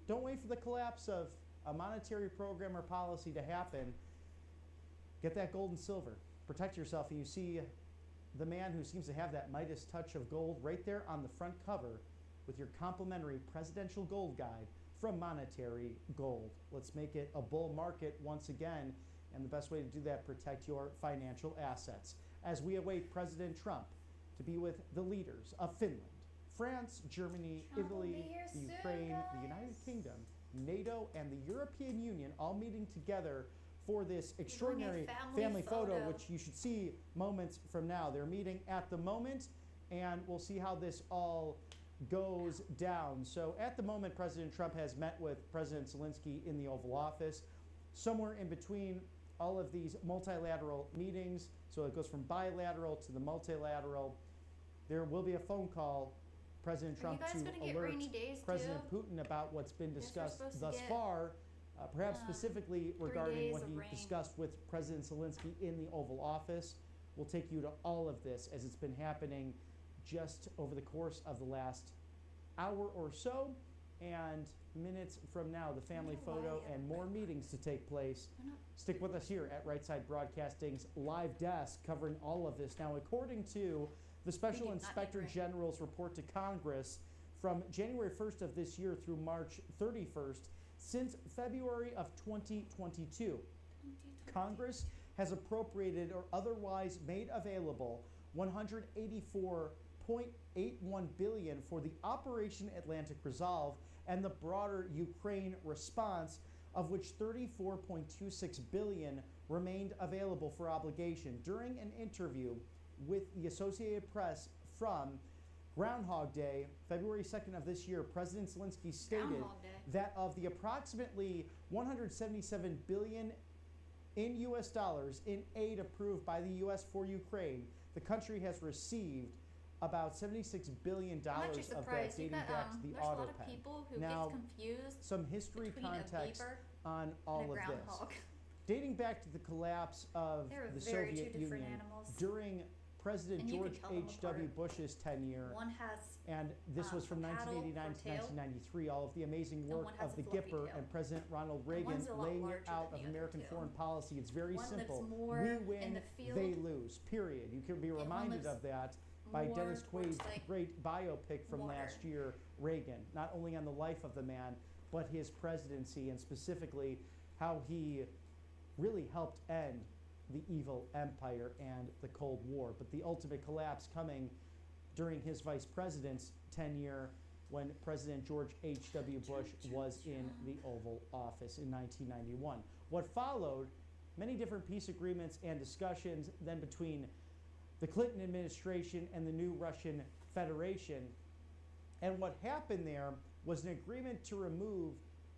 S7: don't wait for the collapse of a monetary program or policy to happen. Get that gold and silver. Protect yourself, and you see the man who seems to have that Midas touch of gold right there on the front cover with your complimentary presidential gold guide from Monetary Gold. Let's make it a bull market once again, and the best way to do that, protect your financial assets. As we await President Trump to be with the leaders of Finland, France, Germany, Italy, the Ukraine, the United Kingdom, NATO, and the European Union all meeting together for this extraordinary family photo, which you should see moments from now. They're meeting at the moment, and we'll see how this all goes down. So at the moment, President Trump has met with President Zelenskyy in the Oval Office. Somewhere in between all of these multilateral meetings, so it goes from bilateral to the multilateral, there will be a phone call, President Trump, to alert President Putin about what's been discussed thus far, perhaps specifically regarding what he discussed with President Zelenskyy in the Oval Office. We'll take you to all of this as it's been happening just over the course of the last hour or so. And minutes from now, the family photo and more meetings to take place. Stick with us here at Right Side Broadcasting's live desk covering all of this. Now, according to the Special Inspector General's report to Congress from January 1st of this year through March 31st, since February of 2022, Congress has appropriated or otherwise made available $184 $0.81 billion for the Operation Atlantic Resolve and the broader Ukraine response, of which $34.26 billion remained available for obligation. During an interview with the Associated Press from Groundhog Day, February 2nd of this year, President Zelenskyy stated that of the approximately $177 billion in US dollars in aid approved by the US for Ukraine, the country has received about $76 billion
S10: I'm actually
S7: of that
S10: surprised.
S7: dating
S10: You've got,
S7: back to the
S10: there's a lot
S7: auto
S10: of
S7: pen.
S10: people who
S7: Now,
S10: gets confused
S7: some history
S10: between a
S7: context
S10: beaver
S7: on all
S10: and a
S7: of this.
S10: groundhog.
S7: Dating back to the collapse of
S10: They're
S7: the
S10: very
S7: Soviet
S10: two different
S7: Union
S10: animals.
S7: during President
S10: And you
S7: George
S10: can tell them
S7: H.W.
S10: apart.
S7: Bush's tenure,
S10: One has
S7: and this was from
S10: a paddle
S7: 1989 to
S10: for tail,
S7: 1993, all of the amazing
S10: and
S7: work
S10: one has
S7: of
S10: a
S7: the
S10: fluffy
S7: Gipper
S10: tail.
S7: and President Ronald
S10: And
S7: Reagan
S10: one's a lot
S7: laying it
S10: larger
S7: out
S10: than
S7: of
S10: the other
S7: American
S10: two.
S7: foreign policy. It's very
S10: One lives
S7: simple.
S10: more
S7: We
S10: in
S7: win,
S10: the field,
S7: they lose, period. You can be
S10: one
S7: reminded
S10: lives
S7: of that by
S10: more
S7: Dennis
S10: towards,
S7: Quaid's
S10: like,
S7: great biopic from
S10: water.
S7: last year, Reagan, not only on the life of the man, but his presidency, and specifically how he really helped end the evil empire and the Cold War. But the ultimate collapse coming during his vice president's tenure when President George H.W. Bush was in the Oval Office in 1991. What followed, many different peace agreements and discussions then between the Clinton administration and the new Russian Federation. And what happened there was an agreement to remove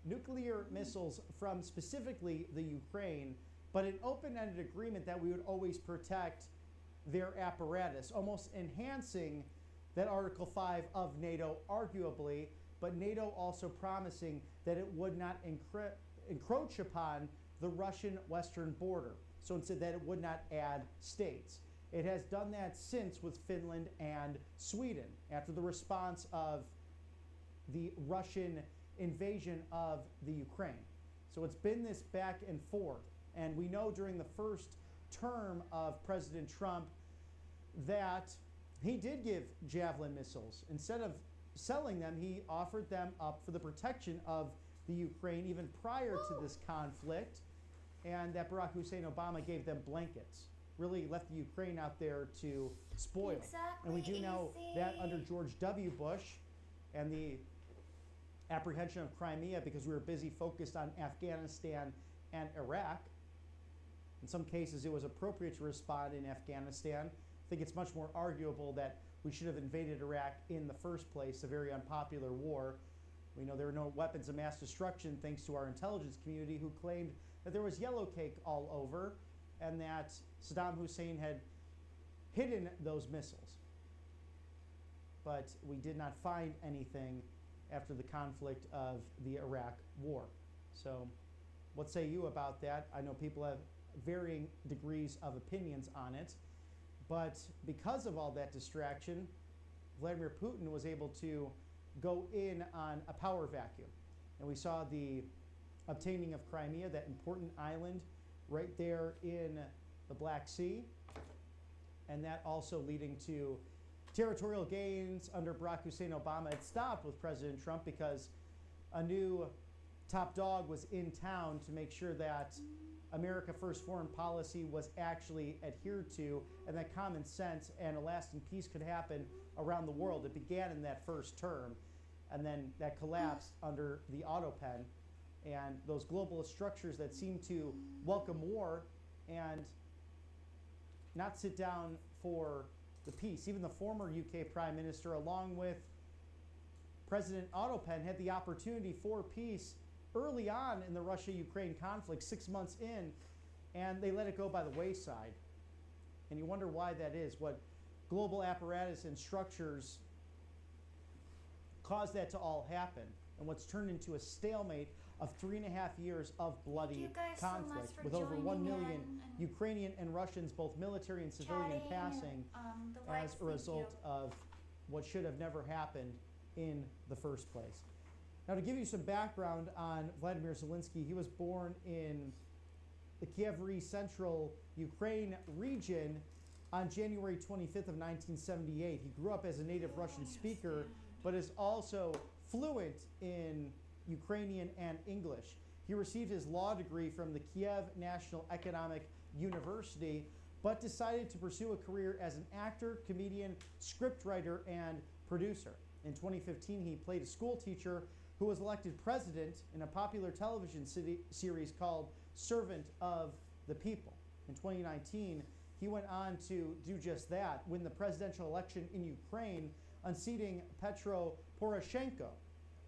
S7: nuclear missiles from specifically the Ukraine, but an open-ended agreement that we would always protect their apparatus, almost enhancing that Article 5 of NATO, arguably, but NATO also promising that it would not encroach upon the Russian western border. So instead that it would not add states. It has done that since with Finland and Sweden after the response of the Russian invasion of the Ukraine. So it's been this back and forth. And we know during the first term of President Trump that he did give Javelin missiles. Instead of selling them, he offered them up for the protection of the Ukraine even prior to this conflict, and that Barack Hussein Obama gave them blankets. Really left the Ukraine out there to spoil. And we do know that under George W. Bush and the apprehension of Crimea, because we were busy focused on Afghanistan and Iraq, in some cases it was appropriate to respond in Afghanistan. I think it's much more arguable that we should have invaded Iraq in the first place, a very unpopular war. We know there were no weapons of mass destruction thanks to our intelligence community, who claimed that there was yellow cake all over and that Saddam Hussein had hidden those missiles. But we did not find anything after the conflict of the Iraq war. So what say you about that? I know people have varying degrees of opinions on it, but because of all that distraction, Vladimir Putin was able to go in on a power vacuum. And we saw the obtaining of Crimea, that important island right there in the Black Sea, and that also leading to territorial gains under Barack Hussein Obama. It stopped with President Trump because a new top dog was in town to make sure that America First foreign policy was actually adhered to, and that common sense and a lasting peace could happen around the world. It began in that first term, and then that collapsed under the auto pen, and those globalist structures that seem to welcome war and not sit down for the peace. Even the former UK Prime Minister, along with President Otto Penn, had the opportunity for peace early on in the Russia-Ukraine conflict, 6 months in, and they let it go by the wayside. And you wonder why that is, what global apparatus and structures caused that to all happen, and what's turned into a stalemate of 3.5 years of bloody conflict, with over 1 million Ukrainian and Russians, both military and civilian, passing as a result of what should have never happened in the first place. Now, to give you some background on Volodymyr Zelenskyy, he was born in the Kiev Central Ukraine region on January 25th of 1978. He grew up as a native Russian speaker, but is also fluent in Ukrainian and English. He received his law degree from the Kiev National Economic University, but decided to pursue a career as an actor, comedian, scriptwriter, and producer. In 2015, he played a school teacher who was elected president in a popular television series called Servant of the People. In 2019, he went on to do just that, win the presidential election in Ukraine, unseating Petro Poroshenko.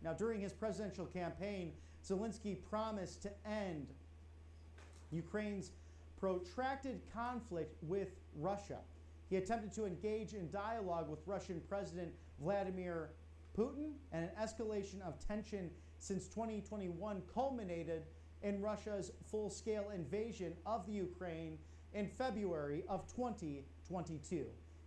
S7: Now, during his presidential campaign, Zelenskyy promised to end Ukraine's protracted conflict with Russia. He attempted to engage in dialogue with Russian President Vladimir Putin, and an escalation of tension since 2021 culminated in Russia's full-scale invasion of the Ukraine in February of 2022.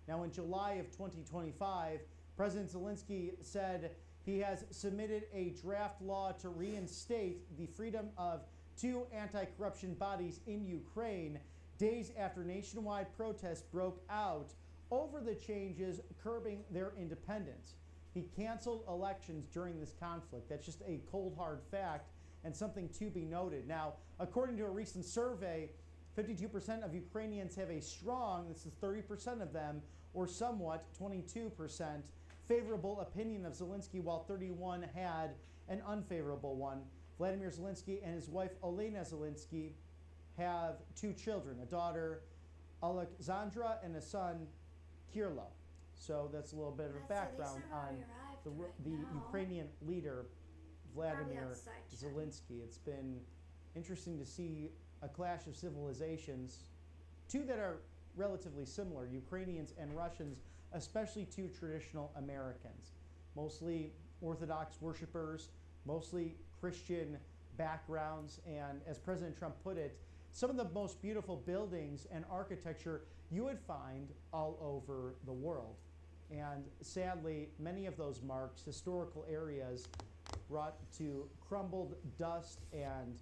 S7: Now, in July of 2025, President Zelenskyy said he has submitted a draft law to reinstate the freedom of two anti-corruption bodies in Ukraine, days after nationwide protests broke out over the changes curbing their independence. He canceled elections during this conflict. That's just a cold, hard fact and something to be noted. Now, according to a recent survey, 52% of Ukrainians have a strong, this is 30% of them, or somewhat 22%, favorable opinion of Zelenskyy, while 31 had an unfavorable one. Vladimir Zelenskyy and his wife Olena Zelenskyy have two children, a daughter Alexandra and a son Kirlo. So that's a little bit of a background on the Ukrainian leader Vladimir Zelenskyy. It's been interesting to see a clash of civilizations, two that are relatively similar, Ukrainians and Russians, especially two traditional Americans, mostly Orthodox worshipers, mostly Christian backgrounds, and as President Trump put it, some of the most beautiful buildings and architecture you would find all over the world. And sadly, many of those marks, historical areas, brought to crumbled dust and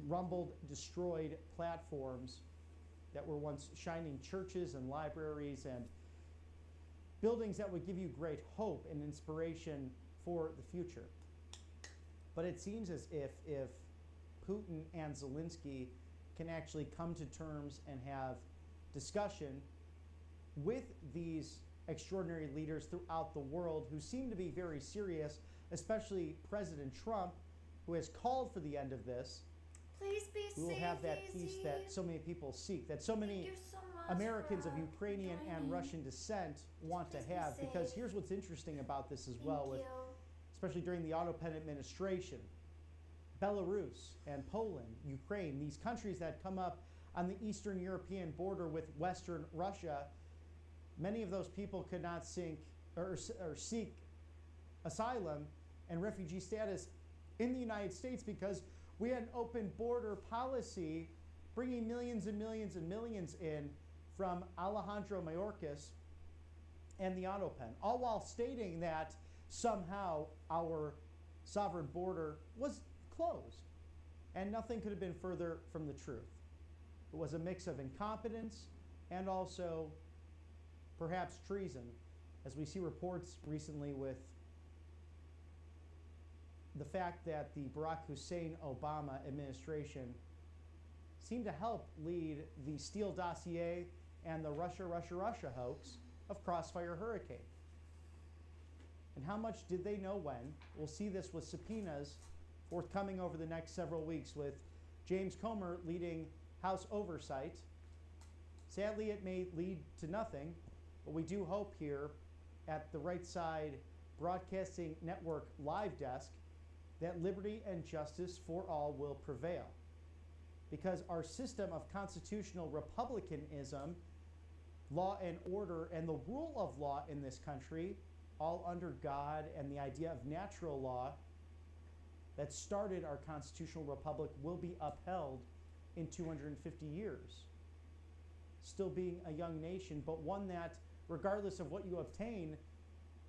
S7: rumbled, destroyed platforms that were once shining churches and libraries and buildings that would give you great hope and inspiration for the future. But it seems as if Putin and Zelenskyy can actually come to terms and have discussion with these extraordinary leaders throughout the world who seem to be very serious, especially President Trump, who has called for the end of this.
S10: Please be safe.
S7: We will have that peace that so many people seek, that so many Americans of Ukrainian and Russian descent want to have. Because here's what's interesting about this as well, with, especially during the Auto Pen administration, Belarus and Poland, Ukraine, these countries that come up on the Eastern European border with Western Russia, many of those people could not seek asylum and refugee status in the United States because we had an open border policy bringing millions and millions and millions in from Alejandro Mayorkas and the Auto Pen, all while stating that somehow our sovereign border was closed. And nothing could have been further from the truth. It was a mix of incompetence and also perhaps treason, as we see reports recently with the fact that the Barack Hussein Obama administration seemed to help lead the Steele dossier and the Russia hoax of Crossfire Hurricane. And how much did they know when? We'll see this with subpoenas forthcoming over the next several weeks with James Comer leading House Oversight. Sadly, it may lead to nothing, but we do hope here at the Right Side Broadcasting Network live desk that liberty and justice for all will prevail. Because our system of constitutional republicanism, law and order, and the rule of law in this country, all under God and the idea of natural law that started our constitutional republic, will be upheld in 250 years. Still being a young nation, but one that, regardless of what you obtain,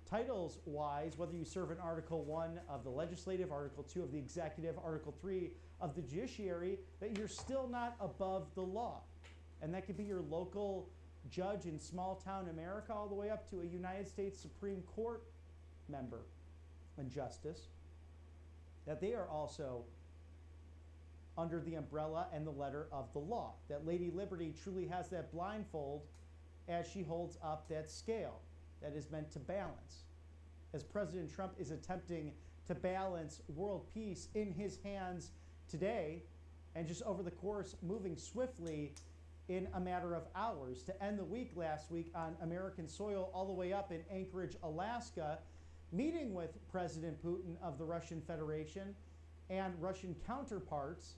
S7: titles-wise, whether you serve in Article 1 of the legislative, Article 2 of the executive, Article 3 of the judiciary, that you're still not above the law. And that could be your local judge in small-town America all the way up to a United States Supreme Court member and justice, that they are also under the umbrella and the letter of the law. That Lady Liberty truly has that blindfold as she holds up that scale that is meant to balance. As President Trump is attempting to balance world peace in his hands today, and just over the course moving swiftly in a matter of hours to end the week last week on American soil all the way up in Anchorage, Alaska, meeting with President Putin of the Russian Federation and Russian counterparts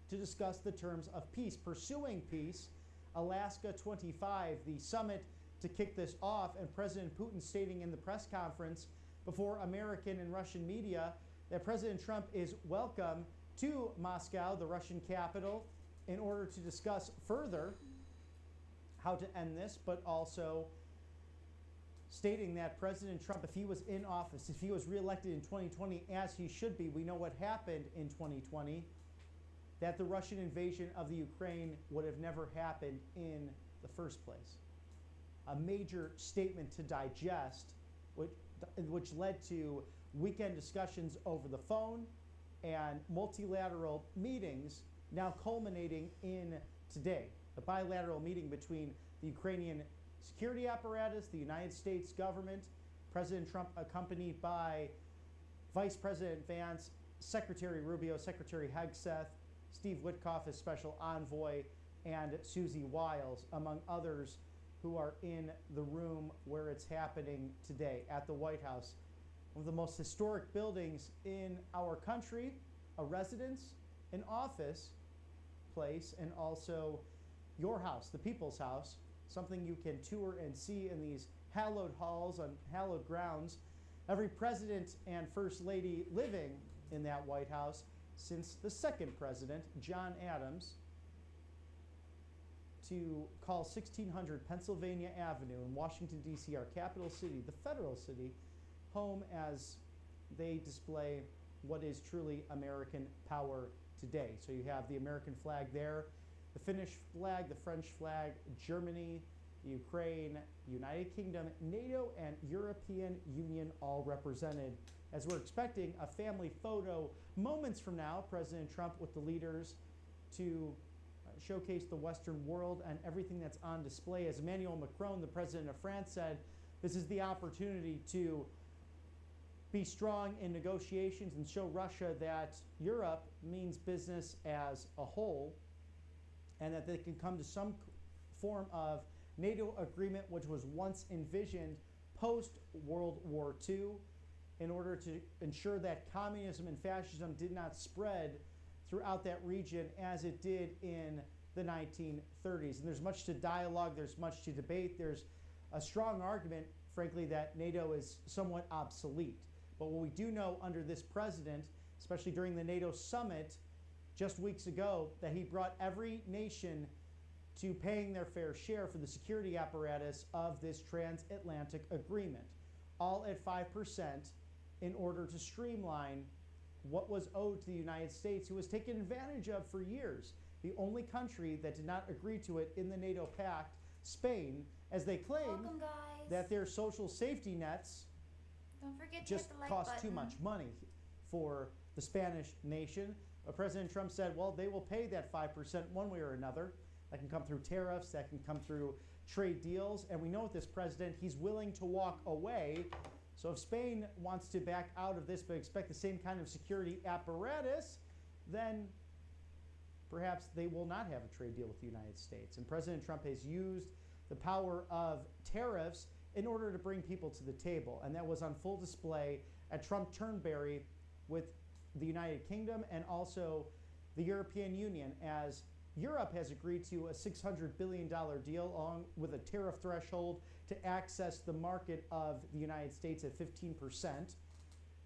S7: to discuss the terms of peace, pursuing peace. Alaska 25, the summit to kick this off, and President Putin stating in the press conference before American and Russian media that President Trump is welcome to Moscow, the Russian capital, in order to discuss further how to end this, but also stating that President Trump, if he was in office, if he was reelected in 2020, as he should be, we know what happened in 2020, that the Russian invasion of the Ukraine would have never happened in the first place. A major statement to digest, which led to weekend discussions over the phone and multilateral meetings now culminating in today. A bilateral meeting between the Ukrainian security apparatus, the United States government, President Trump accompanied by Vice President Vance, Secretary Rubio, Secretary Hegseth, Steve Witkoff as special envoy, and Susie Wiles, among others who are in the room where it's happening today at the White House. One of the most historic buildings in our country, a residence, an office place, and also your house, the people's house, something you can tour and see in these hallowed halls on hallowed grounds. Every president and first lady living in that White House since the second president, John Adams, to call 1600 Pennsylvania Avenue in Washington, D.C., our capital city, the federal city, home as they display what is truly American power today. So you have the American flag there, the Finnish flag, the French flag, Germany, Ukraine, United Kingdom, NATO, and European Union all represented, as we're expecting a family photo moments from now, President Trump with the leaders to showcase the Western world and everything that's on display. As Emmanuel Macron, the president of France, said, this is the opportunity to be strong in negotiations and show Russia that Europe means business as a whole, and that they can come to some form of NATO agreement, which was once envisioned post-World War II, in order to ensure that communism and fascism did not spread throughout that region as it did in the 1930s. And there's much to dialogue, there's much to debate, there's a strong argument, frankly, that NATO is somewhat obsolete. But what we do know under this president, especially during the NATO summit just weeks ago, that he brought every nation to paying their fair share for the security apparatus of this transatlantic agreement, all at 5%, in order to streamline what was owed to the United States, who was taken advantage of for years. The only country that did not agree to it in the NATO pact, Spain, as they claimed that their social safety nets
S10: Don't forget to
S7: just
S10: hit the like
S7: cost
S10: button.
S7: too much money for the Spanish nation. But President Trump said, well, they will pay that 5% one way or another. That can come through tariffs, that can come through trade deals. And we know with this president, he's willing to walk away. So if Spain wants to back out of this but expect the same kind of security apparatus, then perhaps they will not have a trade deal with the United States. And President Trump has used the power of tariffs in order to bring people to the table. And that was on full display at Trump Turnberry with the United Kingdom and also the European Union, as Europe has agreed to a $600 billion deal along with a tariff threshold to access the market of the United States at 15%.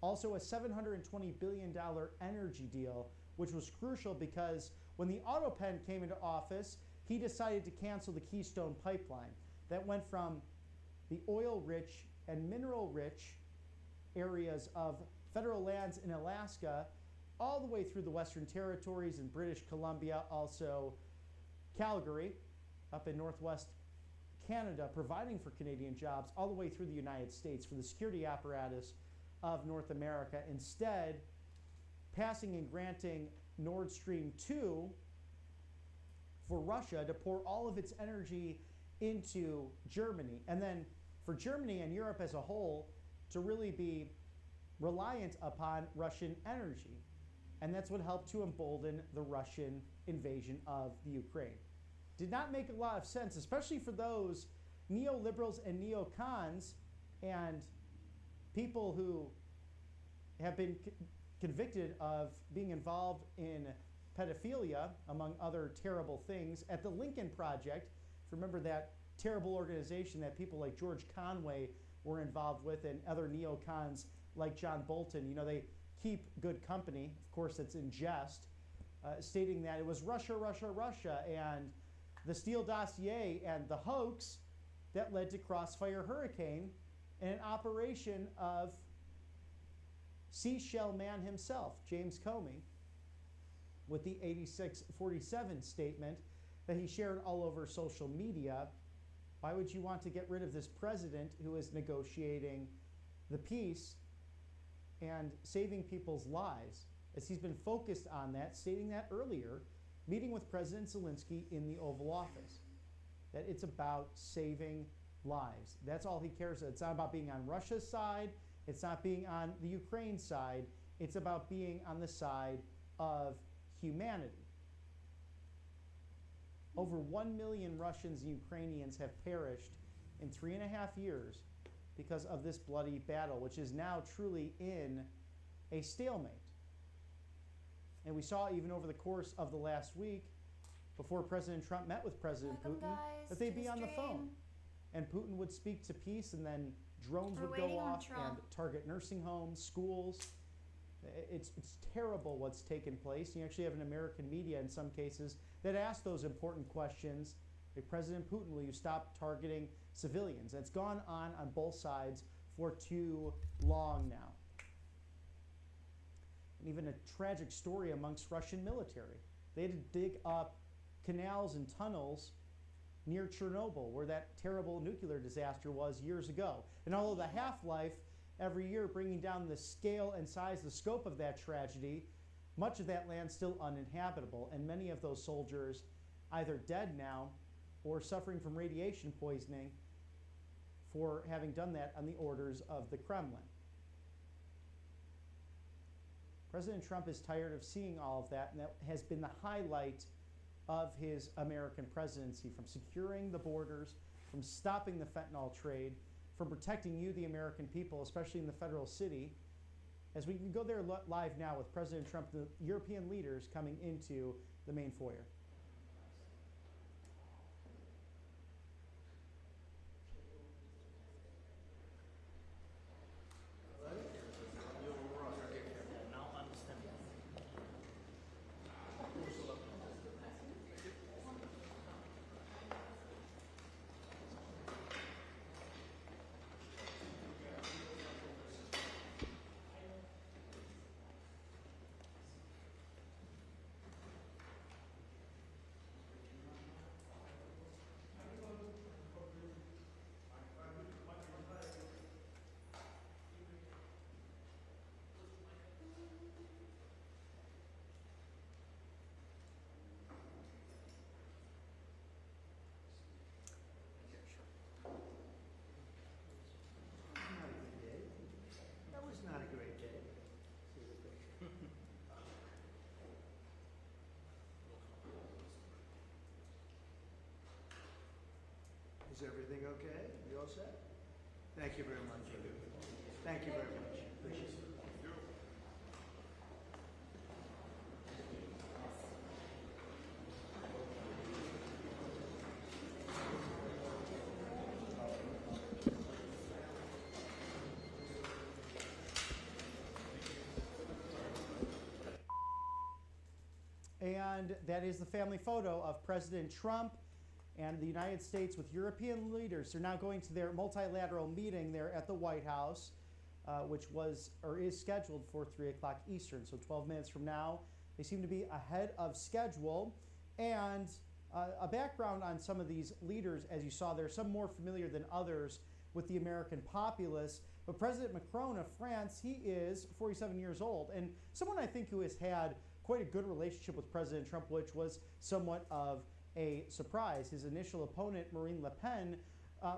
S7: Also a $720 billion energy deal, which was crucial because when the Autopen came into office, he decided to cancel the Keystone Pipeline that went from the oil-rich and mineral-rich areas of federal lands in Alaska all the way through the Western Territories and British Columbia, also Calgary, up in northwest Canada, providing for Canadian jobs, all the way through the United States for the security apparatus of North America. Instead, passing and granting Nord Stream 2 for Russia to pour all of its energy into Germany, and then for Germany and Europe as a whole to really be reliant upon Russian energy. And that's what helped to embolden the Russian invasion of the Ukraine. Did not make a lot of sense, especially for those neoliberals and neocons and people who have been convicted of being involved in pedophilia, among other terrible things, at the Lincoln Project. Remember that terrible organization that people like George Conway were involved with, and other neocons like John Bolton. You know, they keep good company. Of course, it's in jest, stating that it was Russia, Russia, Russia, and the Steele dossier and the hoax that led to Crossfire Hurricane and an operation of Seashell Man himself, James Comey, with the 8647 statement that he shared all over social media. Why would you want to get rid of this president who is negotiating the peace and saving people's lives, as he's been focused on that, stating that earlier, meeting with President Zelenskyy in the Oval Office, that it's about saving lives. That's all he cares about. It's not about being on Russia's side. It's not being on the Ukraine side. It's about being on the side of humanity. Over 1 million Russians and Ukrainians have perished in 3.5 years because of this bloody battle, which is now truly in a stalemate. And we saw even over the course of the last week, before President Trump met with President Putin, that they'd be on the phone. And Putin would speak to peace, and then drones would go off and target nursing homes, schools. It's terrible what's taken place. You actually have an American media in some cases that ask those important questions. Like, President Putin, will you stop targeting civilians? That's gone on both sides for too long now. And even a tragic story amongst Russian military. They had to dig up canals and tunnels near Chernobyl, where that terrible nuclear disaster was years ago. And although the half-life every year bringing down the scale and size, the scope of that tragedy, much of that land still uninhabitable, and many of those soldiers either dead now or suffering from radiation poisoning for having done that on the orders of the Kremlin. President Trump is tired of seeing all of that, and that has been the highlight of his American presidency, from securing the borders, from stopping the fentanyl trade, from protecting you, the American people, especially in the federal city. As we can go there live now with President Trump, the European leaders coming into the main foyer.
S13: Is everything okay? You all set? Thank you very much. Thank you very much. Appreciate it.
S7: And that is the family photo of President Trump and the United States with European leaders. They're now going to their multilateral meeting there at the White House, which was or is scheduled for 3 o'clock Eastern, so 12 minutes from now. They seem to be ahead of schedule. And a background on some of these leaders, as you saw there, some more familiar than others with the American populace. But President Macron of France, he is 47 years old, and someone I think who has had quite a good relationship with President Trump, which was somewhat of a surprise. His initial opponent, Marine Le Pen,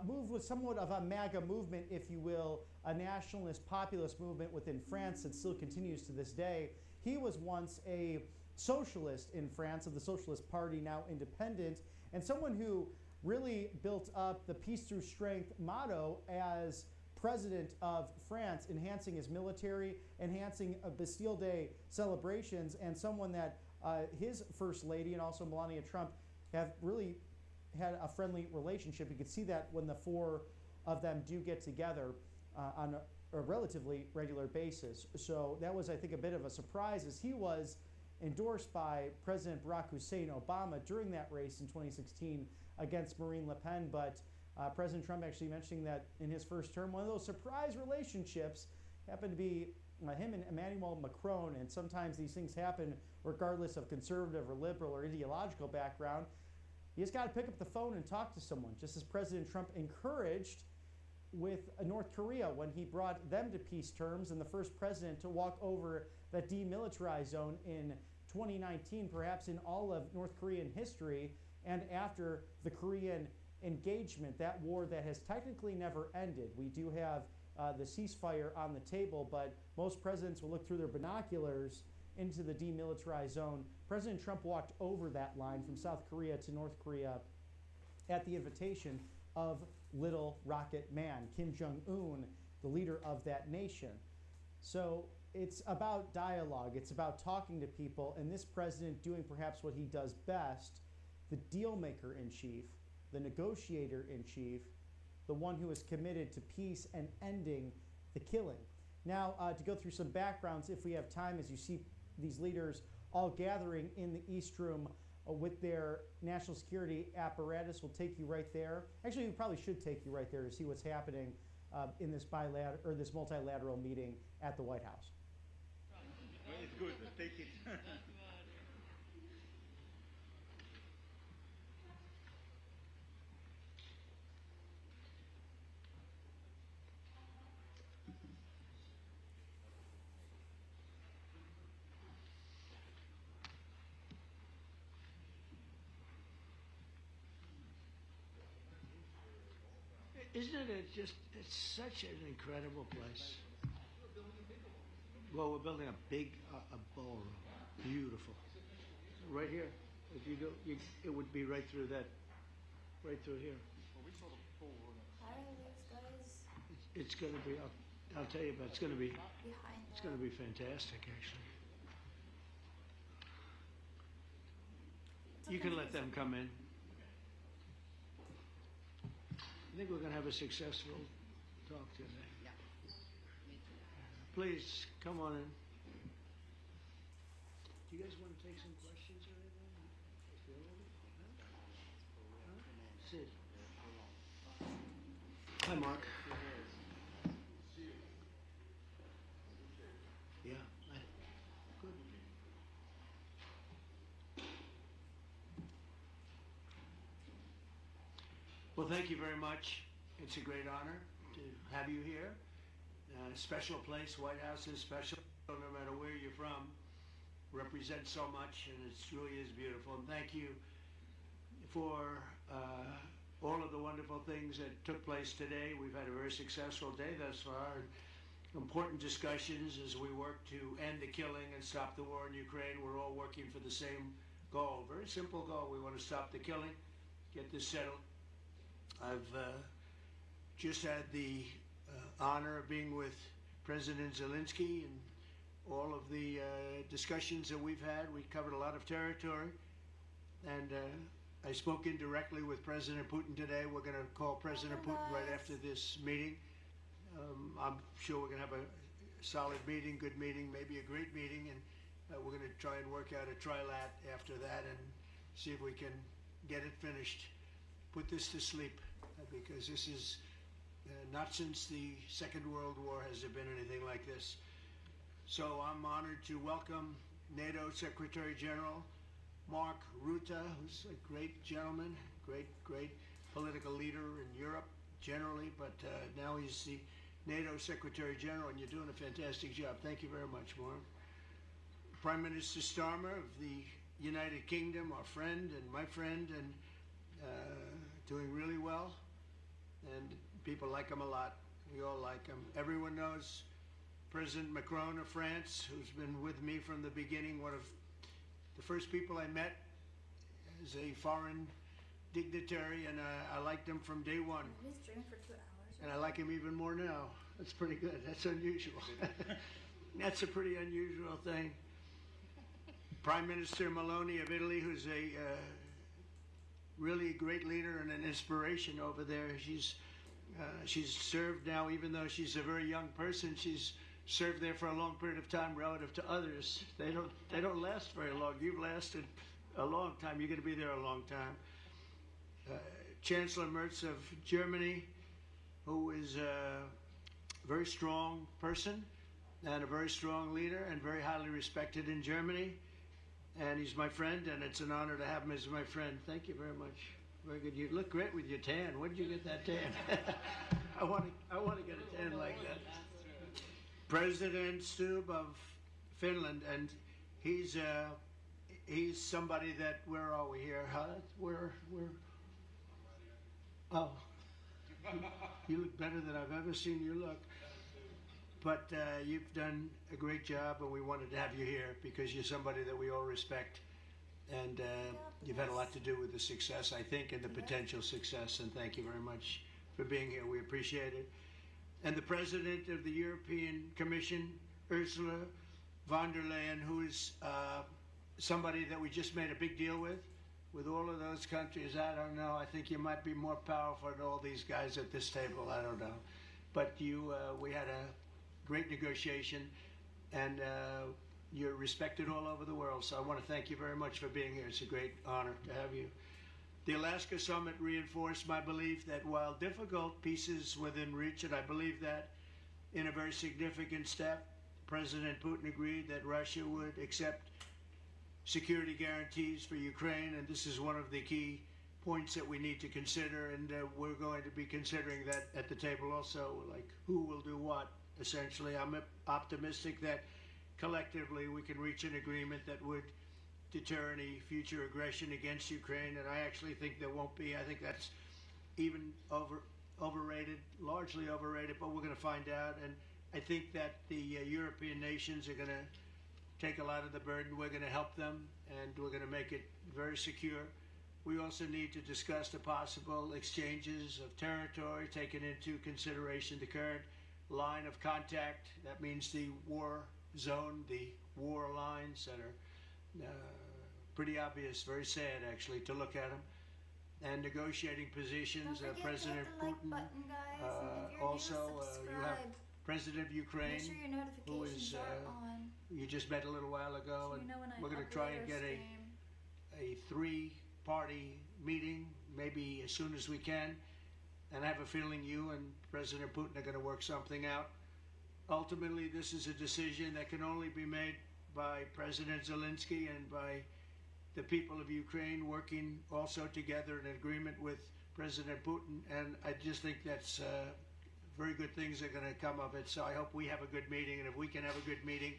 S7: moved with somewhat of a MAGA movement, if you will, a nationalist populist movement within France that still continues to this day. He was once a socialist in France of the Socialist Party, now independent, and someone who really built up the peace through strength motto as president of France, enhancing his military, enhancing Bastille Day celebrations, and someone that his first lady and also Melania Trump have really had a friendly relationship. You can see that when the four of them do get together on a relatively regular basis. So that was, I think, a bit of a surprise, as he was endorsed by President Barack Hussein Obama during that race in 2016 against Marine Le Pen. But President Trump actually mentioning that in his first term, one of those surprise relationships happened to be him and Emmanuel Macron. And sometimes these things happen regardless of conservative or liberal or ideological background. You just got to pick up the phone and talk to someone, just as President Trump encouraged with North Korea when he brought them to peace terms, and the first president to walk over that demilitarized zone in 2019, perhaps in all of North Korean history, and after the Korean engagement, that war that has technically never ended. We do have the ceasefire on the table, but most presidents will look through their binoculars into the demilitarized zone. President Trump walked over that line from South Korea to North Korea at the invitation of Little Rocket Man, Kim Jong-un, the leader of that nation. So it's about dialogue, it's about talking to people, and this president doing perhaps what he does best, the deal maker in chief, the negotiator in chief, the one who is committed to peace and ending the killing. Now, to go through some backgrounds, if we have time, as you see these leaders all gathering in the East Room with their national security apparatus, will take you right there. Actually, we probably should take you right there to see what's happening in this this multilateral meeting at the White House.
S17: Well, it's good. Take it.
S18: Isn't it it's such an incredible place. Well, we're building a big a ballroom. Beautiful. Right here. If you go, it would be right through that, right through here.
S10: How are these guys
S18: It's going to be, I'll tell you about, it's going to be
S10: behind
S18: fantastic, actually. You can let them come in. I think we're going to have a successful talk today. Please, come on in. Do you guys want to take some questions or anything? Sid. Hi, Mark. Yeah, good. Well, thank you very much. It's a great honor to have you here. Special place, White House is special, no matter where you're from. Represents so much, and it really is beautiful. And thank you for all of the wonderful things that took place today. We've had a very successful day thus far. Important discussions as we work to end the killing and stop the war in Ukraine. We're all working for the same goal, very simple goal. We want to stop the killing, get this settled. I've just had the honor of being with President Zelenskyy and all of the discussions that we've had. We covered a lot of territory, and I spoke indirectly with President Putin today. We're going to call President Putin right after this meeting. I'm sure we're going to have a solid meeting, good meeting, maybe a great meeting, and we're going to try and work out a trilat after that and see if we can get it finished, put this to sleep, because this is not since the Second World War has there been anything like this. So I'm honored to welcome NATO Secretary General Mark Rutte, who's a great gentleman, great political leader in Europe generally, but now he's the NATO Secretary General, and you're doing a fantastic job. Thank you very much, Mark. Prime Minister Starmer of the United Kingdom, our friend and my friend, and doing really well. And people like him a lot. We all like him. Everyone knows President Macron of France, who's been with me from the beginning. One of the first people I met as a foreign dignitary, and I liked him from day one.
S10: He's dreaming for 2 hours.
S18: And I like him even more now. That's pretty good. That's unusual. That's a pretty unusual thing. Prime Minister Meloni of Italy, who's a really great leader and an inspiration over there. She's served now, even though she's a very young person, she's served there for a long period of time relative to others. They don't last very long. You've lasted a long time. You're going to be there a long time. Chancellor Merz of Germany, who is a very strong person and a very strong leader and very highly respected in Germany. And he's my friend, and it's an honor to have him as my friend. Thank you very much. Very good. You look great with your tan. Where did you get that tan? I want to get a tan like that. President Stubb of Finland, and he's somebody that, where are we here? Huh? Oh, you look better than I've ever seen you look. But you've done a great job, and we wanted to have you here because you're somebody that we all respect. And you've had a lot to do with the success, I think, and the potential success. And thank you very much for being here. We appreciate it. And the President of the European Commission, Ursula von der Leyen, who is somebody that we just made a big deal with all of those countries. I don't know. I think you might be more powerful than all these guys at this table. I don't know. But we had a great negotiation, and you're respected all over the world. So I want to thank you very much for being here. It's a great honor to have you. The Alaska Summit reinforced my belief that while difficult, peace is within reach, and I believe that in a very significant step, President Putin agreed that Russia would accept security guarantees for Ukraine, and this is one of the key points that we need to consider, and we're going to be considering that at the table also, like who will do what, essentially. I'm optimistic that collectively we can reach an agreement that would deter any future aggression against Ukraine, and I actually think there won't be. I think that's even overrated, largely overrated, but we're going to find out. And I think that the European nations are going to take a lot of the burden. We're going to help them, and we're going to make it very secure. We also need to discuss the possible exchanges of territory, taking into consideration the current line of contact. That means the war zone, the war lines that are pretty obvious, very sad actually to look at them. And negotiating positions. President Putin, also you have President of Ukraine, who is you just met a little while ago, and we're going to try and get a three-party meeting, maybe as soon as we can. And I have a feeling you and President Putin are going to work something out. Ultimately, this is a decision that can only be made by President Zelenskyy and by the people of Ukraine working also together in agreement with President Putin. And I just think that's very good things are going to come of it. So I hope we have a good meeting. And if we can have a good meeting,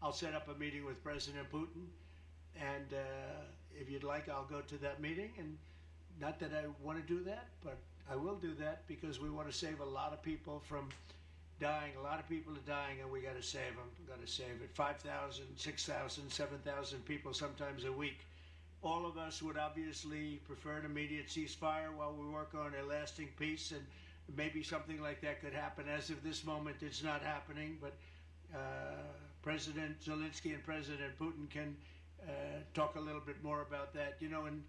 S18: I'll set up a meeting with President Putin. And if you'd like, I'll go to that meeting. And not that I want to do that, but I will do that because we want to save a lot of people from dying. A lot of people are dying, and we got to save them. We got to save it. 5,000, 6,000, 7,000 people sometimes a week. All of us would obviously prefer an immediate ceasefire while we work on a lasting peace, and maybe something like that could happen. As of this moment, it's not happening, but President Zelenskyy and President Putin can talk a little bit more about that. You know, in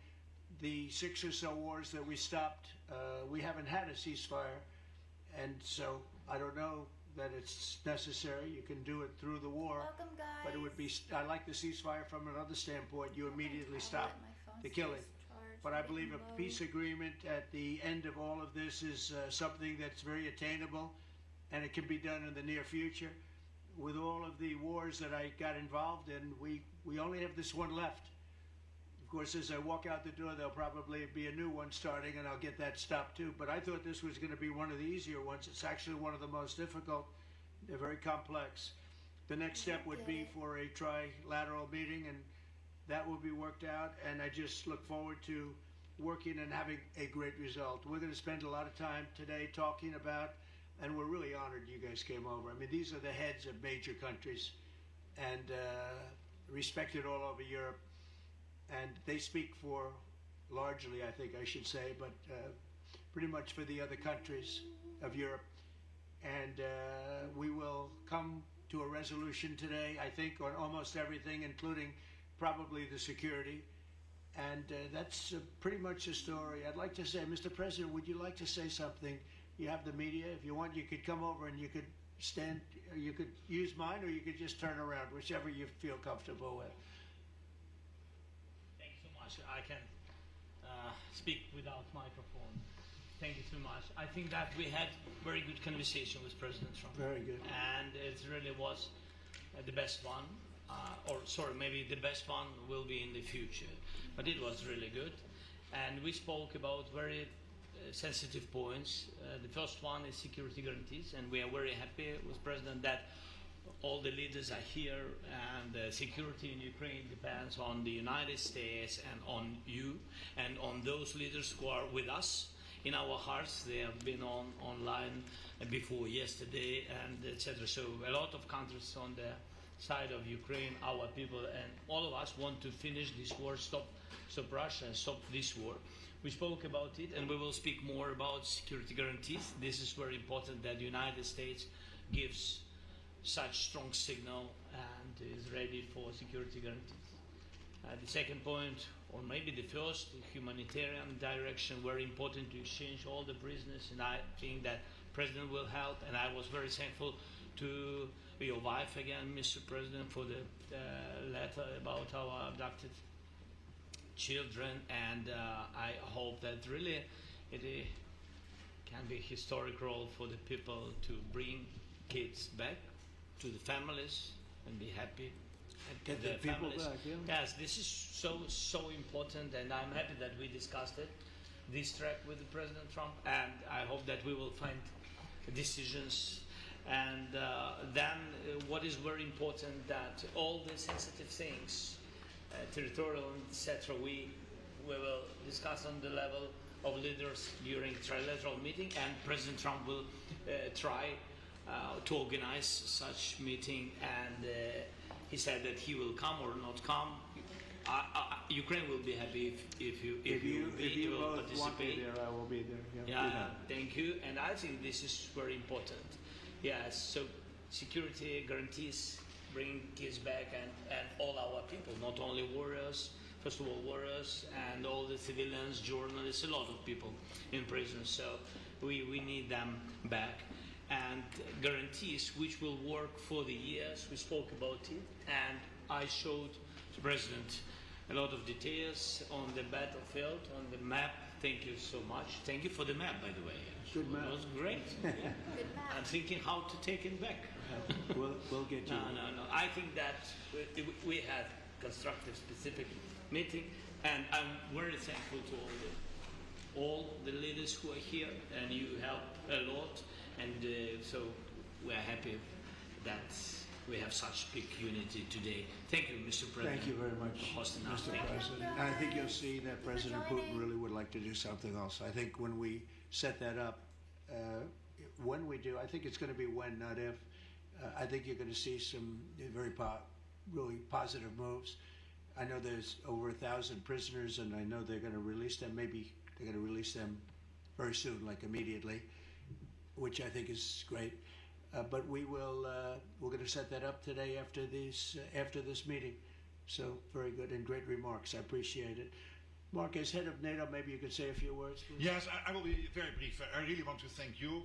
S18: the 6 or so wars that we stopped, we haven't had a ceasefire, and so I don't know that it's necessary. You can do it through the war.
S10: Welcome, guys.
S18: But it would be, I like the ceasefire from another standpoint. You immediately stop the killing. But I believe a peace agreement at the end of all of this is something that's very attainable, and it can be done in the near future. With all of the wars that I got involved in, we only have this one left. Of course, as I walk out the door, there'll probably be a new one starting, and I'll get that stopped too. But I thought this was going to be one of the easier ones. It's actually one of the most difficult. They're very complex. the next step would be for a trilateral meeting, and that will be worked out. And I just look forward to working and having a great result. We're going to spend a lot of time today talking about, and we're really honored you guys came over. I mean, these are the heads of major countries and respected all over Europe. And they speak for, largely, I think I should say, but pretty much for the other countries of Europe. And we will come to a resolution today, I think, on almost everything, including probably the security. And that's pretty much the story. I'd like to say, Mr. President, would you like to say something? You have the media. If you want, you could come over and you could stand, you could use mine, or you could just turn around, whichever you feel comfortable with.
S3: Thank you so much. I can speak without microphone. Thank you so much. I think that we had very good conversation with President Trump.
S18: Very good.
S3: And it really was the best one. Or sorry, maybe the best one will be in the future. But it was really good. And we spoke about very sensitive points. The first one is security guarantees. And we are very happy with President that all the leaders are here, and security in Ukraine depends on the United States and on you and on those leaders who are with us in our hearts. They have been online before yesterday, and etc. So a lot of countries on the side of Ukraine, our people, and all of us want to finish this war, stop Russia and stop this war. We spoke about it, and we will speak more about security guarantees. This is very important that the United States gives such strong signal and is ready for security guarantees. The second point, or maybe the first, humanitarian direction, very important to exchange all the prisoners, and I think that President will help. And I was very thankful to your wife again, Mr. President, for the letter about our abducted children, and I hope that really it can be a historic role for the people to bring kids back to the families and be happy.
S18: Get the people back, yeah.
S3: Yes, this is so important, and I'm happy that we discussed it, this track with the President Trump, and I hope that we will find decisions. And then what is very important, that all the sensitive things, territorial, etc., we will discuss on the level of leaders during trilateral meeting, and President Trump will try to organize such meeting, and he said that he will come or not come. Ukraine will be happy if you will
S18: both
S3: participate.
S18: Want me there, I will be there.
S3: Yeah, thank you. And I think this is very important. Yes, so security guarantees, bring kids back, and all our people, not only warriors, first of all warriors, and all the civilians, journalists, a lot of people in prison. So we need them back. And guarantees which will work for the years. We spoke about it, and I showed the President a lot of details on the battlefield, on the map. Thank you so much. Thank you for the map, by the way.
S18: Good map.
S3: It was great.
S10: Good map.
S3: I'm thinking how to take it back.
S18: We'll get you.
S3: No. I think that we had constructive, specific meeting, and I'm very thankful to all the leaders who are here, and you help a lot. And so we are happy that we have such big unity today. Thank you, Mr. President.
S18: Thank you very much,
S3: for hosting us.
S18: Mr. President. And I think you'll see that President Putin really would like to do something else. I think when we set that up, when we do, I think it's going to be when, not if. I think you're going to see some really positive moves. I know there's over 1,000 prisoners, and I know they're going to release them. Maybe they're going to release them very soon, like immediately, which I think is great. But we're going to set that up today after this meeting. So very good and great remarks. I appreciate it. Mark, as head of NATO, maybe you could say a few words, please.
S19: Yes, I will be very brief. I really want to thank you,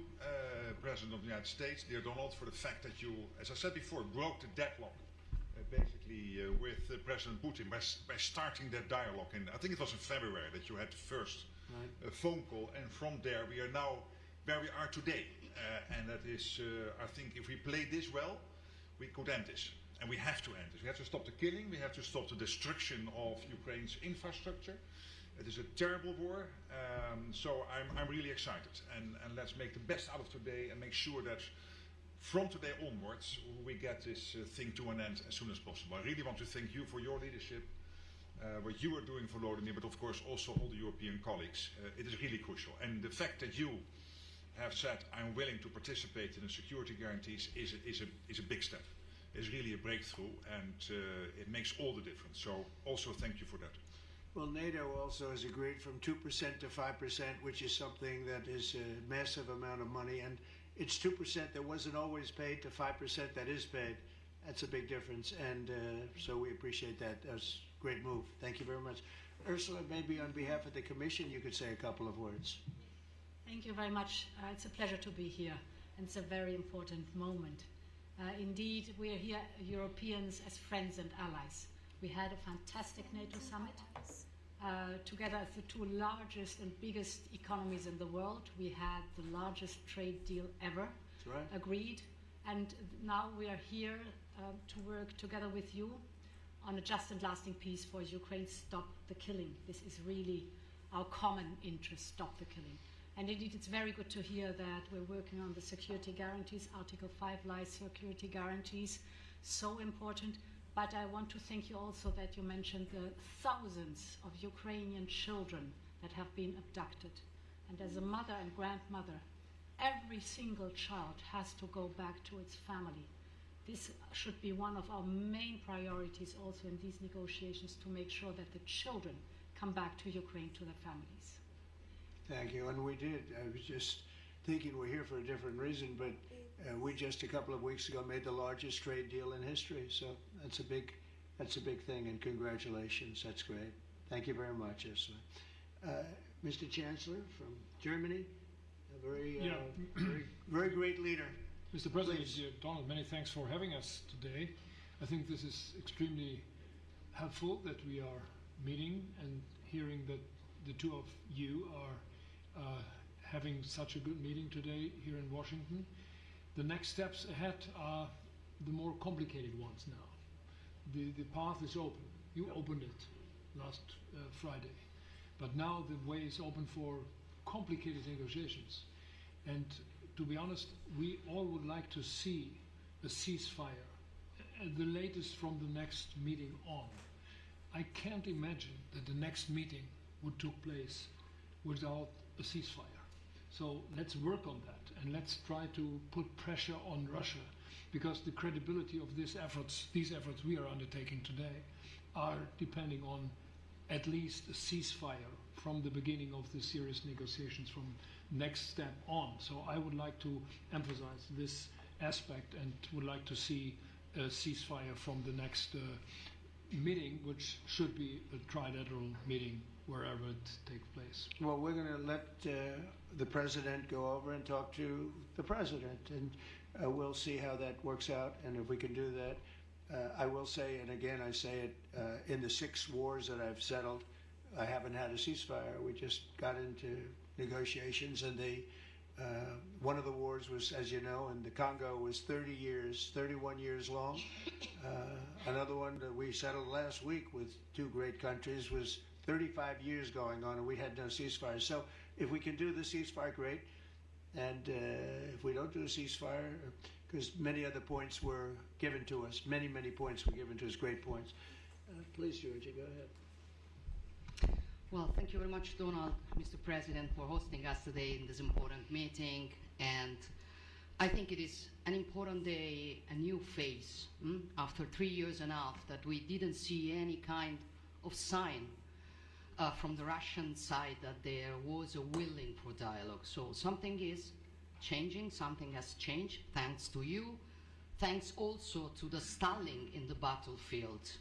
S19: President of the United States, dear Donald, for the fact that you, as I said before, broke the deadlock, basically with President Putin by starting that dialogue. And I think it was in February that you had the first phone call, and from there we are now where we are today. And that is, I think if we play this well, we could end this. And we have to end this. We have to stop the killing. We have to stop the destruction of Ukraine's infrastructure. It is a terrible war. So I'm really excited. And let's make the best out of today and make sure that from today onwards, we get this thing to an end as soon as possible. I really want to thank you for your leadership, what you are doing for Volodymyr, but of course also all the European colleagues. It is really crucial. And the fact that you have said, I'm willing to participate in the security guarantees is a big step. It's really a breakthrough, and it makes all the difference. So also thank you for that.
S18: Well, NATO also has agreed from 2% to 5%, which is something that is a massive amount of money. And it's 2% that wasn't always paid to 5% that is paid. That's a big difference. And so we appreciate that. That's a great move. Thank you very much. Ursula, maybe on behalf of the Commission, you could say a couple of words.
S15: Thank you very much. It's a pleasure to be here. And it's a very important moment. Indeed, we are here, Europeans, as friends and allies. We had a fantastic NATO summit. Together as the two largest and biggest economies in the world, we had the largest trade deal ever agreed. And now we are here to work together with you on a just and lasting peace for Ukraine. Stop the killing. This is really our common interest, stop the killing. And indeed, it's very good to hear that we're working on the security guarantees, Article 5 lies security guarantees, so important. But I want to thank you also that you mentioned the thousands of Ukrainian children that have been abducted. And as a mother and grandmother, every single child has to go back to its family. This should be one of our main priorities also in these negotiations, to make sure that the children come back to Ukraine, to their families.
S18: Thank you, and we did. I was just thinking we're here for a different reason, but we just a couple of weeks ago made the largest trade deal in history. So that's a big thing, and congratulations. That's great. Thank you very much, Ursula. Mr. Chancellor from Germany, a very great leader.
S21: Mr. President,
S18: Please.
S21: dear Donald, many thanks for having us today. I think this is extremely helpful that we are meeting and hearing that the two of you are having such a good meeting today here in Washington. The next steps ahead are the more complicated ones now. The path is open. You opened it last Friday. But now the way is open for complicated negotiations. And to be honest, we all would like to see a ceasefire, the latest from the next meeting on. I can't imagine that the next meeting would take place without a ceasefire. So let's work on that, and let's try to put pressure on Russia, because the credibility of these efforts we are undertaking today are depending on at least a ceasefire from the beginning of the serious negotiations from next step on. So I would like to emphasize this aspect and would like to see a ceasefire from the next meeting, which should be a trilateral meeting wherever it takes place.
S18: Well, we're going to let the president go over and talk to the president, and we'll see how that works out, and if we can do that. I will say, and again I say it, in the 6 wars that I've settled, I haven't had a ceasefire. We just got into negotiations, and one of the wars was, as you know, in the Congo was 31 years long. Another one that we settled last week with 2 great countries was 35 years going on, and we had no ceasefire. So if we can do the ceasefire, great. And if we don't do a ceasefire, because many other points were given to us, many points were given to us, great points. Please, Georgia, go ahead.
S24: Well, thank you very much, Donald, Mr. President, for hosting us today in this important meeting. And I think it is an important day, a new phase, after 3 years and a half that we didn't see any kind of sign from the Russian side that there was a willing for dialogue. So something is changing, something has changed, thanks to you, thanks also to the stalling in the battlefield,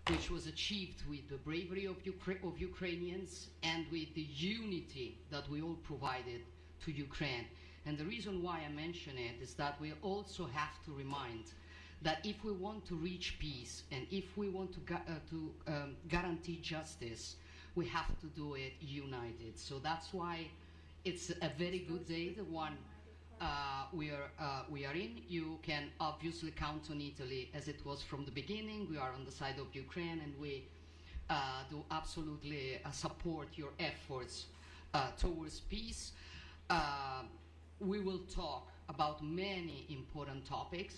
S24: which was achieved with the bravery of Ukrainians and with the unity that we all provided to Ukraine. And the reason why I mention it is that we also have to remind that if we want to reach peace and if we want to guarantee justice, we have to do it united. So that's why it's a very good day, the one we are in. You can obviously count on Italy as it was from the beginning. We are on the side of Ukraine, and we do absolutely support your efforts towards peace. We will talk about many important topics.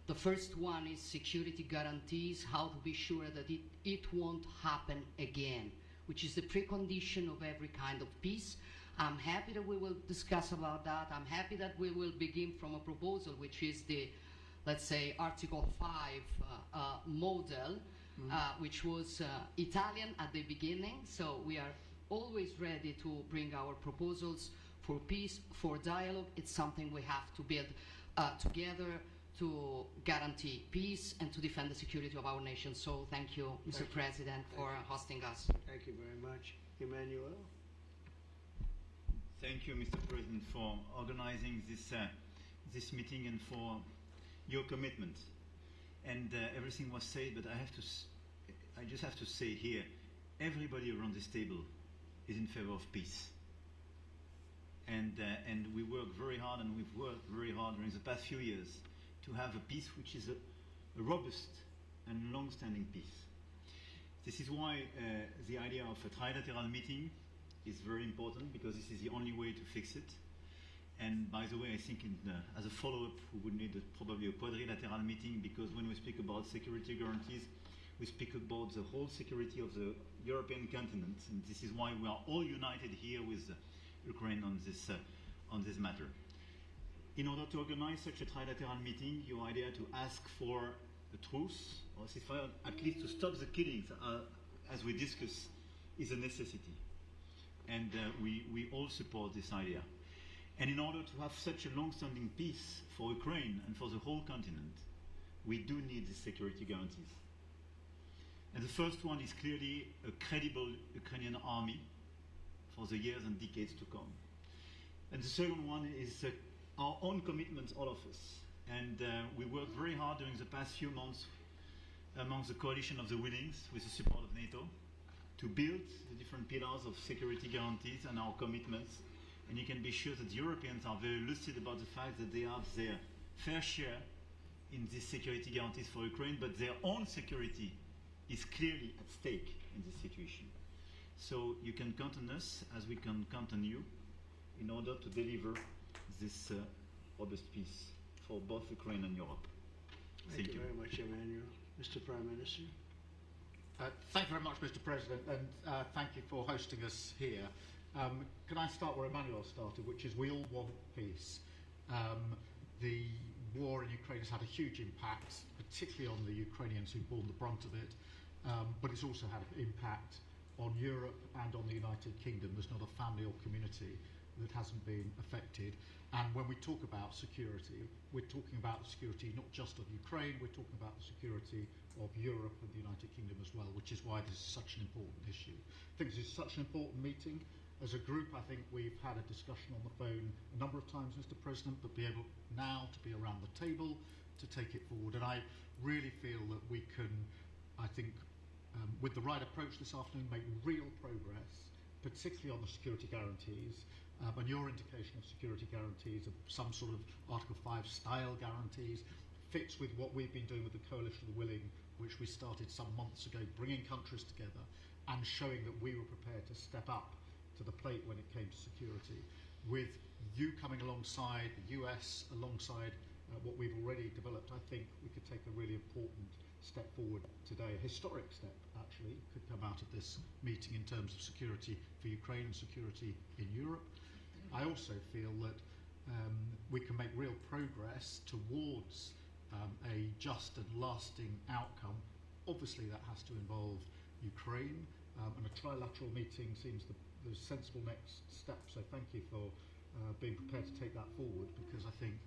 S24: The first one is security guarantees, how to be sure that it won't happen again, which is the precondition of every kind of peace. I'm happy that we will discuss about that. I'm happy that we will begin from a proposal, which is the, let's say, Article 5 model, which was Italian at the beginning. So we are always ready to bring our proposals for peace, for dialogue. It's something we have to build together to guarantee peace and to defend the security of our nation. So thank you, Mr. President, for hosting us.
S18: Thank you very much. Emmanuel?
S2: Thank you, Mr. President, for organizing this meeting and for your commitment. And everything was said, but I just have to say here, everybody around this table is in favor of peace. And we work very hard, and we've worked very hard during the past few years to have a peace which is a robust and long-standing peace. This is why the idea of a trilateral meeting is very important, because this is the only way to fix it. And by the way, I think as a follow-up, we would need probably a quadrilateral meeting, because when we speak about security guarantees, we speak about the whole security of the European continent. And this is why we are all united here with Ukraine on this matter. In order to organize such a trilateral meeting, your idea to ask for a truce or ceasefire, at least to stop the killings, as we discussed, is a necessity. And we all support this idea. And in order to have such a long-standing peace for Ukraine and for the whole continent, we do need these security guarantees. And the first one is clearly a credible Ukrainian army for the years and decades to come. And the second one is our own commitments, all of us. And we worked very hard during the past few months among the coalition of the willings, with the support of NATO, to build the different pillars of security guarantees and our commitments. And you can be sure that the Europeans are very lucid about the fact that they have their fair share in these security guarantees for Ukraine, but their own security is clearly at stake in this situation. So you can count on us, as we can count on you, in order to deliver this robust peace for both Ukraine and Europe.
S18: Thank you very much, Emmanuel. Mr. Prime Minister?
S14: Thank you very much, Mr. President, and thank you for hosting us here. Can I start where Emmanuel started, which is we all want peace. The war in Ukraine has had a huge impact, particularly on the Ukrainians who've borne the brunt of it, but it's also had an impact on Europe and on the United Kingdom. There's not a family or community that hasn't been affected. And when we talk about security, we're talking about the security not just of Ukraine, we're talking about the security of Europe and the United Kingdom as well, which is why this is such an important issue. I think this is such an important meeting. As a group, I think we've had a discussion on the phone a number of times, Mr. President, but be able now to be around the table to take it forward. And I really feel that we can, I think, with the right approach this afternoon, make real progress, particularly on the security guarantees. And your indication of security guarantees, of some sort of Article 5 style guarantees, fits with what we've been doing with the Coalition of the Willing, which we started some months ago, bringing countries together and showing that we were prepared to step up to the plate when it came to security. With you coming alongside, the US alongside what we've already developed, I think we could take a really important step forward today, a historic step actually, could come out of this meeting in terms of security for Ukraine and security in Europe. I also feel that we can make real progress towards a just and lasting outcome. Obviously that has to involve Ukraine, and a trilateral meeting seems the sensible next step, so thank you for being prepared to take that forward, because I think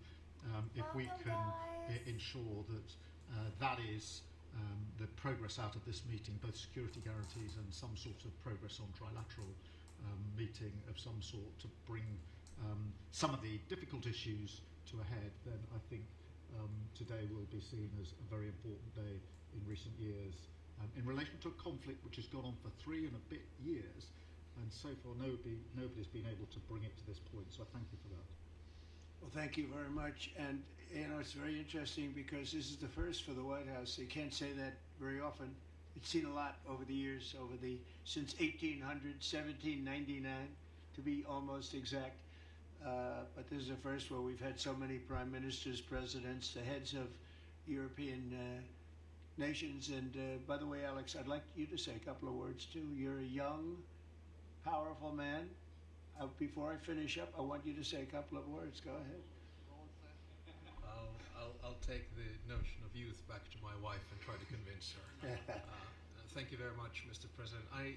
S14: if we can ensure that that is the progress out of this meeting, both security guarantees and some sort of progress on trilateral meeting of some sort to bring some of the difficult issues to a head, then I think today will be seen as a very important day in recent years in relation to a conflict which has gone on for 3 and a bit years, and so far nobody's been able to bring it to this point, so I thank you for that.
S18: Well, thank you very much. And you know, it's very interesting because this is the first for the White House. They can't say that very often. It's seen a lot over the years, since 1800, 1799, to be almost exact.
S13: but this is the first where we've had so many prime ministers, presidents, the heads of European nations. And by the way, Alex, I'd like you to say a couple of words too. You're a young, powerful man. Before I finish up, I want you to say a couple of words. Go ahead.
S20: I'll take the notion of youth back to my wife and try to convince her. Thank you very much, Mr. President. I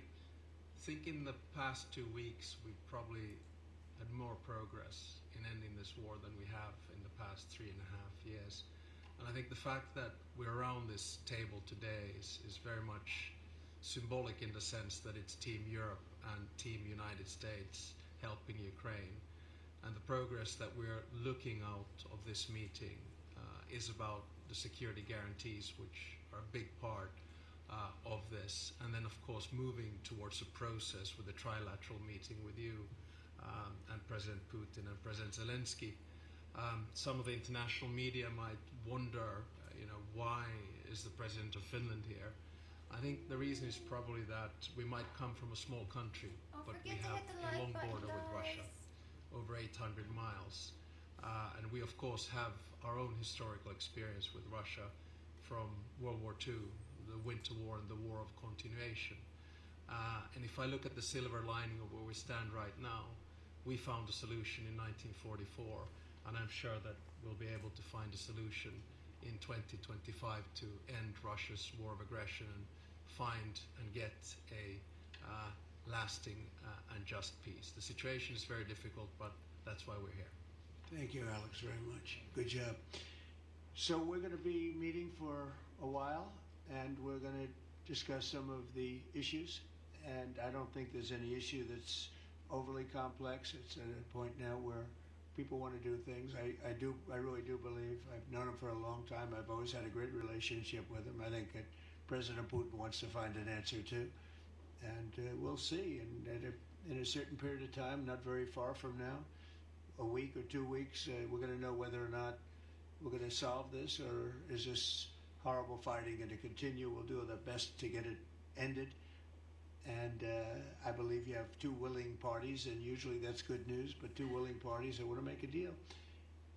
S20: think in the past 2 weeks we've probably had more progress in ending this war than we have in the past 3.5 years. And I think the fact that we're around this table today is very much symbolic in the sense that it's Team Europe and Team United States helping Ukraine. And the progress that we're looking out of this meeting is about the security guarantees, which are a big part of this. And then, of course, moving towards a process with a trilateral meeting with you and President Putin and President Zelenskyy. Some of the international media might wonder, why is the President of Finland here? I think the reason is probably that we might come from a small country, but we have a long border with Russia, over 800 miles. And we, of course, have our own historical experience with Russia from World War II, the Winter War and the War of Continuation. And if I look at the silver lining of where we stand right now, we found a solution in 1944, and I'm sure that we'll be able to find a solution in 2025 to end Russia's war of aggression and find and get a lasting and just peace. The situation is very difficult, but that's why we're here.
S13: Thank you, Alex, very much. Good job. So we're going to be meeting for a while, and we're going to discuss some of the issues. And I don't think there's any issue that's overly complex. It's at a point now where people want to do things. I really do believe, I've known him for a long time. I've always had a great relationship with him. I think that President Putin wants to find an answer too. And we'll see. And in a certain period of time, not very far from now, a week or 2 weeks, we're going to know whether or not we're going to solve this, or is this horrible fighting going to continue. We'll do our best to get it ended. And I believe you have two willing parties, and usually that's good news, but two willing parties that want to make a deal.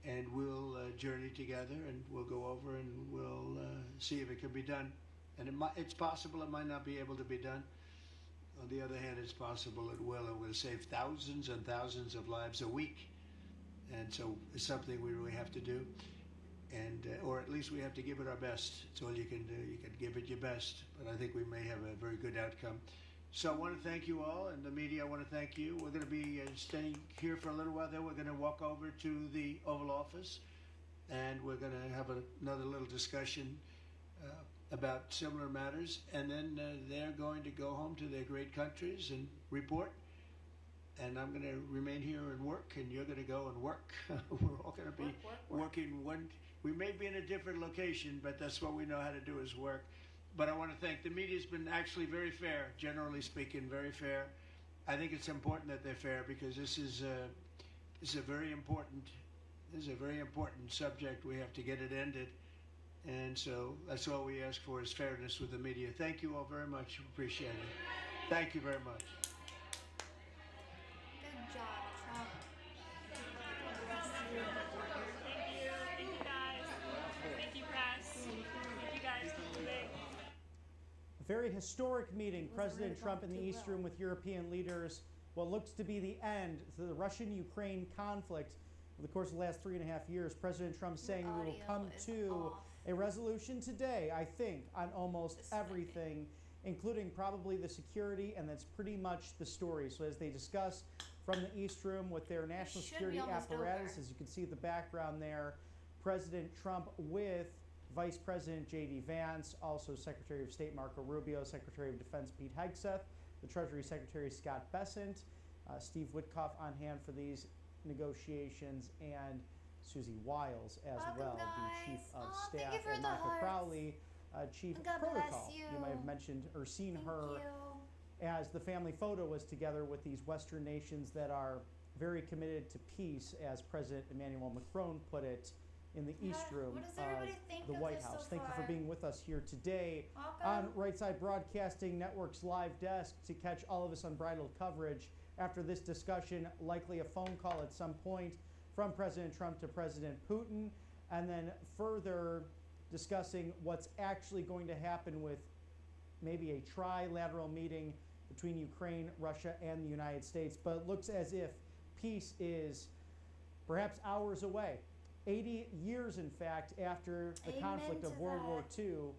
S13: And we'll journey together, and we'll go over and we'll see if it can be done. And it's possible it might not be able to be done. On the other hand, it's possible it will. It will save thousands and thousands of lives a week. And so it's something we really have to do. And or at least we have to give it our best. It's all you can do. You can give it your best. But I think we may have a very good outcome. So I want to thank you all, and the media, I want to thank you. We're going to be staying here for a little while. Then we're going to walk over to the Oval Office, and we're going to have another little discussion about similar matters. And then they're going to go home to their great countries and report. And I'm going to remain here and work, and you're going to go and work. We're all going to be working one. We may be in a different location, but that's what we know how to do is work. But I want to thank the media's been actually very fair, generally speaking, very fair. I think it's important that they're fair because this is a very important subject. We have to get it ended, and so that's all we ask for is fairness with the media. Thank you all very much. Appreciate it. Thank you very much.
S10: Good job, Trump. God bless you.
S22: Thank you. Thank you, guys. Thank you, press. Thank you, guys.
S7: A very historic meeting, President Trump in the East Room with European leaders. What looks to be the end to the Russian-Ukraine conflict over the course of the last 3.5 years. President Trump saying we will come to a resolution today, I think, on almost everything, including probably the security, and that's pretty much the story. So as they discuss from the East Room with their national security apparatus, as you can see the background there, President Trump with Vice President J.D. Vance, also Secretary of State Marco Rubio, Secretary of Defense Pete Hegseth, the Treasury Secretary Scott Bessent, Steve Witkoff on hand for these negotiations, and Susie Wiles as well, the Chief of Staff, and Monica Crowley, Chief Protocol. You might have mentioned or seen her as the family photo was together with these Western nations that are very committed to peace, as President Emmanuel Macron put it in the East Room of the White House. Thank you for being with us here today on Right Side Broadcasting Network's live desk. To catch all of us unbridled coverage after this discussion, likely a phone call at some point from President Trump to President Putin, and then further discussing what's actually going to happen with maybe a trilateral meeting between Ukraine, Russia, and the United States. But it looks as if peace is perhaps hours away. 80 years, in fact, after the conflict of World War II.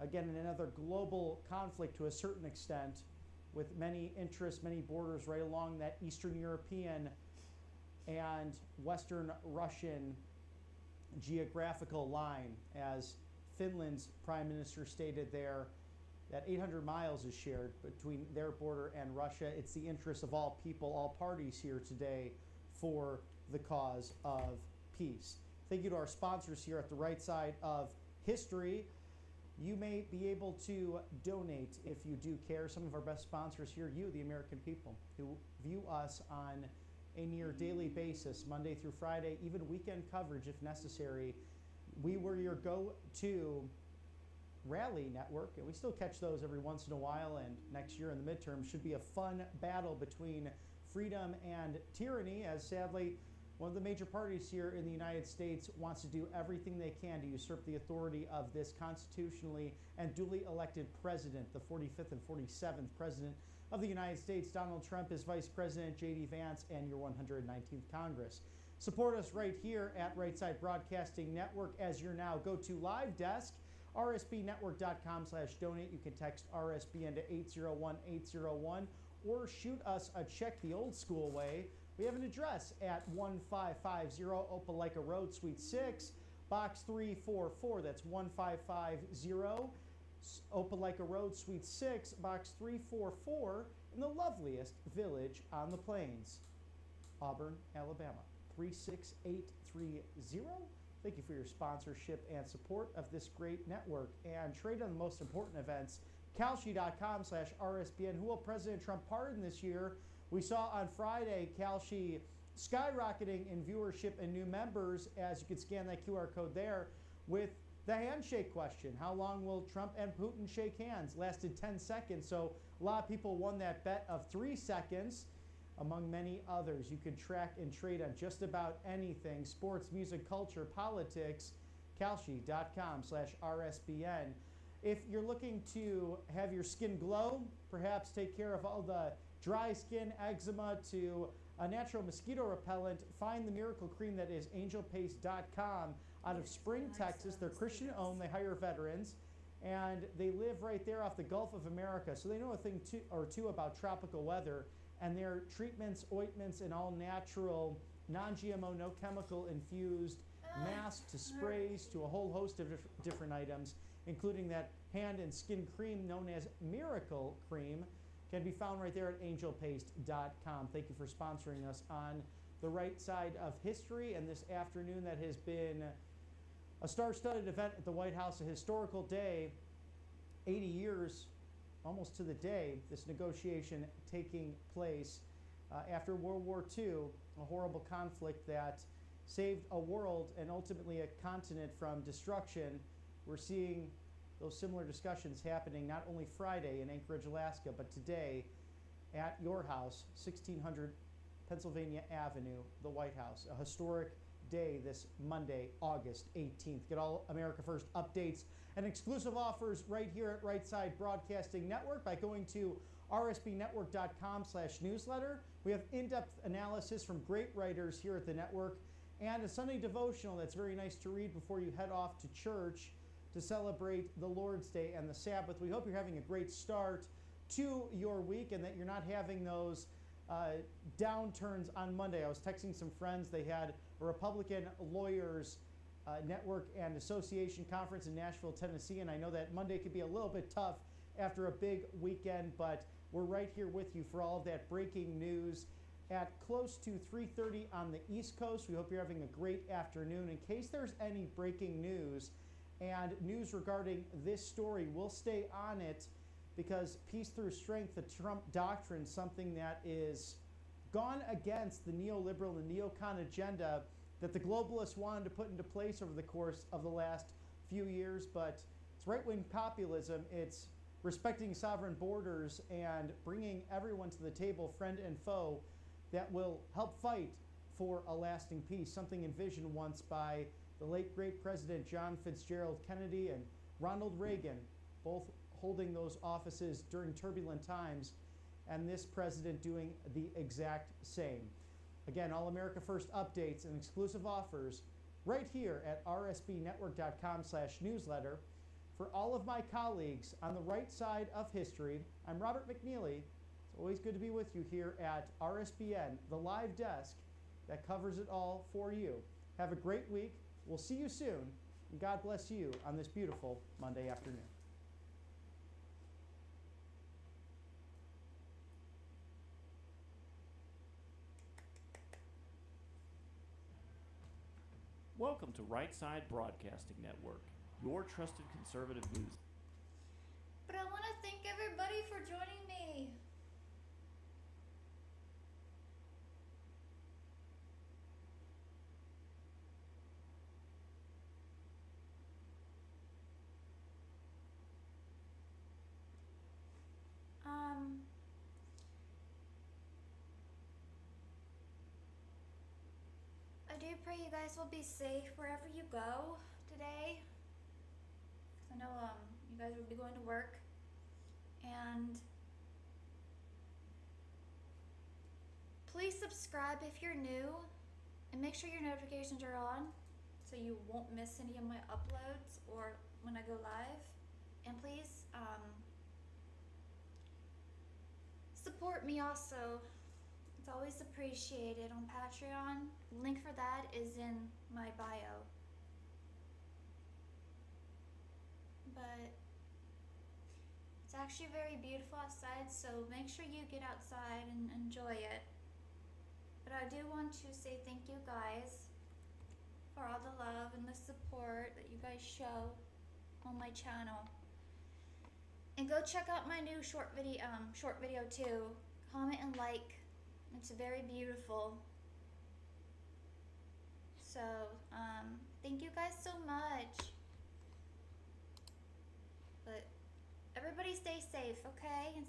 S7: Again, in another global conflict to a certain extent, with many interests, many borders right along that Eastern European and Western Russian geographical line. As Finland's prime minister stated there, that 800 miles is shared between their border and Russia. It's the interest of all people, all parties here today for the cause of peace. Thank you to our sponsors here at the right side of history. You may be able to donate if you do care. Some of our best sponsors here, you, the American people, who view us on a near daily basis, Monday through Friday, even weekend coverage if necessary. We were your go-to rally network, and we still catch those every once in a while, and next year in the midterms should be a fun battle between freedom and tyranny, as sadly one of the major parties here in the United States wants to do everything they can to usurp the authority of this constitutionally and duly elected president, the 45th and 47th president of the United States. Donald Trump is Vice President J.D. Vance and your 119th Congress. Support us right here at Right Side Broadcasting Network as your now go-to live desk, rsbnetwork.com/donate. You can text RSBN to 801-801 or shoot us a check the old school way. We have an address at 1550 Opelika Road, Suite 6, Box 344. That's 1550 Opelika Road, Suite 6, Box 344, in the loveliest village on the plains, Auburn, Alabama, 36830. Thank you for your sponsorship and support of this great network. And trade on the most important events, Kalshi.com/RSBN. Who will President Trump pardon this year? We saw on Friday Kalshi skyrocketing in viewership and new members, as you could scan that QR code there, with the handshake question. How long will Trump and Putin shake hands? Lasted 10 seconds, so a lot of people won that bet of 3 seconds, among many others. You can track and trade on just about anything, sports, music, culture, politics, Kalshi.com/RSBN. If you're looking to have your skin glow, perhaps take care of all the dry skin, eczema, to a natural mosquito repellent, find the miracle cream that is angelpaste.com out of Spring, Texas. They're Christian owned, they hire veterans, and they live right there off the Gulf of America, so they know a thing or two about tropical weather, and their treatments, ointments, and all natural, non-GMO, no chemical infused masks to sprays to a whole host of different items, including that hand and skin cream known as Miracle Cream, can be found right there at angelpaste.com. Thank you for sponsoring us on the right side of history, and this afternoon that has been a star-studded event at the White House, a historical day, 80 years almost to the day, this negotiation taking place after World War II, a horrible conflict that saved a world and ultimately a continent from destruction. We're seeing those similar discussions happening not only Friday in Anchorage, Alaska, but today at your house, 1600 Pennsylvania Avenue, the White House. A historic day this Monday, August 18th. Get all America First updates and exclusive offers right here at Right Side Broadcasting Network by going to rsbnetwork.com/newsletter. We have in-depth analysis from great writers here at the network and a Sunday devotional that's very nice to read before you head off to church to celebrate the Lord's Day and the Sabbath. We hope you're having a great start to your week and that you're not having those downturns on Monday. I was texting some friends. They had a Republican Lawyers Network and Association conference in Nashville, Tennessee, and I know that Monday could be a little bit tough after a big weekend, but we're right here with you for all of that breaking news at close to 3:30 on the East Coast. We hope you're having a great afternoon. In case there's any breaking news and news regarding this story, we'll stay on it because peace through strength, the Trump doctrine, something that is gone against the neoliberal and neocon agenda that the globalists wanted to put into place over the course of the last few years. But it's right-wing populism, it's respecting sovereign borders and bringing everyone to the table, friend and foe, that will help fight for a lasting peace, something envisioned once by the late great President John Fitzgerald Kennedy and Ronald Reagan, both holding those offices during turbulent times, and this president doing the exact same. Again, All America First updates and exclusive offers right here at rsbnetwork.com/newsletter. For all of my colleagues on the right side of history, I'm Robert McNeely. It's always good to be with you here at RSBN, the live desk that covers it all for you. Have a great week. We'll see you soon, and God bless you on this beautiful Monday afternoon.
S8: Welcome to Right Side Broadcasting Network, your trusted conservative news.
S10: But I want to thank everybody for joining me. I do pray you guys will be safe wherever you go today. 'Cause I know you guys will be going to work, and please subscribe if you're new, and make sure your notifications are on so you won't miss any of my uploads or when I go live. And please support me also. It's always appreciated on Patreon. Link for that is in my bio. But it's actually very beautiful outside, so make sure you get outside and enjoy it. But I do want to say thank you guys for all the love and the support that you guys show on my channel. And go check out my new short video too. Comment and like. It's very beautiful. So, thank you guys so much. But everybody stay safe, okay? And